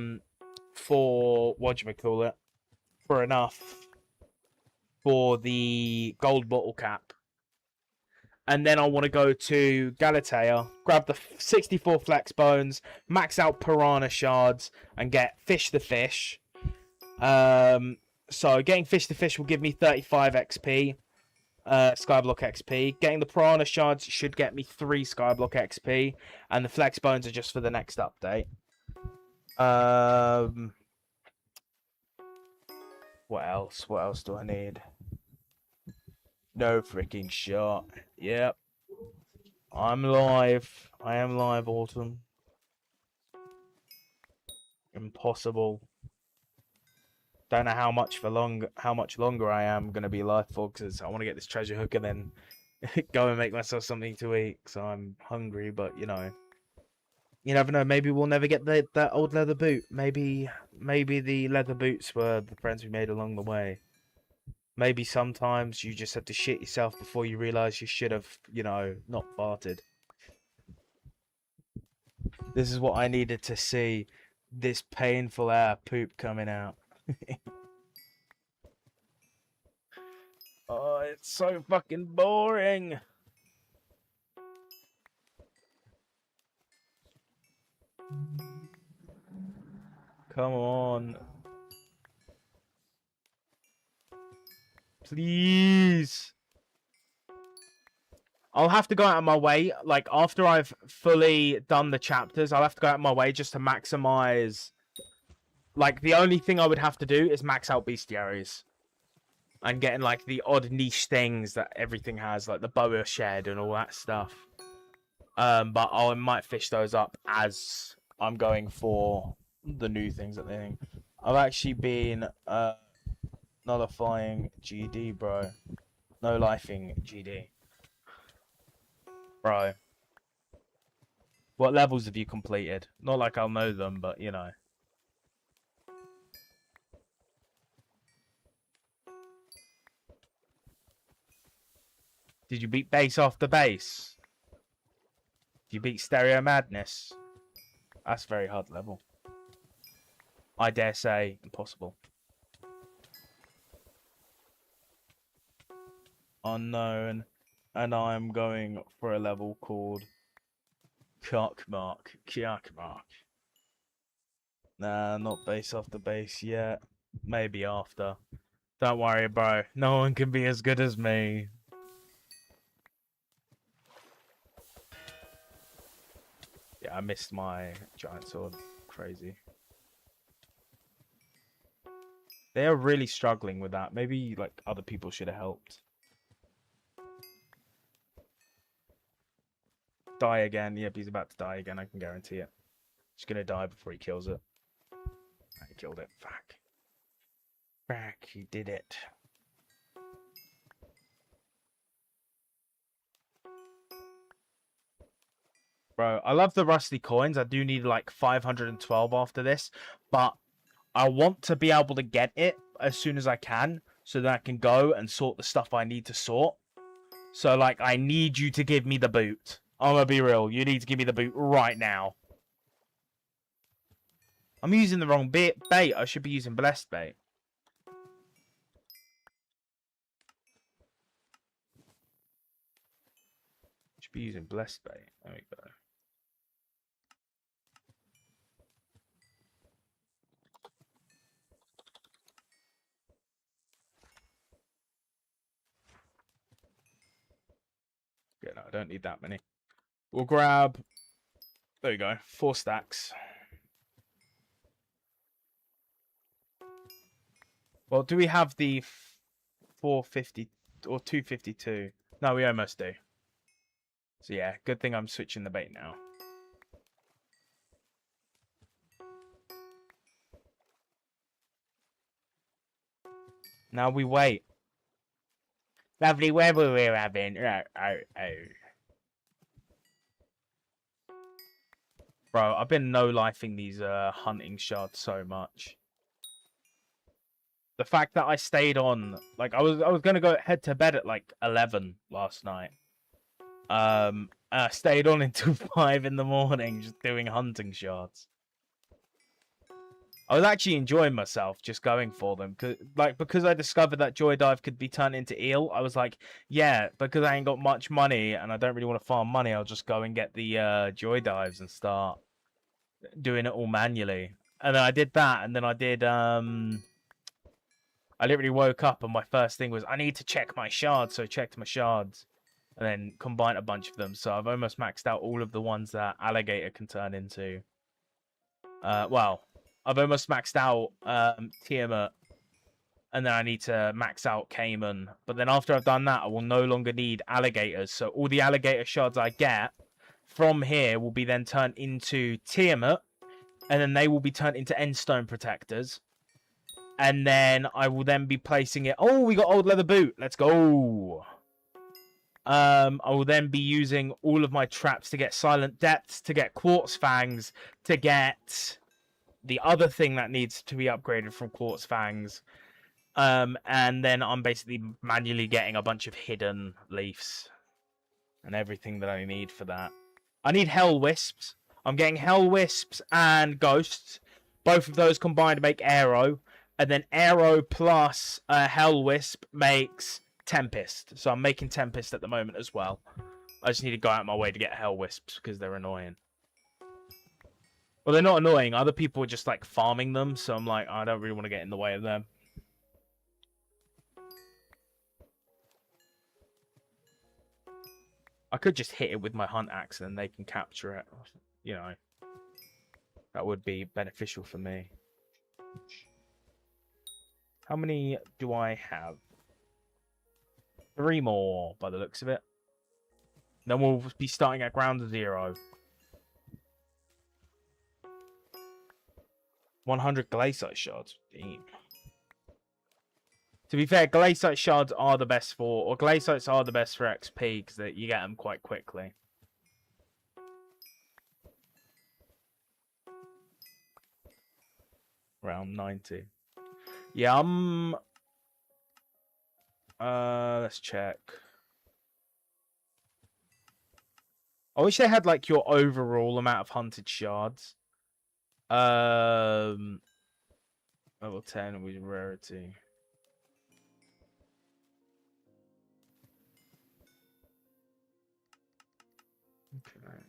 whatchamacallit, for enough for the gold bottle cap. And then I want to go to Galatea, grab the 64 flex bones, max out piranha shards, and get fish the fish. So getting fish the fish will give me 35 XP, Skyblock XP. Getting the piranha shards should get me 3 Skyblock XP, and the flex bones are just for the next update. What else? What else do I need? No freaking shot. Yep. I'm live. I am live, Autumn. Impossible. Don't know how much longer I am gonna be live for, because I want to get this treasure hook and then go and make myself something to eat. So I'm hungry, but you know, you never know. Maybe we'll never get that old leather boot. Maybe the leather boots were the friends we made along the way. Maybe sometimes you just have to shit yourself before you realize you should have, you know, not farted. This is what I needed to see. This painful air poop coming out. Oh, it's so fucking boring. Come on. Please. I'll have to go out of my way, like, after I've fully done the chapters, I'll have to go out of my way just to maximize... Like, the only thing I would have to do is max out bestiaries. And getting, like, the odd niche things that everything has, like the boa shed and all that stuff. But I might fish those up as I'm going for the new things that they think. I've actually been nullifying GD, bro. No lifing GD. Bro. What levels have you completed? Not like I'll know them, but you know. Did you beat base after base? Did you beat Stereo Madness? That's a very hard level. I dare say impossible. Unknown. And I'm going for a level called Cockmark. Cockmark. Nah, not base after base yet. Maybe after. Don't worry, bro. No one can be as good as me. Yeah, I missed my giant sword. Crazy. They're really struggling with that. Maybe, like, other people should have helped. Die again. Yep, he's about to die again. I can guarantee it. He's gonna die before he kills it. He killed it. Fuck. Fuck, he did it. Bro, I love the rusty coins. I do need like 512 after this, but I want to be able to get it as soon as I can so that I can go and sort the stuff I need to sort. So, like, I need you to give me the boot. I'm gonna be real. You need to give me the boot right now. I'm using the wrong bait. I should be using blessed bait. Should be using blessed bait. There we go. Yeah, no, I don't need that many. We'll grab... There we go. 4 stacks. Well, do we have the 450 or 252? No, we almost do. So yeah, good thing I'm switching the bait now. Now we wait. Lovely weather we're having. Bro, I've been no-lifing these hunting shards so much. The fact that I stayed on, like, I was gonna go head to bed at like 11 last night. I stayed on until 5 in the morning just doing hunting shards. I was actually enjoying myself just going for them, because I discovered that Joy Dive could be turned into eel. I was like, yeah, because I ain't got much money and I don't really want to farm money, I'll just go and get the Joy Dives and start doing it all manually. And then I did that, and then I did I literally woke up and my first thing was I need to check my shards, so I checked my shards and then combined a bunch of them. So I've almost maxed out all of the ones that alligator can turn into. Well, I've almost maxed out Tiamat, and then I need to max out Cayman. But then after I've done that, I will no longer need alligators. So all the alligator shards I get from here will be then turned into Tiamat, and then they will be turned into endstone protectors. And then I will then be placing it. Oh, we got old leather boot. Let's go. I will then be using all of my traps to get silent depths, to get quartz fangs, to get the other thing that needs to be upgraded from quartz fangs. And then I'm basically manually getting a bunch of hidden leaves and everything that I need for that. I need hell wisps. I'm getting hell wisps and ghosts. Both of those combined make arrow. And then arrow plus hell wisp makes tempest. So I'm making tempest at the moment as well. I just need to go out of my way to get hell wisps because they're annoying. Well, they're not annoying. Other people are just like farming them. So I'm like, I don't really want to get in the way of them. I could just hit it with my hunt axe and they can capture it. You know, that would be beneficial for me. How many do I have? 3 more by the looks of it. Then we'll be starting at ground zero. 100 glacier shards. Damn. To be fair, glacier shards are the best for, or glaciers are the best for XP because you get them quite quickly. Around 90. Yeah, let's check. I wish they had like your overall amount of hunted shards. Level 10 with rarity. Okay.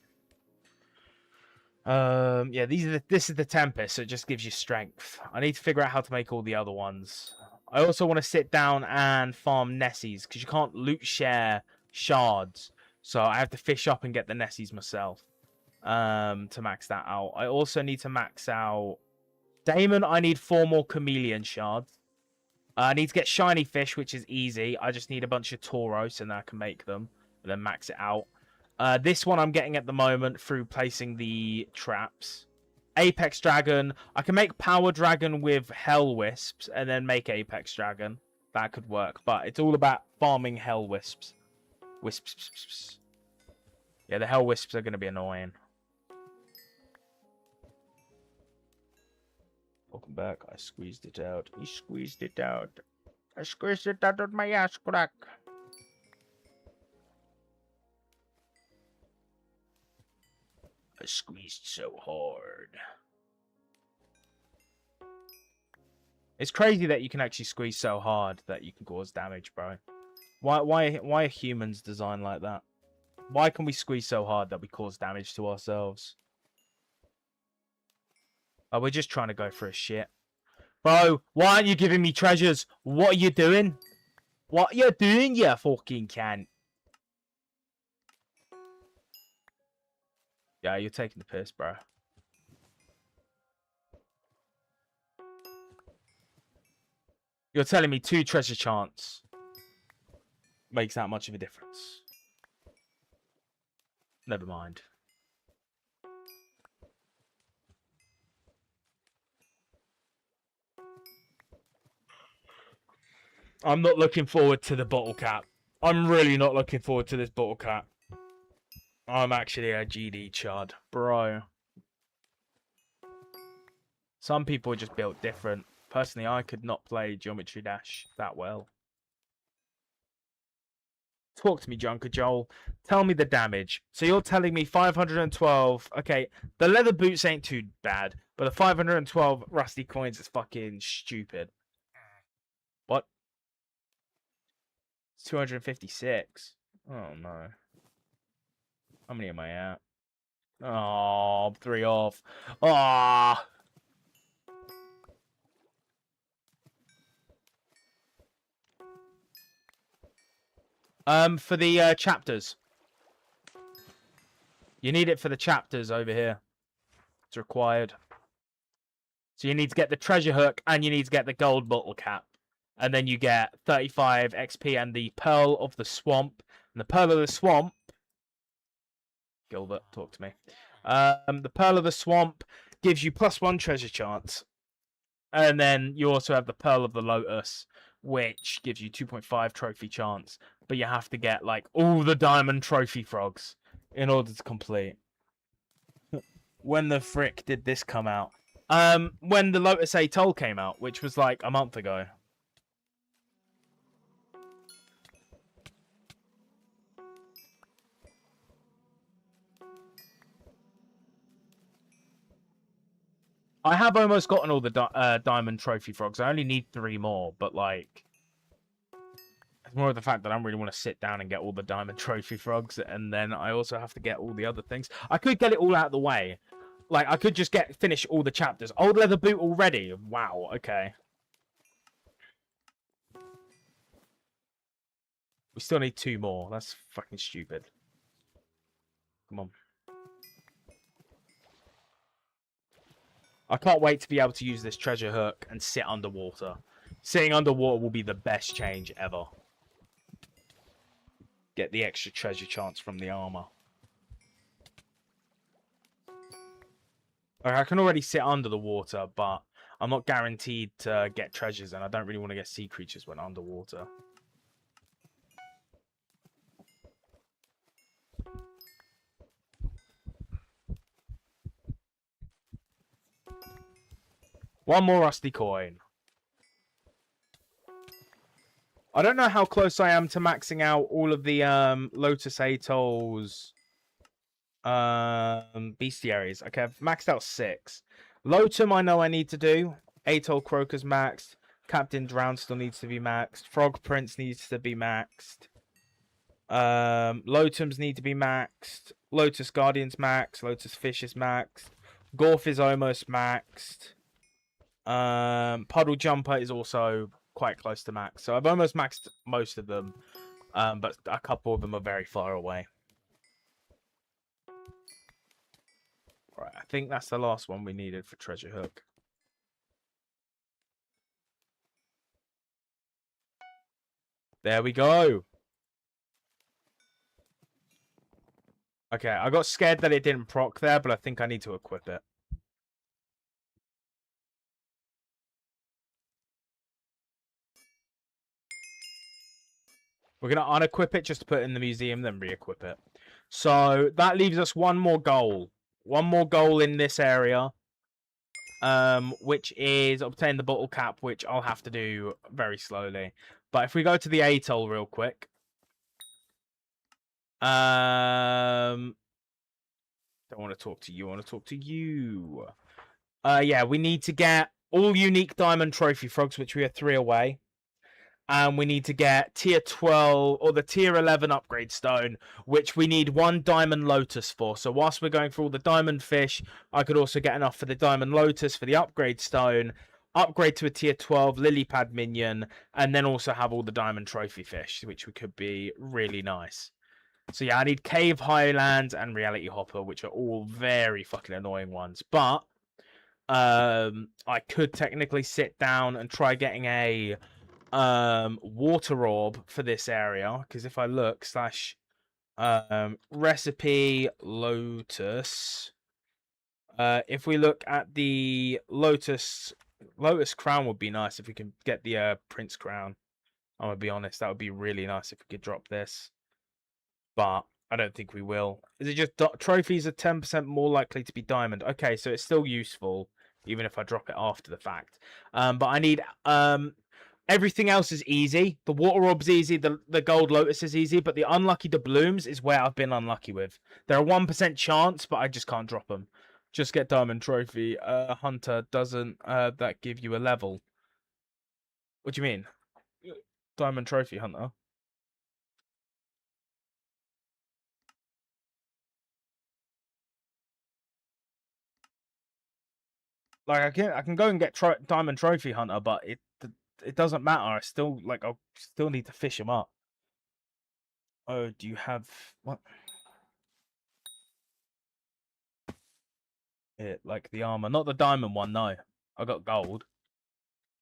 Yeah, this is the Tempest, so it just gives you strength. I need to figure out how to make all the other ones. I also want to sit down and farm Nessies, because you can't loot share shards. So I have to fish up and get the Nessies myself. To max that out. I also need to max out Damon. I need 4 more chameleon shards. I need to get shiny fish, which is easy. I just need a bunch of Tauros and I can make them and then max it out. This one I'm getting at the moment through placing the traps. Apex Dragon. I can make Power Dragon with Hell Wisps and then make Apex Dragon. That could work, but it's all about farming Hell Wisps. Wisps. Yeah, the Hell Wisps are going to be annoying. Welcome back. I squeezed it out. He squeezed it out. I squeezed it out of my ass crack. I squeezed so hard. It's crazy that you can actually squeeze so hard that you can cause damage, bro. Why are humans designed like that? Why can we squeeze so hard that we cause damage to ourselves? Oh, we're just trying to go for a shit. Bro, why aren't you giving me treasures? What are you doing? What are you doing, you fucking cunt? Yeah, you're taking the piss, bro. You're telling me 2 treasure chance makes that much of a difference. Never mind. I'm not looking forward to the bottle cap. I'm really not looking forward to this bottle cap. I'm actually a GD chud, bro. Some people are just built different. Personally, I could not play Geometry Dash that well. Talk to me, Junker Joel. Tell me the damage. So you're telling me 512. Okay, the leather boots ain't too bad, but the 512 rusty coins is fucking stupid. What? It's 256. Oh no. How many am I at? Oh, 3 off. Ah. For the chapters. You need it for the chapters over here. It's required. So you need to get the treasure hook and you need to get the gold bottle cap. And then you get 35 XP and the Pearl of the Swamp. And the Pearl of the Swamp... Gilbert, talk to me. The Pearl of the Swamp gives you +1 treasure chance. And then you also have the Pearl of the Lotus, which gives you 2.5 trophy chance. But you have to get, like, all the diamond trophy frogs in order to complete. When the frick did this come out? When the Lotus Atoll came out, which was like a month ago. I have almost gotten all the diamond trophy frogs. I only need 3 more, but like, it's more of the fact that I don't really want to sit down and get all the diamond trophy frogs, and then I also have to get all the other things. I could get it all out of the way. Like, I could just finish all the chapters. Old leather boot already. Wow. Okay. We still need 2 more. That's fucking stupid. Come on. I can't wait to be able to use this treasure hook and sit underwater. Sitting underwater will be the best change ever. Get the extra treasure chance from the armor. Like, I can already sit under the water, but I'm not guaranteed to get treasures, and I don't really want to get sea creatures when underwater. One more rusty coin. I don't know how close I am to maxing out all of the Lotus Atoll's bestiaries. Okay, I've maxed out 6. Lotum I know I need to do. Atoll Crocus maxed. Captain Drown still needs to be maxed. Frog Prince needs to be maxed. Lotums need to be maxed. Lotus Guardians maxed. Lotus Fish is maxed. Gorf is almost maxed. Puddle Jumper is also quite close to max. So I've almost maxed most of them. But a couple of them are very far away. Right, I think that's the last one we needed for Treasure Hook. There we go. Okay, I got scared that it didn't proc there, but I think I need to equip it. We're going to unequip it just to put it in the museum, then re-equip it. So that leaves us one more goal. One more goal in this area. Which is obtain the bottle cap, which I'll have to do very slowly. But if we go to the atoll real quick. Don't want to talk to you. I want to talk to you. Yeah, we need to get all unique diamond trophy frogs, which we are 3 away. And we need to get tier 12 or the tier 11 upgrade stone, which we need 1 diamond lotus for. So whilst we're going for all the diamond fish, I could also get enough for the diamond lotus for the upgrade stone, upgrade to a tier 12 lily pad minion, and then also have all the diamond trophy fish, which could be really nice. So yeah, I need Cave Highlands and Reality Hopper, which are all very fucking annoying ones. But I could technically sit down and try getting a water orb for this area, because if I look recipe lotus, if we look at the lotus crown would be nice if we can get the prince crown. I'm gonna be honest, that would be really nice if we could drop this. But I don't think we will. Is it just trophies are 10% more likely to be diamond? Okay, so it's still useful, even if I drop it after the fact. But I need everything else is easy. The water orb's easy, the gold lotus is easy, but the unlucky doubloons is where I've been unlucky with. They're a 1% chance, but I just can't drop them. Just get diamond trophy. Hunter doesn't that give you a level? What do you mean? Diamond trophy hunter. Like I can go and get diamond trophy hunter, but it doesn't matter. I still I'll still need to fish them up. Oh, do you have what? It like the armor, not the diamond one. No, I got gold.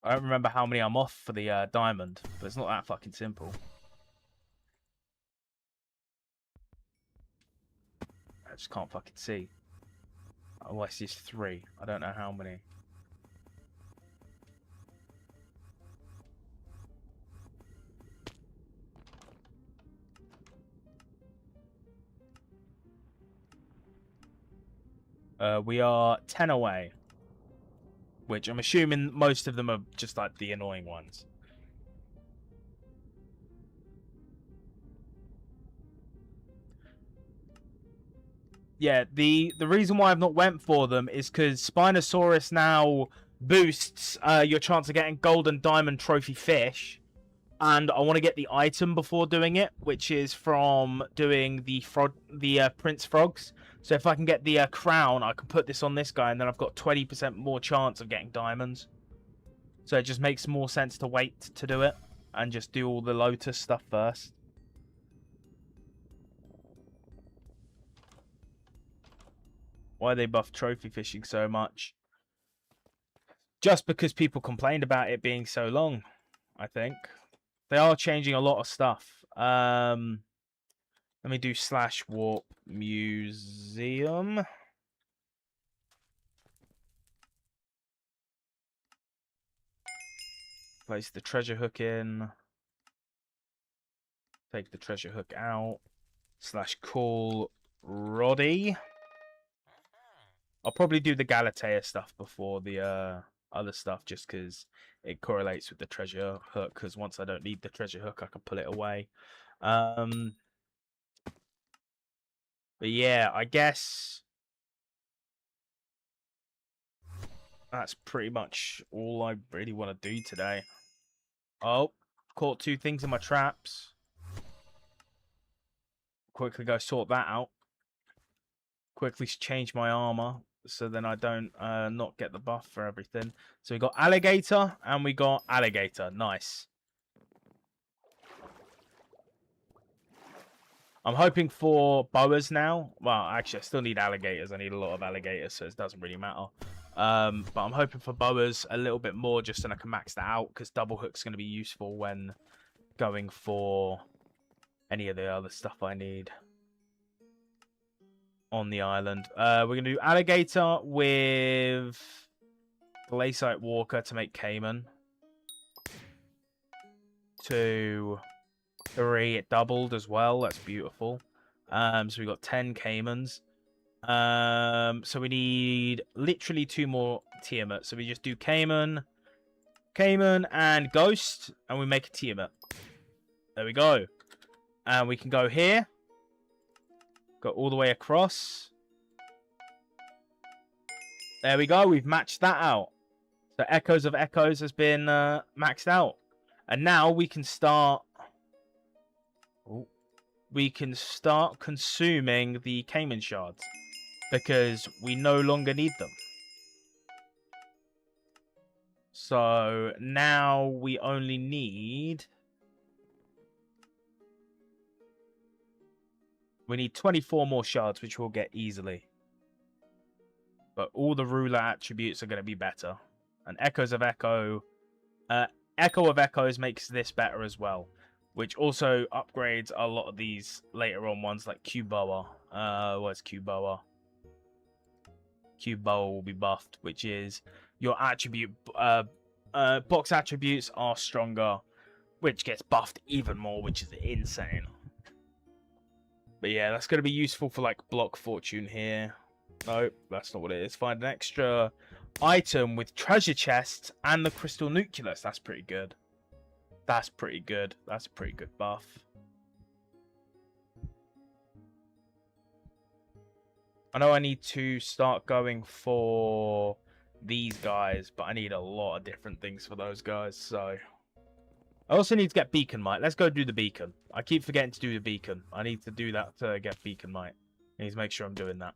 I don't remember how many I'm off for the diamond, but it's not that fucking simple. I just can't fucking see. Unless it's 3. I don't know how many. We are 10 away. Which I'm assuming most of them are just like the annoying ones. Yeah, the reason why I've not went for them is because Spinosaurus now boosts your chance of getting gold and diamond trophy fish. And I want to get the item before doing it, which is from doing the Prince Frogs. So if I can get the crown, I can put this on this guy, and then I've got 20% more chance of getting diamonds. So it just makes more sense to wait to do it and just do all the Lotus stuff first. Why they buff trophy fishing so much? Just because people complained about it being so long, I think. They are changing a lot of stuff. Let me do /warp museum. Place the treasure hook in. Take the treasure hook out. /call Roddy. I'll probably do the Galatea stuff before the other stuff, just because it correlates with the treasure hook. Because once I don't need the treasure hook, I can pull it away. But yeah, I guess that's pretty much all I really want to do today. Oh, caught 2 things in my traps. Quickly go sort that out. Quickly change my armor so then I don't not get the buff for everything. So we got alligator and we got alligator. Nice. I'm hoping for boas now. Well, actually, I still need alligators. I need a lot of alligators, so it doesn't really matter. But I'm hoping for boas a little bit more just so I can max that out, because double hook's going to be useful when going for any of the other stuff I need on the island. We're going to do alligator with glaciate walker to make Cayman. 2, 3, it doubled as well. That's beautiful. So we got 10 Caymans. So we need literally 2 more Tiamat. So we just do Cayman, and Ghost, and we make a Tiamat. There we go. And we can go here. Go all the way across. There we go. We've matched that out. So Echoes of Echoes has been maxed out. And now we can start... We can start consuming the Cayman Shards, because we no longer need them. So now we only need... We need 24 more shards, which we'll get easily. But all the ruler attributes are going to be better. And Echoes of Echo... Echo of Echoes makes this better as well, which also upgrades a lot of these later on ones, like Cuboa. Where's Cuboa? Cuboa will be buffed, which is your attribute... box attributes are stronger which gets buffed even more, which is insane. But yeah, that's going to be useful for like block fortune here. No, that's not what it is. Find an extra item with treasure chests and the crystal nucleus. That's pretty good. That's pretty good. That's a pretty good buff. I know I need to start going for these guys, but I need a lot of different things for those guys, so... I also need to get beacon mite. Let's go do the beacon. I keep forgetting to do the beacon. I need to do that to get beacon mite. I need to make sure I'm doing that.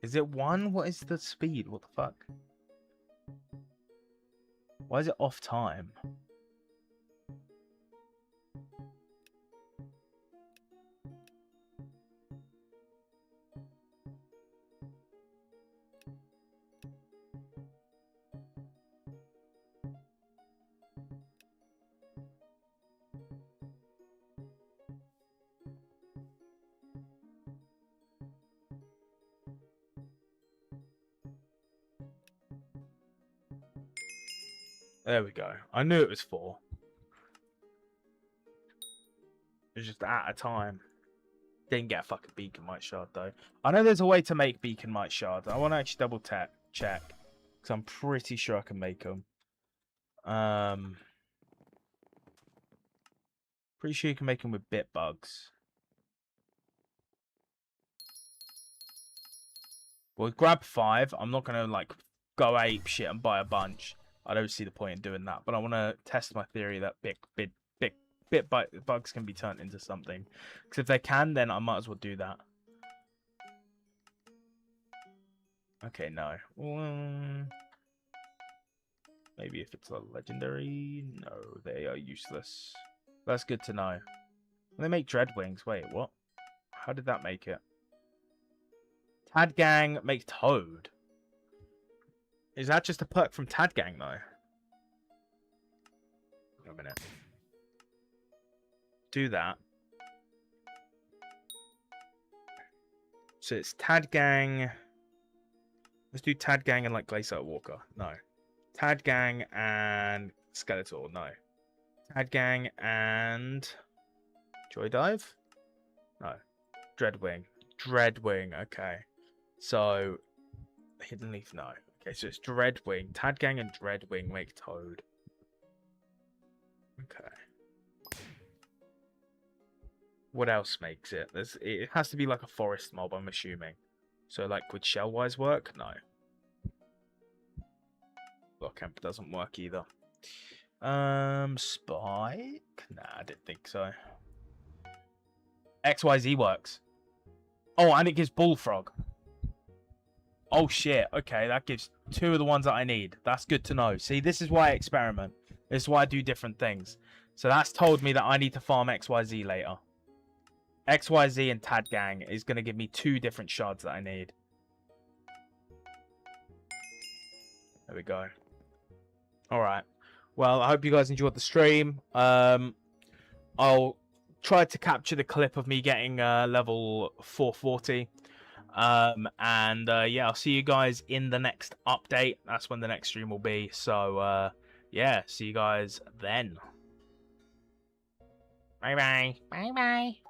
Is it 1? What is the speed? What the fuck? Why is it off time? There we go. I knew it was 4. It was just at a time. Didn't get a fucking beacon mite shard though. I know there's a way to make beacon mite shards. I want to actually double check because I'm pretty sure I can make them. Pretty sure you can make them with bit bugs. Well, grab 5. I'm not gonna like go ape shit and buy a bunch. I don't see the point in doing that, but I want to test my theory that bit bugs can be turned into something. Because if they can, then I might as well do that. Okay, no. Maybe if it's a legendary. No, they are useless. That's good to know. They make dread wings. Wait, what? How did that make it? Tad Gang makes Toad. Is that just a perk from Tad Gang, though? Wait a minute. Do that. So it's Tad Gang. Let's do Tad Gang and like Glacier Walker. No. Tad Gang and Skeletor. No. Tad Gang and Joy Dive? No. Dreadwing. Dreadwing, okay. So Hidden Leaf, no. Okay, so it's Dreadwing. Tad Gang and Dreadwing make Toad. Okay. What else makes it? It has to be like a forest mob, I'm assuming. So like would Shellwise work? No. Blockhamp doesn't work either. Spike? Nah, I didn't think so. XYZ works. Oh, and it gives Bullfrog. Oh shit, okay, that gives 2 of the ones that I need. That's good to know. See, this is why I experiment. This is why I do different things. So that's told me that I need to farm XYZ later. XYZ and Tad Gang is going to give me 2 different shards that I need. There we go. Alright. Well, I hope you guys enjoyed the stream. I'll try to capture the clip of me getting level 440. Yeah, I'll see you guys in the next update. That's when the next stream will be. So, yeah, see you guys then. Bye-bye. Bye-bye.